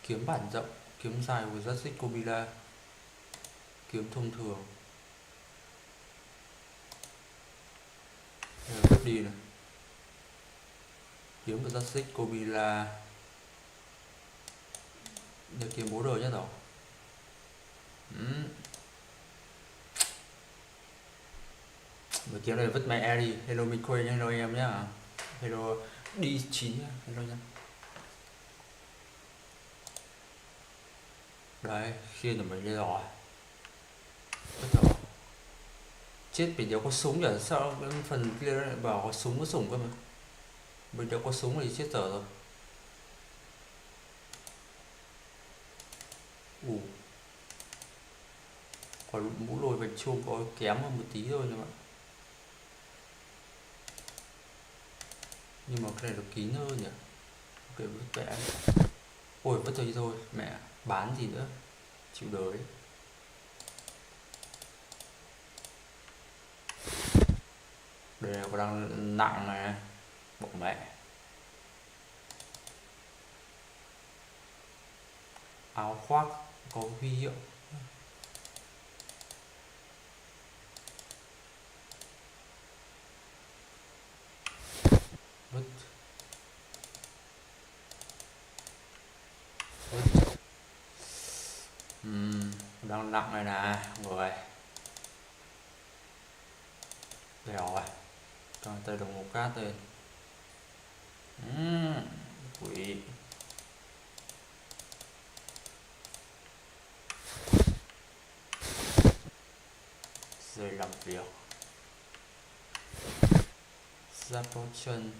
Kiếm bản rộng, kiếm dài của Justice Kobila. Kiếm thông thường. Rồi, đi này. Kiếm của Justice Kobila. Để kiếm bố đời nhá rồi. Và kiếm này vứt mẹ đi. Hello mình quên nha, hello em nhá. Hello D9 nhá, hello nhá. Đấy, khiên của mình đây rồi. Vứt rồi. Chết vì nếu có súng nhỉ? Sao cái phần kia lại bảo có súng cơ mà. Mình nếu có súng thì chết dở rồi. Còn mũ lồi bạch chuông có kém hơn một tí thôi nhưng mà. Nhưng mà cái này nó kín hơn nhỉ. Ok, vứt vẽ. Ôi vứt thôi thôi, mẹ bán gì nữa. Chịu đời. Đây là có đang nặng này. Bộ mẹ. Áo khoác có huy hiệu. Vứt. Đang nặng này nè người. Đây rồi. Cho tay đồng một cát lên. Quỷ. Rồi làm việc. Giáp có chân.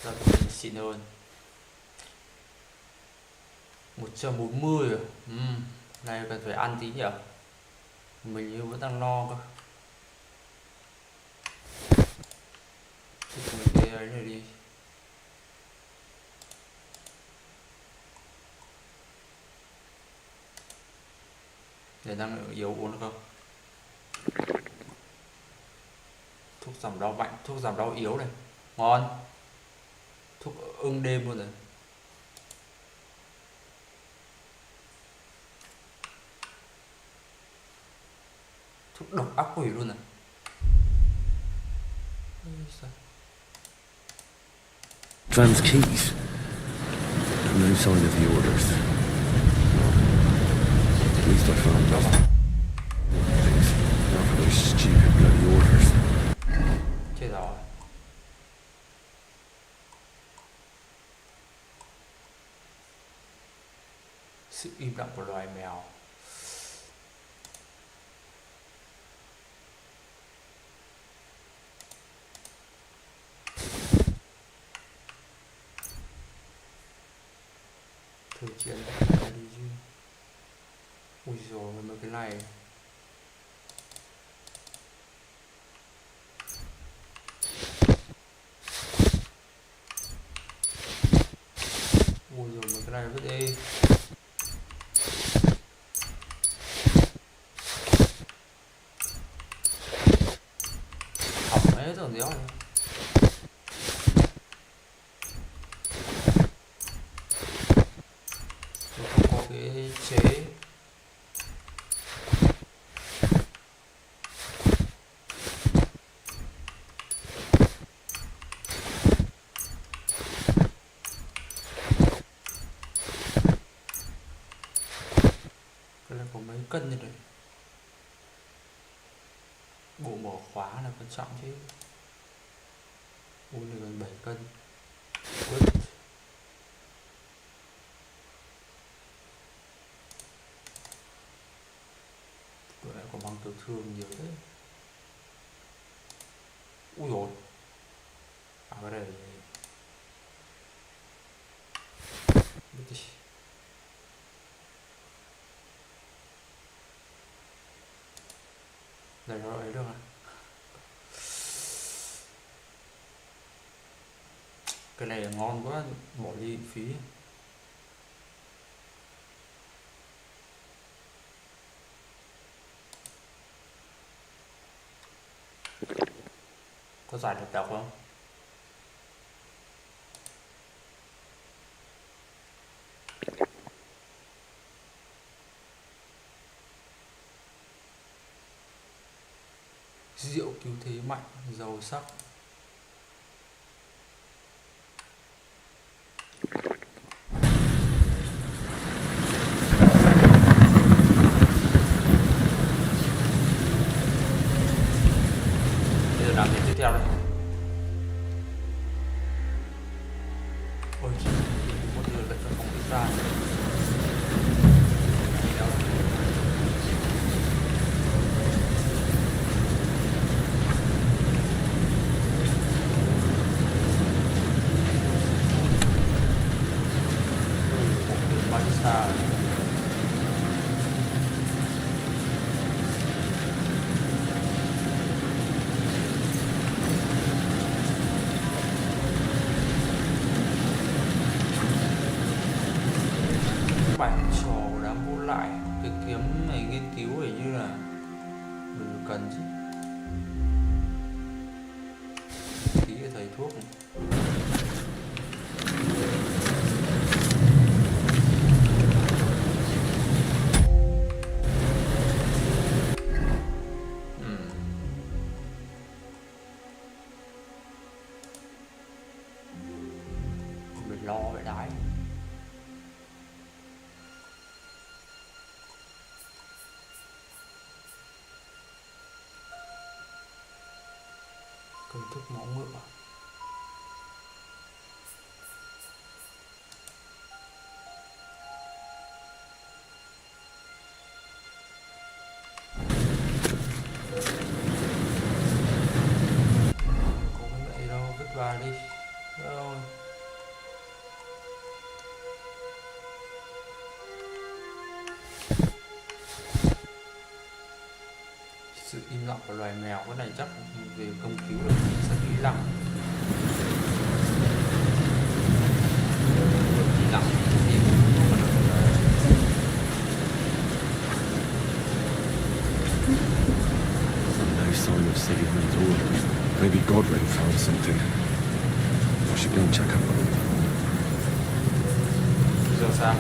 Giáp có chân xịn hơn. 140 rồi. Này cần phải ăn tí nhỉ. Mình như vẫn đang no cơ. Thích mấy cái ấy này đi. Để năng lượng yếu uống được không? Thuốc giảm đau mạnh, thuốc giảm đau yếu này. Ngon. Thuốc ưng đêm luôn rồi. Thuốc độc ác quỷ luôn này. Van's keys. No sign of the orders. At least I found them. Things. Not for those stupid bloody orders. Chết rồi. Sự im lặng của loài mèo. Thời chiến đi chứ. Ui dồi mấy cái này. Ui dồi mấy cái này vứt đi. Học mấy tưởng gì đó. Cái chế cái này có mấy cân như này. Bộ mở khóa là quan trọng chứ. Ui này gần 7 cân. Có bằng tiểu thương nhiều thế. Ui dồi. Cái này đây nó ấy được à. Cái này ngon quá, bỏ đi phí. Có giải được độc không? Rượu cứu thế mạnh, giàu sắc. Bây giờ làm gì tiếp theo đây? Ôi, một được cho không ít ra. Bản trò đã mua lại cái kiếm này, nghiên cứu hình như là mình cần chứ. Tí để thầy thuốc này. Mình lo vậy đấy. Công thức máu ngựa. Có cái vậy đâu, vứt vào đi. Rồi. Sự im lặng của loài mèo, cái này chắc về công cứu được sẽ im lặng. Im lặng No sign of Sigismund's orders. Maybe Godwin found something. I should go and check up on him. Giờ sao?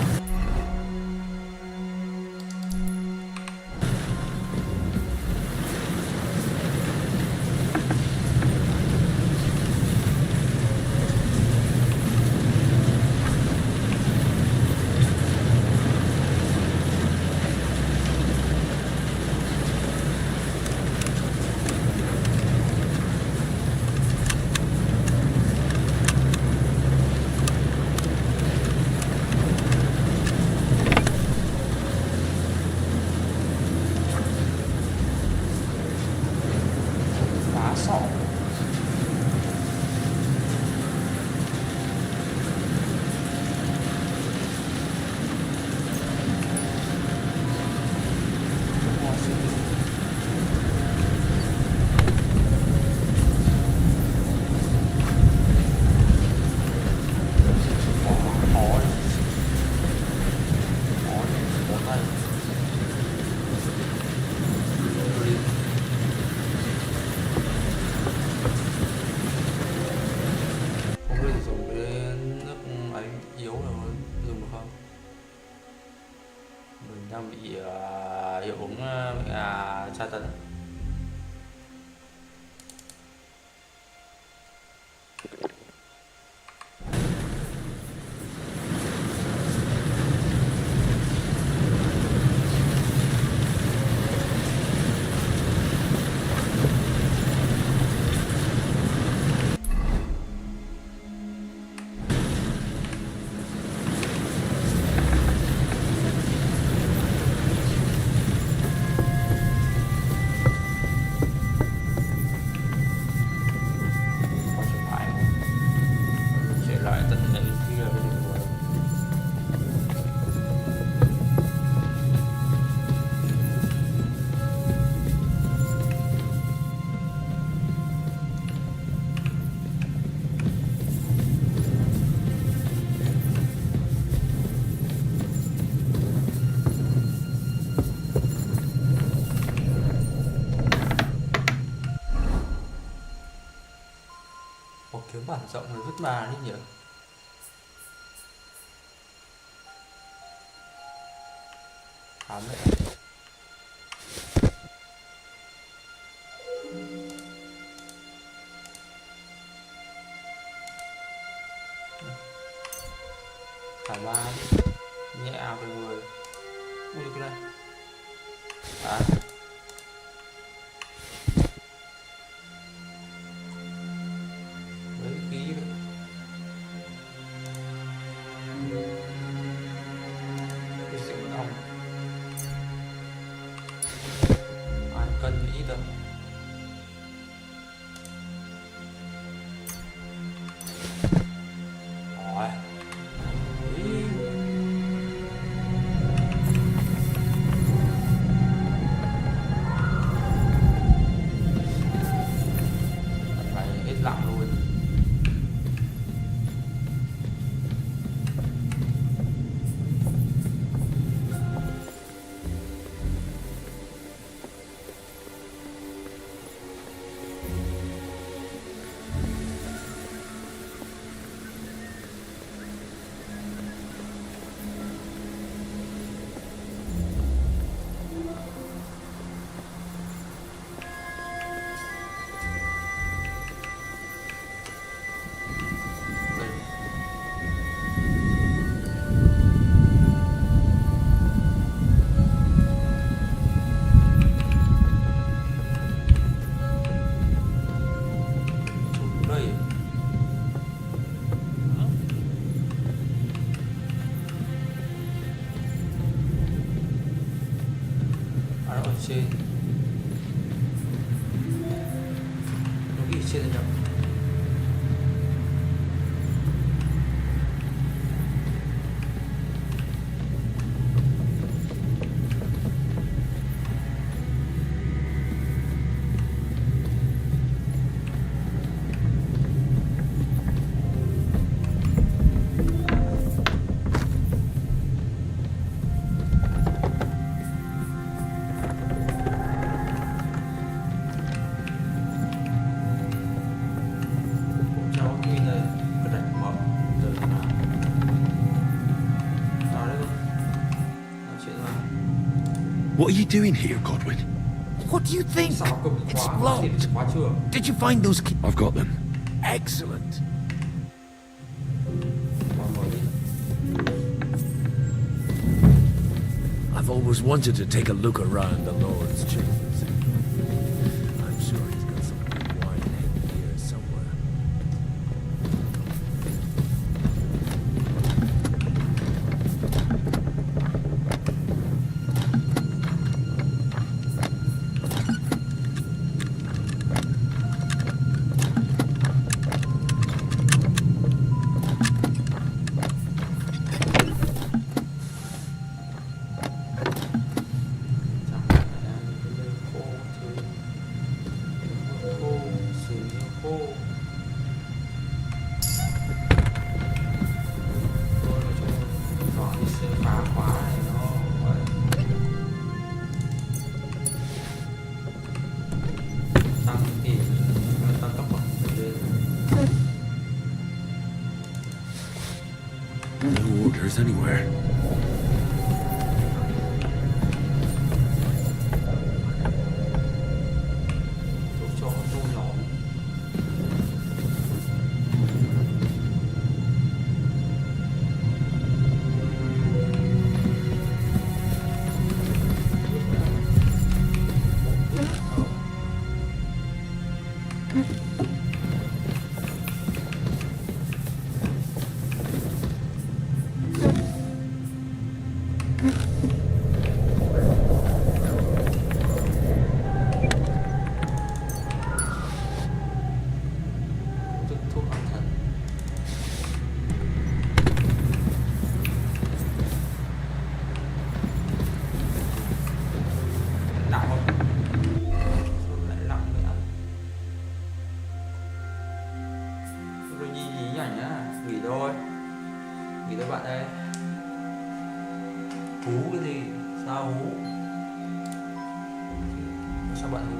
Đang bị hiệu ứng tra tấn. Kiếm bản rộng rồi vứt bà đi nhỉ. Hám đấy. Thả ba đi. Nhẹ về người. Ui cái này. À. Đấy khí đấy. cơ. Rồi. Phải hết lặng luôn. Trên nó ghi trên là nhầm. What are you doing here, Godwin? What do you think? It's locked. Did you find those keys? I've got them. Excellent. I've always wanted to take a look around the Lord's chambers. I'm sure he's got some good wine in here somewhere. No orders anywhere. bạn ơi. Hú cái gì? Sao hú? Sao bạn hú?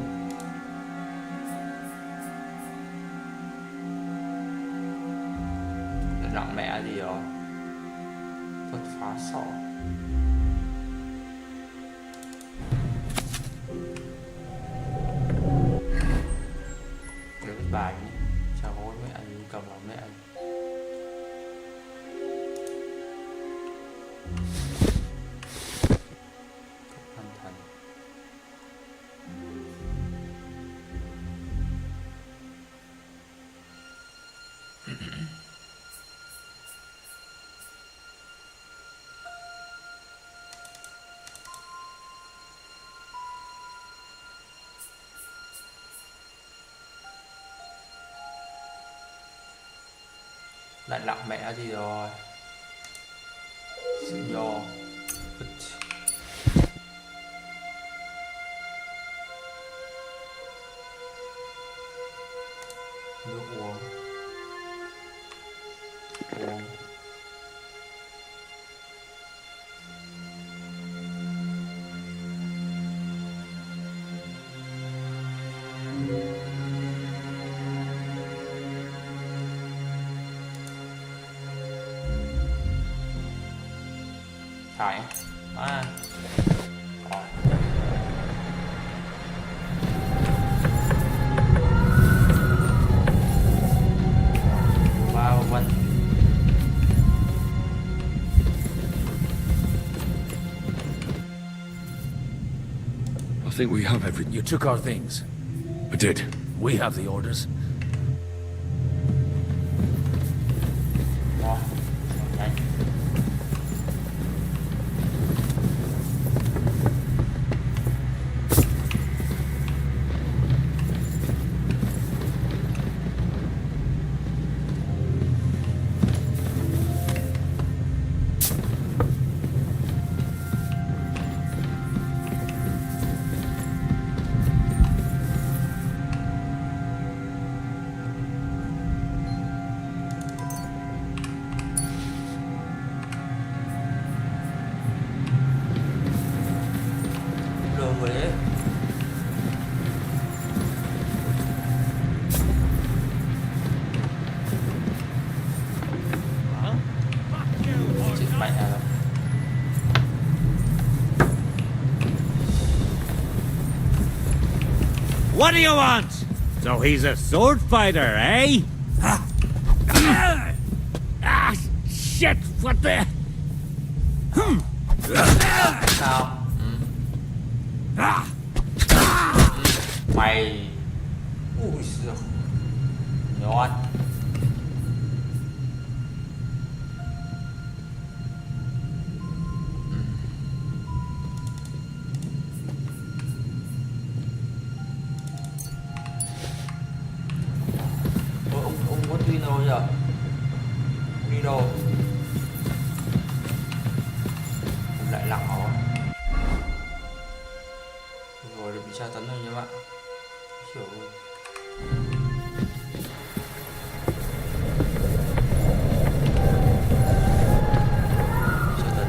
Lặng mẹ gì rồi? Thuật phá sọ. Để viết bài nhé. Chào bố mẹ anh, cầm vào mẹ anh. Lại lặng mẹ gì rồi. Sự do. Nước uống. Uống. Phải. À. Rồi. Wow, Vinh. I think we have everything. You took our things. I did. We have the orders. Rồi. Nhanh. Đường rồi đấy. Chết mẹ rồi. What do you want? So he's a sword fighter, eh? Ah, shit! What the? Sao? Mày. Ui giời. Nhon. Ông có đi đâu giờ? Đi đâu? Lại lặng hả? Rồi bị tra tấn rồi nha bạn. Hiểu rồi. Tra tấn.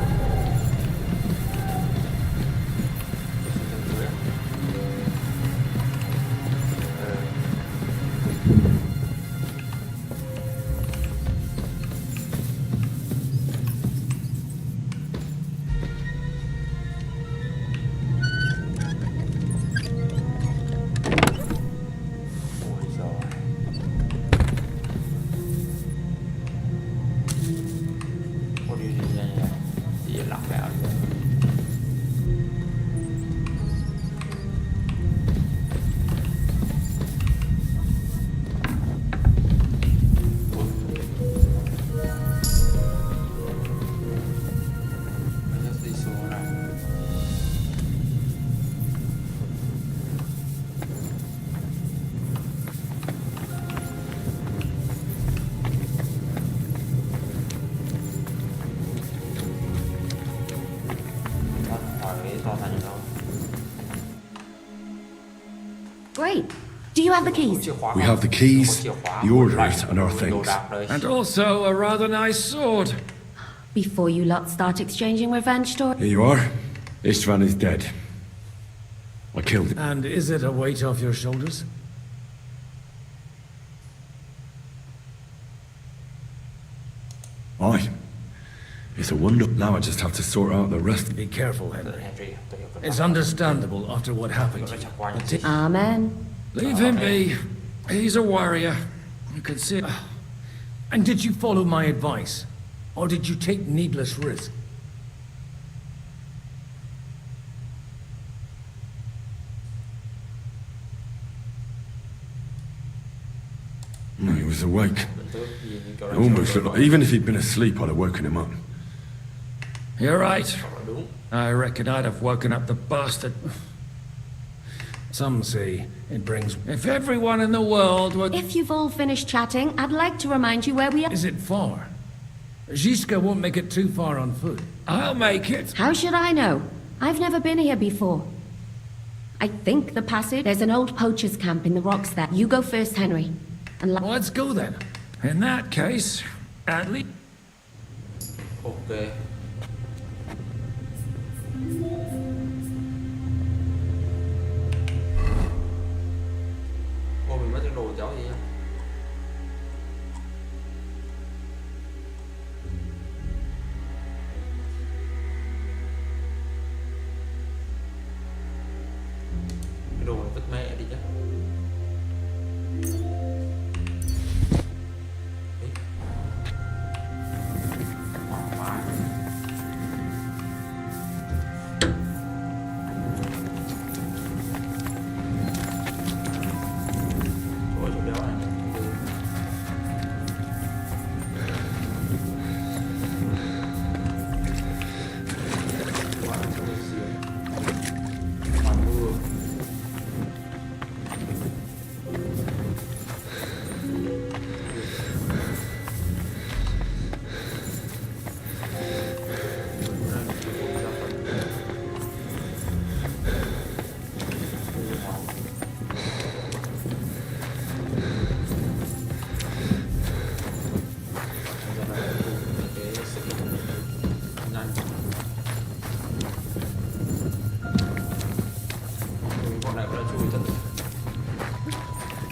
Great. Do you have the keys? We have the keys, the orders, and our things. And also a rather nice sword. Before you lot start exchanging revenge stories. Here you are. Istvan is dead. I killed him. And is it a weight off your shoulders? Aye. It's a wonder. Now I just have to sort out the rest. Be careful, Henry. It's understandable after what happened to you. Amen. Leave him be. He's a warrior. You can see. And did you follow my advice? Or did you take needless risk? No, he was awake. It almost looked like, even if he'd been asleep, I'd have woken him up. You're right. I reckon I'd have woken up the bastard. Some say it brings... If everyone in the world would... If you've all finished chatting, I'd like to remind you where we are. Is it far? Zizka won't make it too far on foot. I'll make it. How should I know? I've never been here before. I think the passage... There's an old poacher's camp in the rocks there. You go first, Henry. And let's go then. In that case, at least... Ok. Ô, mình mất cái đồ cháu gì nhá. Cái đồ này vứt mẹ đi nhá.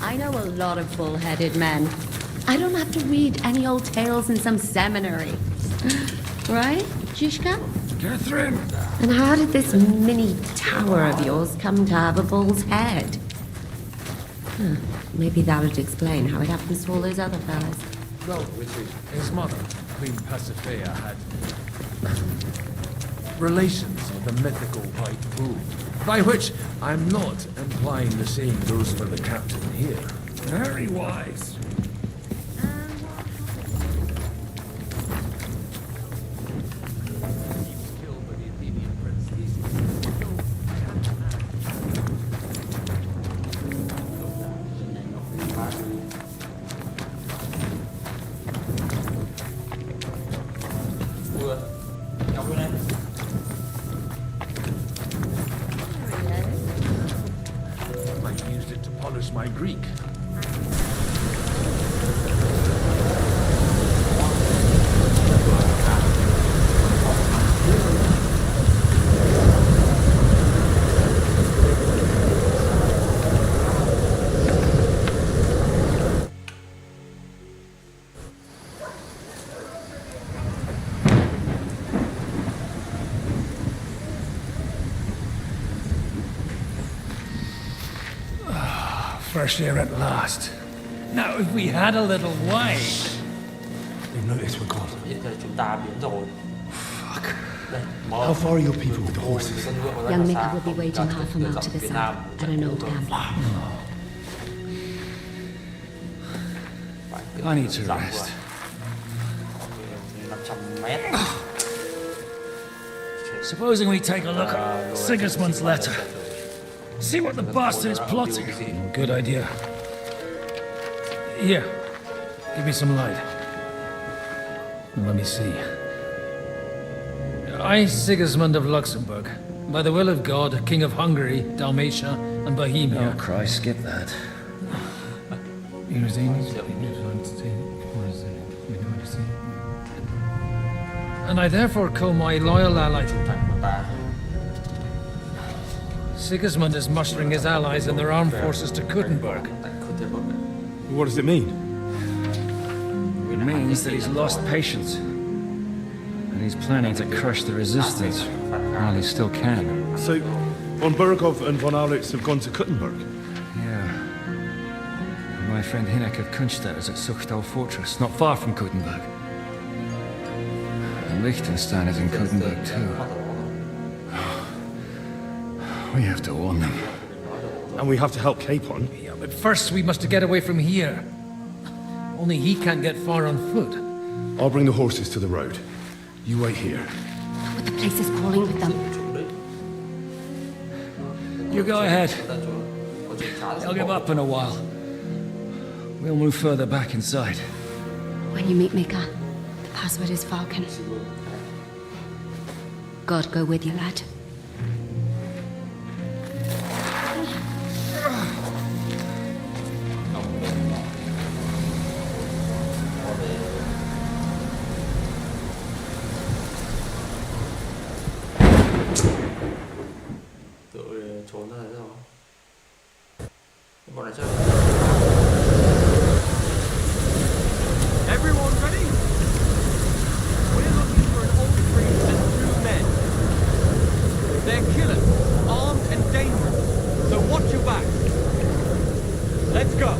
I know a lot of bull-headed men. I don't have to read any old tales in some seminary. Right, Zizka? Catherine! And how did this mini tower of yours come to have a bull's head? Maybe that would explain how it happens to all those other fellas. Well, his mother, Queen Pasiphae, had relations with the mythical White Bull. By which, I'm not implying the same goes for the captain here. Very wise. I used it to polish my Greek. Fresh air at last. Now if we had a little wine. They've noticed we're gone. Fuck. How far are your people with the horses? Young Mick will be waiting half a mile to the south at an old camp. I need to rest. Supposing we take a look at Sigismund's letter. See what the bastard is plotting. Good idea. Here, give me some light. Let me see. I, Sigismund of Luxembourg, by the will of God, King of Hungary, Dalmatia, and Bohemia. Oh, Christ, skip that. And I therefore call my loyal ally. Sigismund is mustering his allies and their armed forces to Kuttenberg. What does it mean? It means that he's lost patience. And he's planning to crush the resistance while he still can. So, von Burgov and von Aulitz have gone to Kuttenberg? Yeah. My friend Hinek of Kunstadt is at Suchtal Fortress, not far from Kuttenberg. And Liechtenstein is in Kuttenberg too. We have to warn them. And we have to help Capon? Yeah, but first we must get away from here. Only he can't get far on foot. I'll bring the horses to the road. You wait here. But the place is crawling with them. You go ahead. They'll give up in a while. We'll move further back inside. When you meet Mika, the password is Falcon. God go with you, lad. Trốn ra đấy rồi. Bọn này chắc Everyone ready? We're looking for an old priest and 2 men. They're killers, armed and dangerous. So watch your back. Let's go.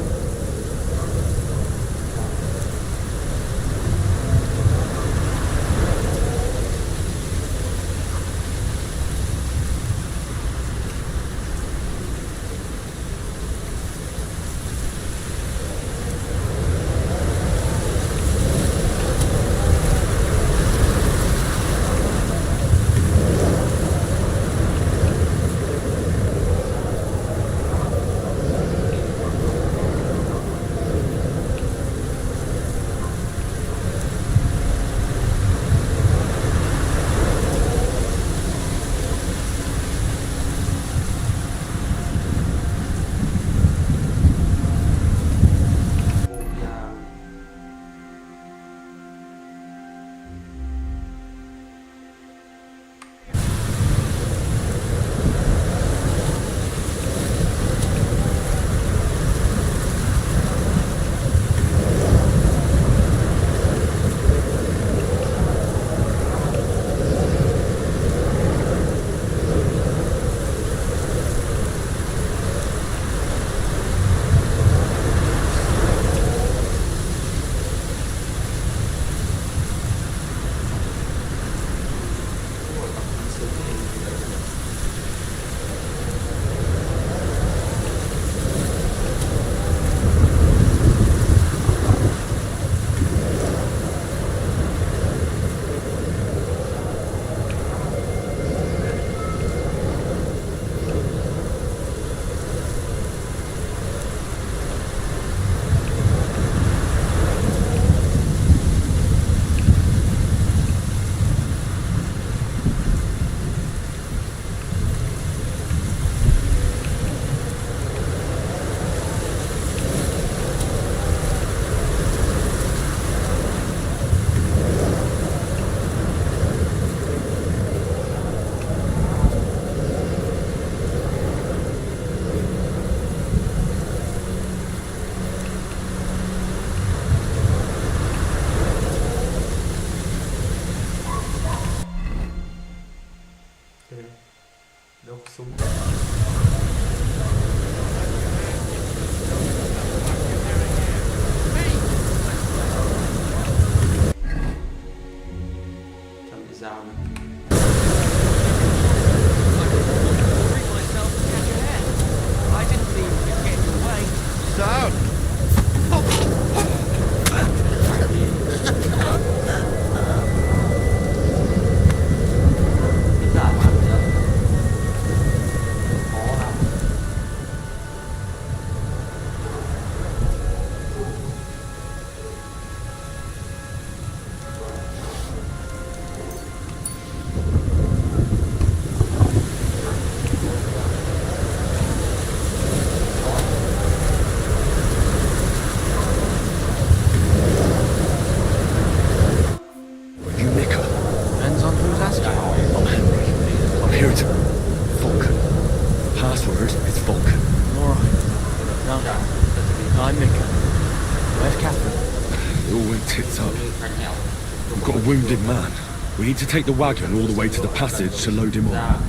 Wounded man. We need to take the wagon all the way to the passage to load him up.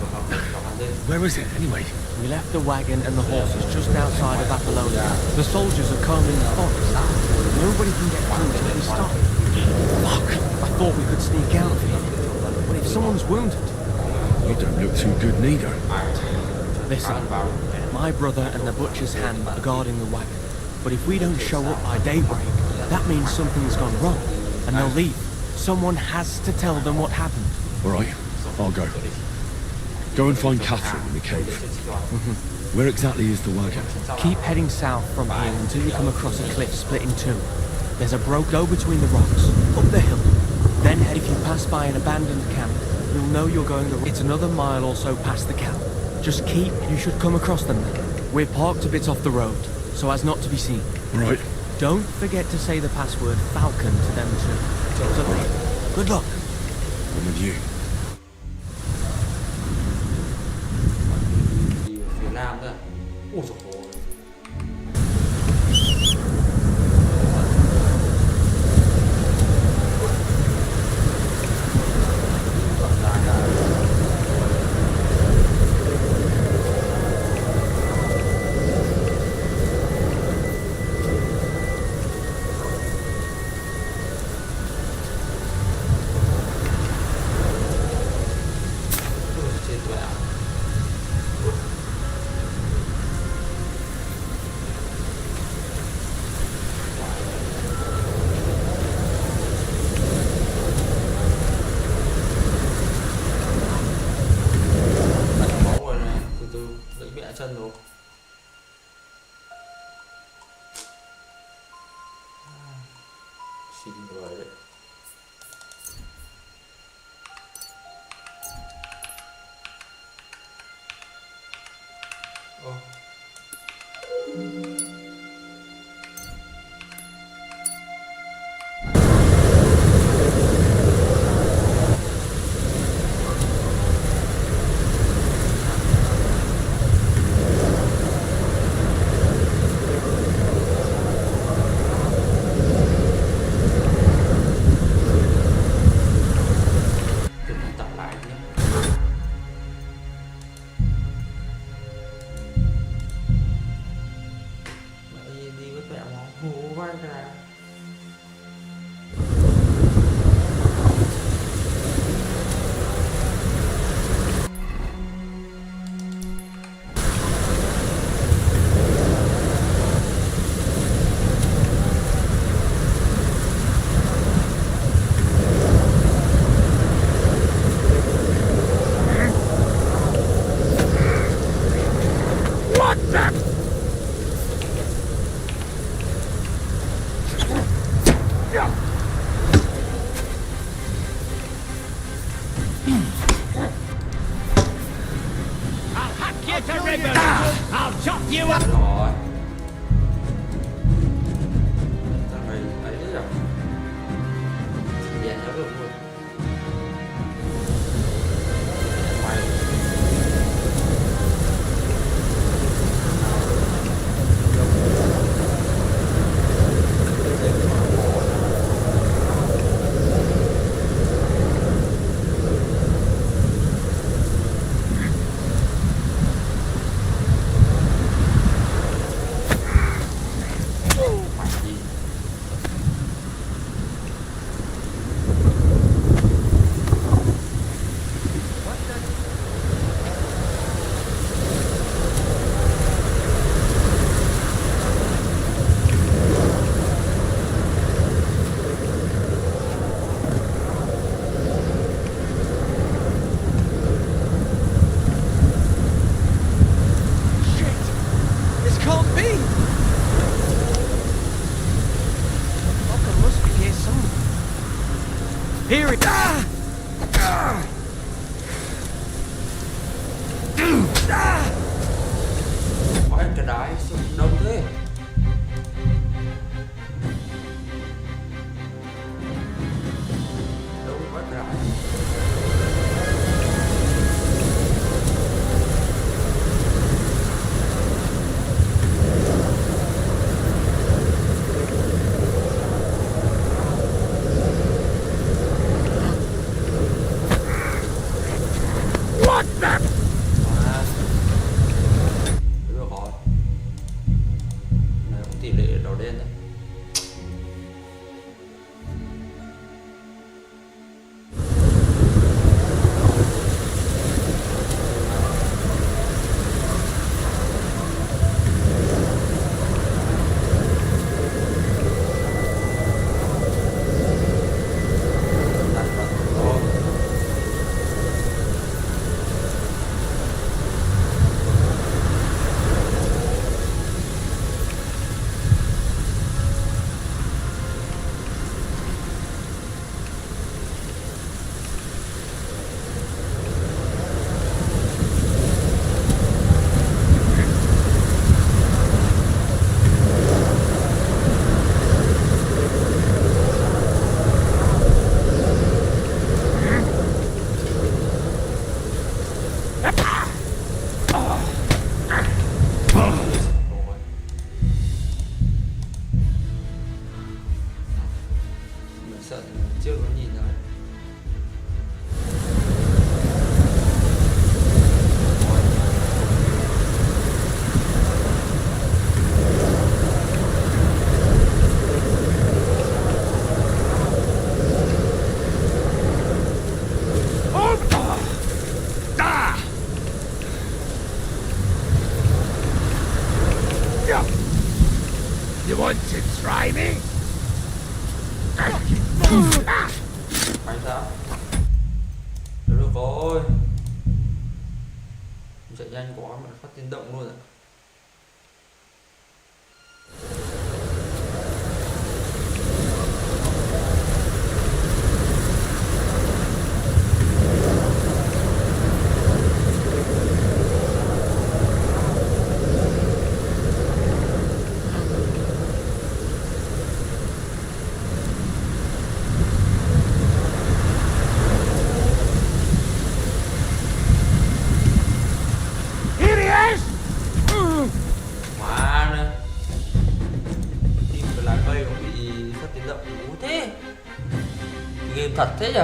Where is it, anyway? We left the wagon and the horses just outside of Apollonia. The soldiers are combing the forest. Nobody can get through till we stop. Fuck! I thought we could sneak out of here. But if someone's wounded... You don't look too good neither. Listen, my brother and the butcher's hand are guarding the wagon. But if we don't show up by daybreak, that means something's gone wrong. And they'll leave. Someone has to tell them what happened. All right, I'll go. Go and find Catherine in the cave. Where exactly is the workout? Keep heading south from here until you come across a cliff split in two. There's a go between the rocks, up the hill. Then head if you pass by an abandoned camp, you'll know you're going the... It's another mile or so past the camp. Just keep, you should come across them then. We're parked a bit off the road, so as not to be seen. Right. Don't forget to say the password Falcon to them too. So, good luck. I'm with you. Phía Nam nữa. Ôi dồi ôi. Chân rồi. Xin người đấy. Ô. I'll chop you up. Rồi. Here it is. Ôi cái đáy đông thế. Đâu quá cái đáy. Game thật thế nhỉ?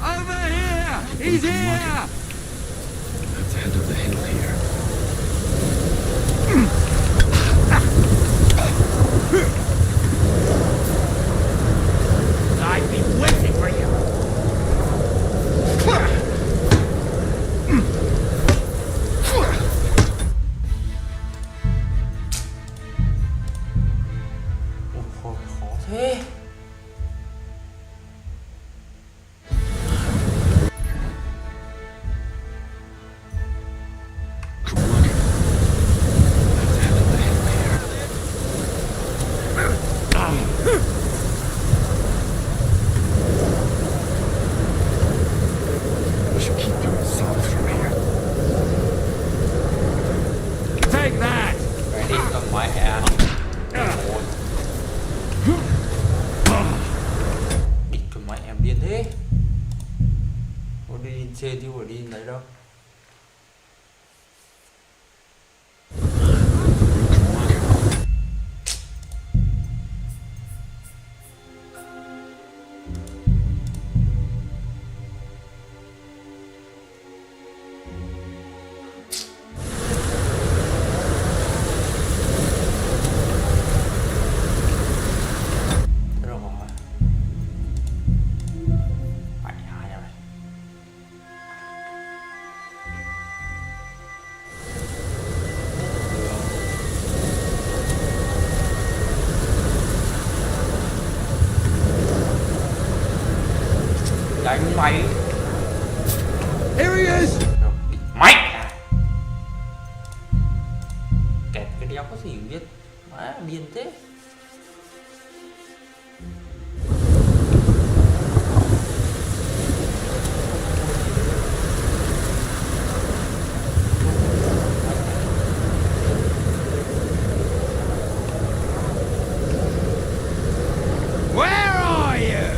Over here! He's here! At the head of the hill here. I've been waiting for you! Khó thế. We should keep going south from here. Take that! Ready, cầm máy hả? Địt cầm máy em điên thế. Có đi trên chứ phải đi lấy đâu. Đánh máy. Here he is! Máy. Kẹt cái đéo có gì biết. Má điên thế. Where are you?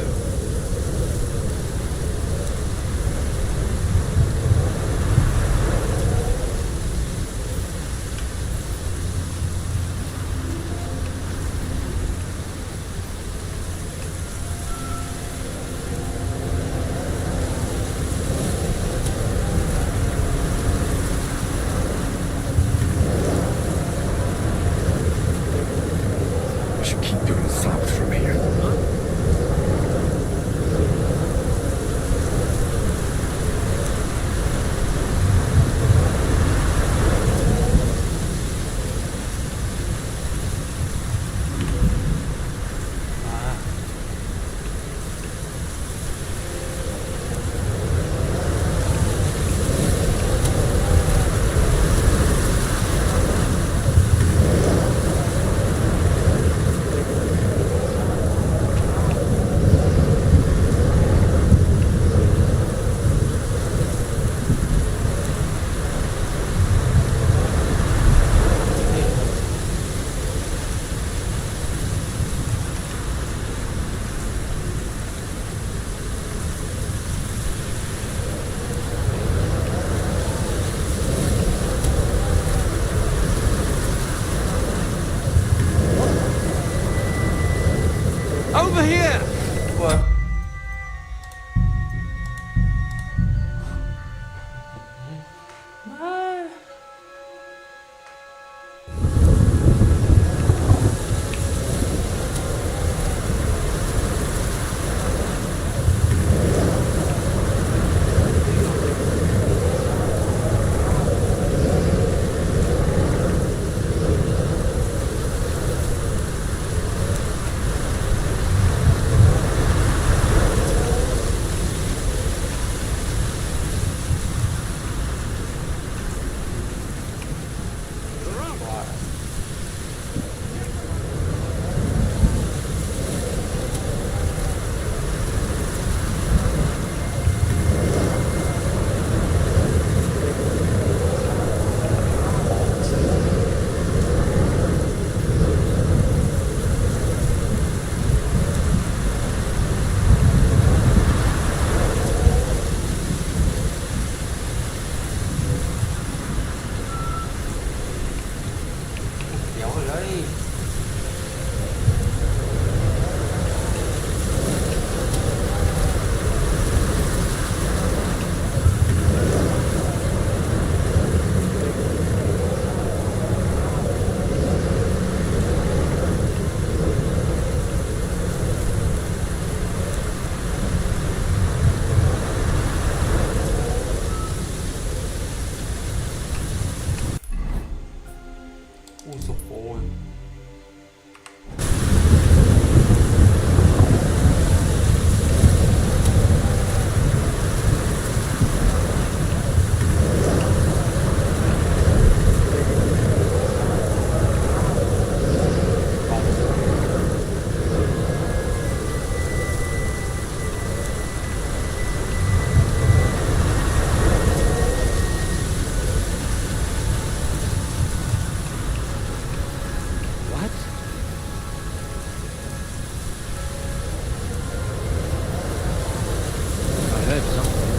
of something.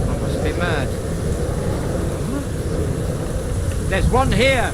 I must be mad. There's one here!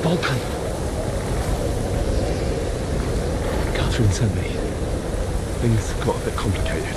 Balkan. Catherine sent me. Things got a bit complicated.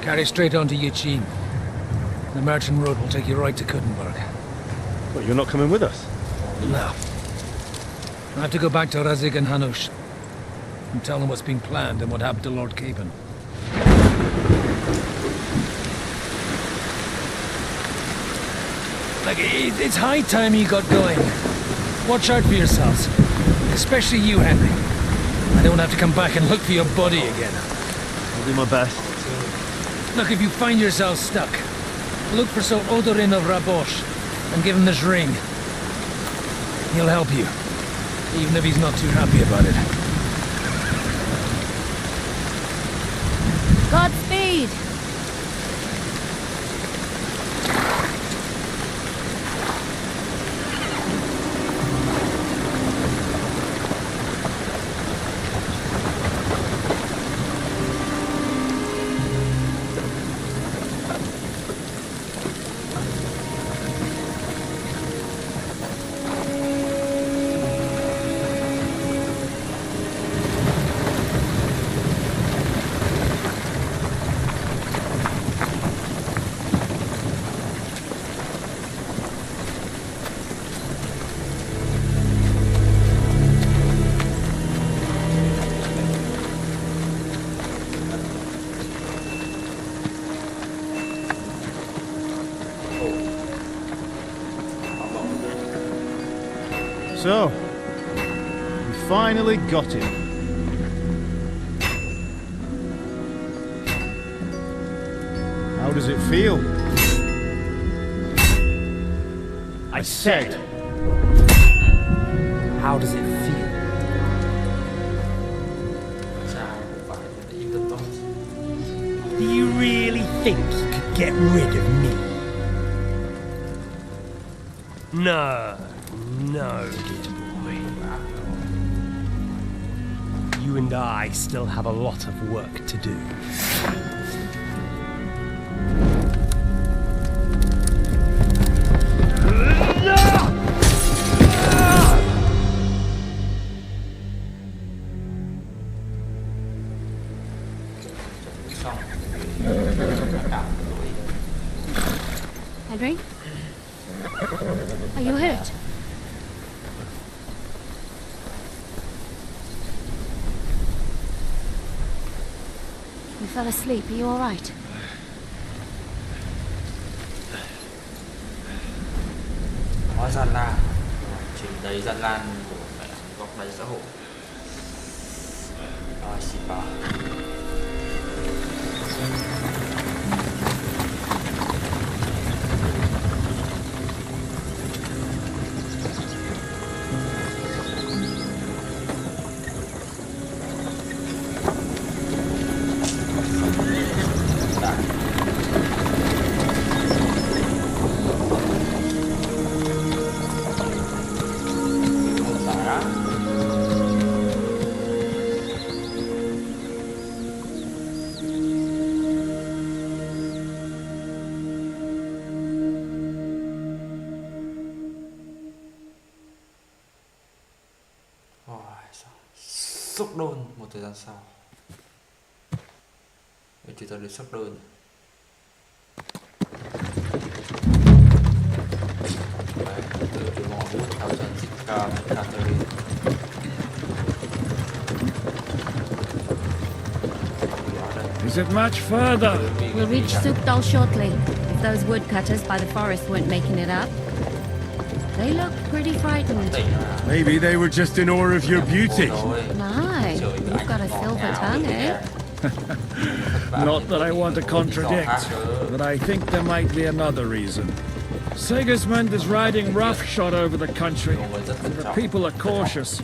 Carry straight on to Yichin. The merchant road will take you right to Kuttenberg. Well, you're not coming with us? No. I have to go back to Razik and Hanush and tell them what's been planned and what happened to Lord Capen. Like, it's high time you got going. Watch out for yourselves. Especially you, Henry. I don't have to come back and look for your body again. I'll do my best. Look, if you find yourself stuck, look for Sir Odorin of Rabosh and give him this ring. He'll help you, even if he's not too happy about it. Godspeed! So, we finally got him. How does it feel? I said, how does it feel? Do you really think you could get rid of me? No, dear boy. You and I still have a lot of work to do. Henry? Are you hurt? You fell asleep. Are you all right? Nói gian nan, trình đầy gian nan của mẹ góc đáy xã hội. Xì bà. Xúc đôn một thời gian sau. Để chúng ta đến xúc đôn. Đấy, từ cái mỏ bút theo chân dịch ca Catherine. Is it much further? We'll reach Sukdal shortly, if those woodcutters by the forest weren't making it up. They look pretty frightened. Maybe they were just in awe of your beauty. My, you've got a silver tongue, eh? Not that I want to contradict, but I think there might be another reason. Sigismund is riding roughshod over the country, and the people are cautious.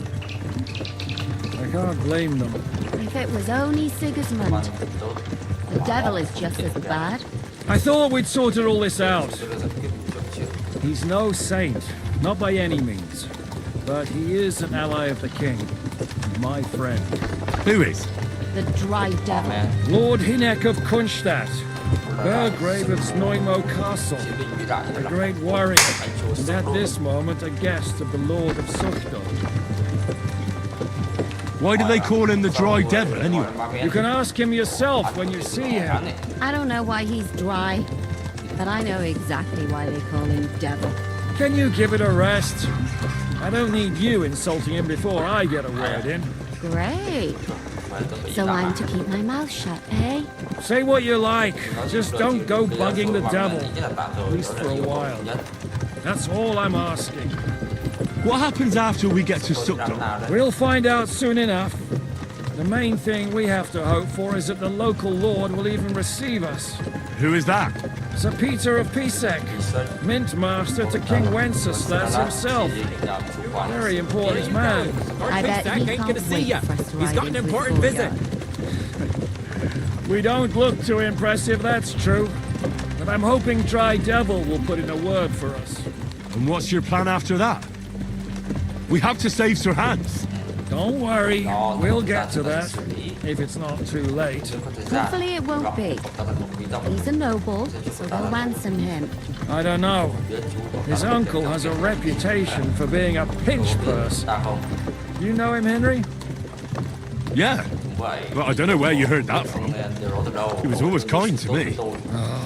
I can't blame them. If it was only Sigismund. The devil is just as bad. I thought we'd sorted all this out. He's no saint, not by any means. But he is an ally of the king. My friend. Who is? The dry devil. Lord Hynek of Kunstadt, Burgrave of Snoimo Castle, a great warrior, and at this moment a guest of the Lord of Sukdal. Why do they call him the Dry Devil, anyway? You can ask him yourself when you see him. I don't know why he's dry, but I know exactly why they call him devil. Can you give it a rest? I don't need you insulting him before I get a word in. Great. So I'm to keep my mouth shut, eh? Say what you like, just don't go bugging the devil, at least for a while. That's all I'm asking. What happens after we get to Sukdal? We'll find out soon enough. The main thing we have to hope for is that the local lord will even receive us. Who is that? Sir Peter of Pisek, Mint Master to King Wenceslas himself. Very important man. I bet he can't wait for us to He's got an important visit. We don't look too impressive, that's true. But I'm hoping Dry Devil will put in a word for us. And what's your plan after that? We have to save Sir Hans. Don't worry, we'll get to that, if it's not too late. Hopefully it won't be. He's a noble, so they'll ransom him. I don't know. His uncle has a reputation for being a pinch purse. You know him, Henry? Yeah, but I don't know where you heard that from. He was always kind to me.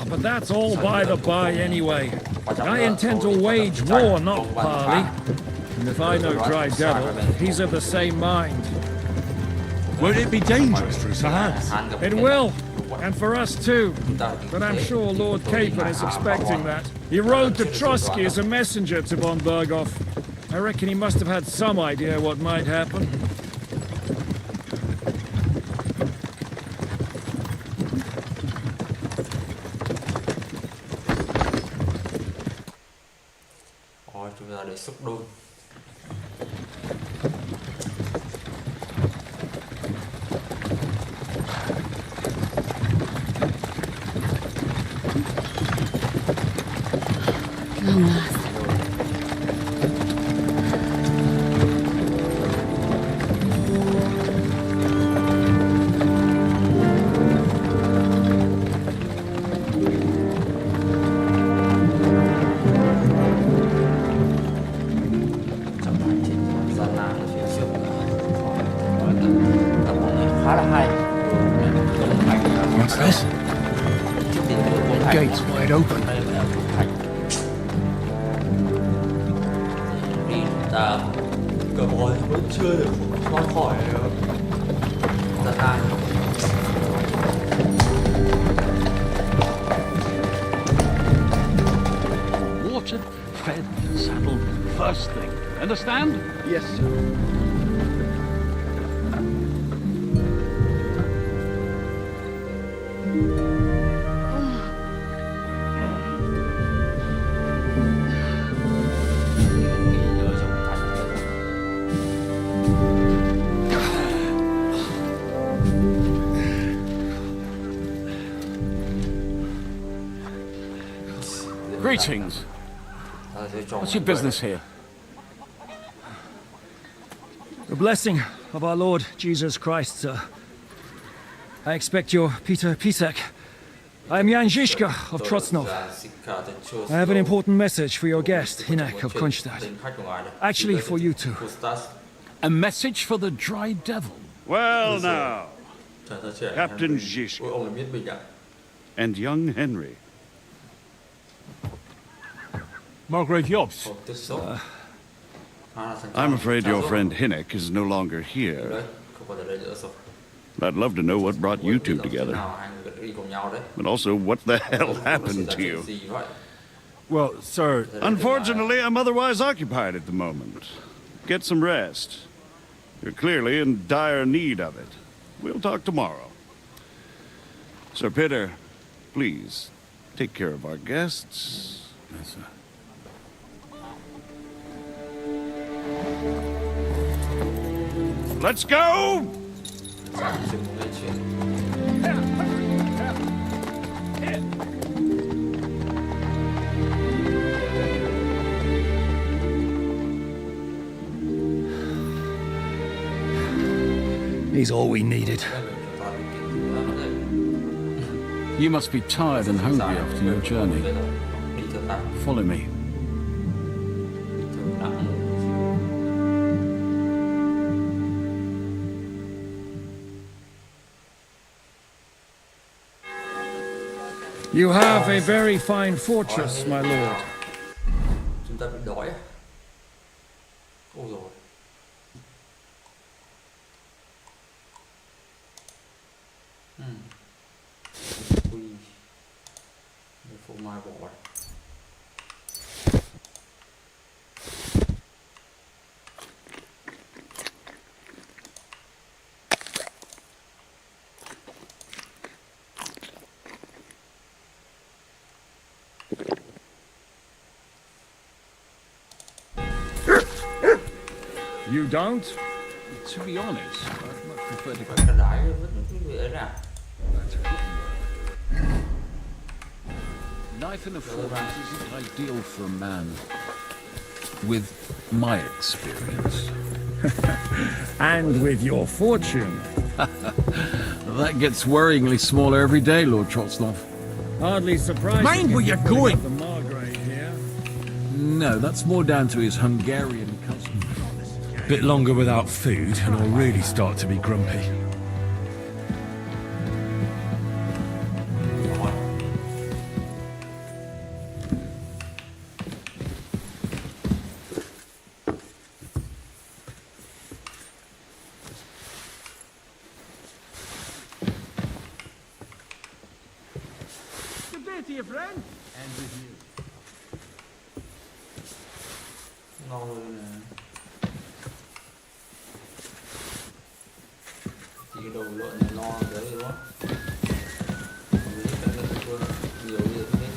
But that's all by the by anyway. I intend to wage war, not parley. And if I know Dry Devil, he's of the same mind. Won't it be dangerous for Sir Hans? It will, and for us too. But I'm sure Lord Capon is expecting that. He rode to Trotsky as a messenger to von Berghoff. I reckon he must have had some idea what might happen. Chúng ta để xúc đôi. What's this? Gate's wide open. Cơ hội vẫn chưa được thoát khỏi gian nan. Watered, fed, and saddled first thing. Understand? Yes, sir. Greetings. What's your business here? The blessing of our Lord Jesus Christ, sir. I expect you're Peter Pisek. I am Jan Žižka of Trotsnov. I have an important message for your guest, Hynek of Kunstadt. Actually, for you two. A message for the Dry Devil? Well now, Captain Žižka and young Henry. Margrave Jobs. I'm afraid your friend Hynek is no longer here. I'd love to know what brought you two together. But also, what the hell happened to you? Well, sir, Unfortunately, I'm otherwise occupied at the moment. Get some rest. You're clearly in dire need of it. We'll talk tomorrow. Sir Peter, please, take care of our guests. Yes, sir. Let's go! He's all we needed. You must be tired and hungry after your journey. Follow me. You have a very fine fortress, my lord. Chúng ta bị đói. Ôi rồi. Ui. Phô mai bỏ. You don't? To be honest, I'd much prefer to go. Cái đáy vẫn cứ ấy nè. Knife in a fortress isn't ideal for a man, with my experience. And with your fortune. That gets worryingly smaller every day, Lord Trotslov. Hardly surprising. Mind where you're going! The Margrave here. No, that's more down to his Hungarian cousin. Bit longer without food, and I'll really start to be grumpy. Good day to you, friend. And with you. Ngon luôn nè. Chỉ cái đồ lợn này no đấy đúng không? Nhiều gì thế.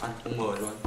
Ăn không mời luôn.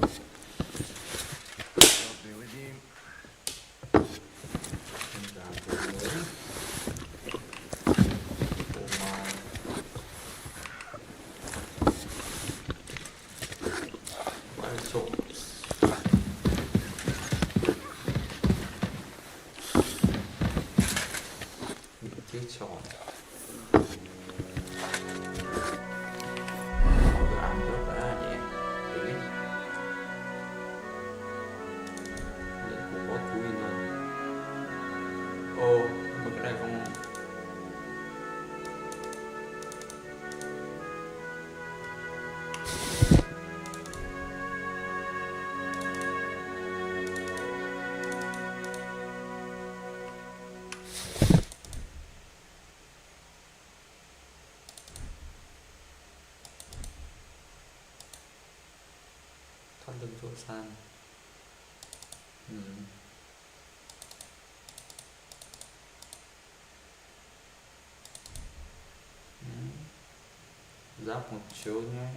Thân đừng chỗ san. Giáp một chiếu nhé.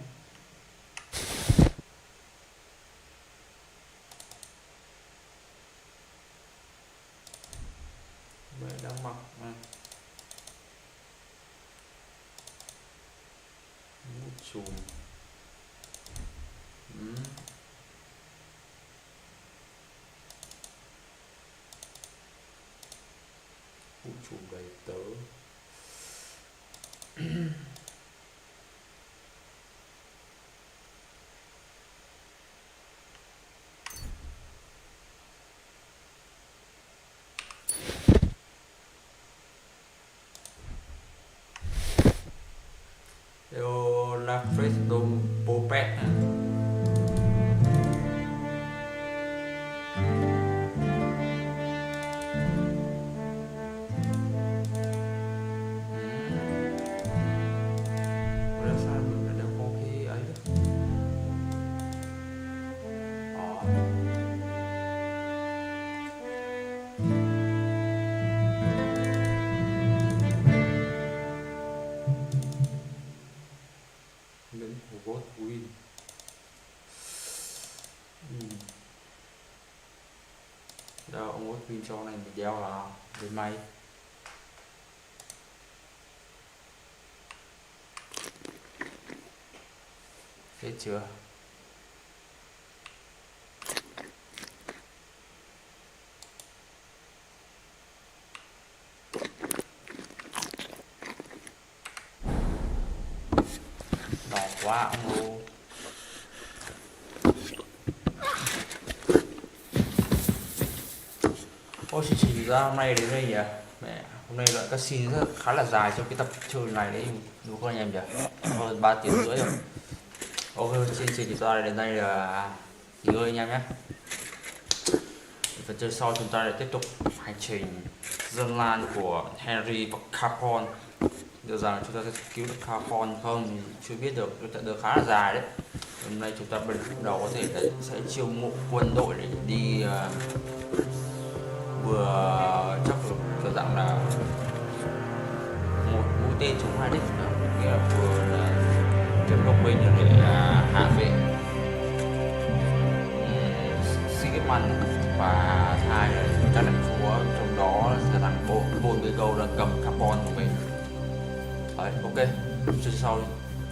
Vậy đang mặc này. Mũ trùm. Mũ trùm đầy tớ. tới thủ đô Popet. Miếng của Vinh. Đâu ông Vinh cho này mình đeo là để may. Hết chưa? Đỏ quá ông ơi. Ôi chỉ ra hôm nay đến đây nhỉ? Mẹ, hôm nay loại cutscene rất khá là dài trong cái tập chơi này đấy, đúng không anh em nhỉ? Hơn 3 tiếng rưỡi rồi. Ok, xin chúng ta đến đây là nghỉ ngơi anh em nhé. Phần chơi sau chúng ta lại tiếp tục hành trình dân lan của Henry và Capon. Được rằng chúng ta sẽ cứu được Capon không thì chưa biết được, trận đấu khá là dài đấy. Hôm nay chúng ta bắt đầu có thể sẽ chiêu mộ quân đội để đi vừa chắc là dạng là một mũi tên chống hai đích, nghĩa là vừa là trận đồng minh để hạ vệ Sigmund, và hai là các lãnh chúa trong đó là thằng Bồn Bê Gâu đang cầm carbon của mình. Đấy, ok,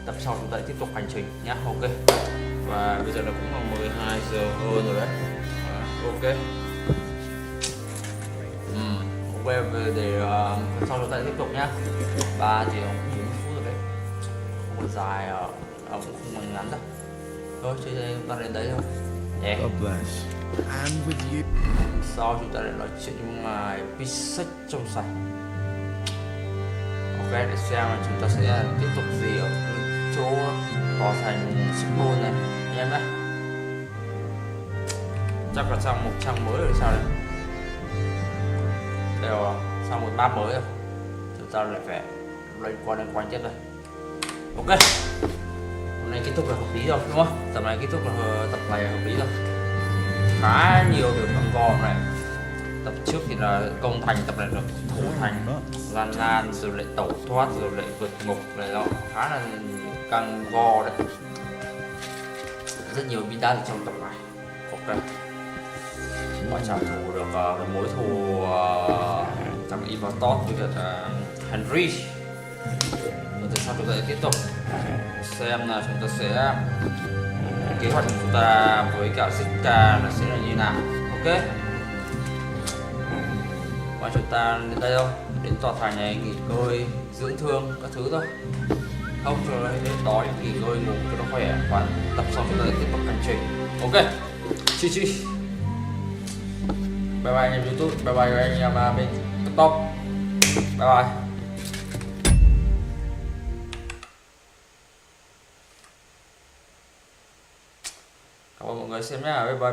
tập sau chúng ta tiếp tục hành trình nhé. Ok, và bây giờ là cũng là 12 giờ hơn rồi đấy. Ok. Ok, để phần sau chúng ta tiếp tục nhá. 3 thì cũng 4 phút rồi đấy, không còn dài, cũng không còn ngắn đâu. Thôi chơi đây chúng ta đến đấy thôi. Yeah. Sau chúng ta lại nói chuyện với ngài Pisach trong sạch. Ok, để xem là chúng ta sẽ tiếp tục gì ở chỗ tòa thành Symbol này anh em nhé. Chắc là sang một trang mới rồi sao đấy. Đây rồi, sang một map mới rồi, chúng ta lại phải loanh quanh tiếp đây. Ok, hôm nay kết thúc là hợp lý rồi đúng không? Tập này kết thúc là tập này là hợp lý rồi. Khá nhiều việc gom gom này. Tập trước thì là công thành, tập này được thủ thành, gian nan, rồi lại tẩu thoát, rồi lại vượt ngục này đó, khá là căng go đấy. Rất nhiều bi đát trong tập này. Ok, họ trả thù được cái mối thù thằng Ivatot với cả Henry. Rồi từ sau chúng ta sẽ tiếp tục xem là chúng ta sẽ kế hoạch của chúng ta với cả Zika là sẽ là như nào. Ok, và chúng ta đến đây thôi, đến tòa thành này nghỉ ngơi dưỡng thương các thứ thôi, không cho đến đói nghỉ ngơi ngủ cho nó khỏe, và tập sau chúng ta sẽ tiếp tục hành trình. Ok, chi bye bye anh em YouTube, bye bye anh em bên TikTok, bye bye. Cảm ơn mọi người xem nhé, bye bye.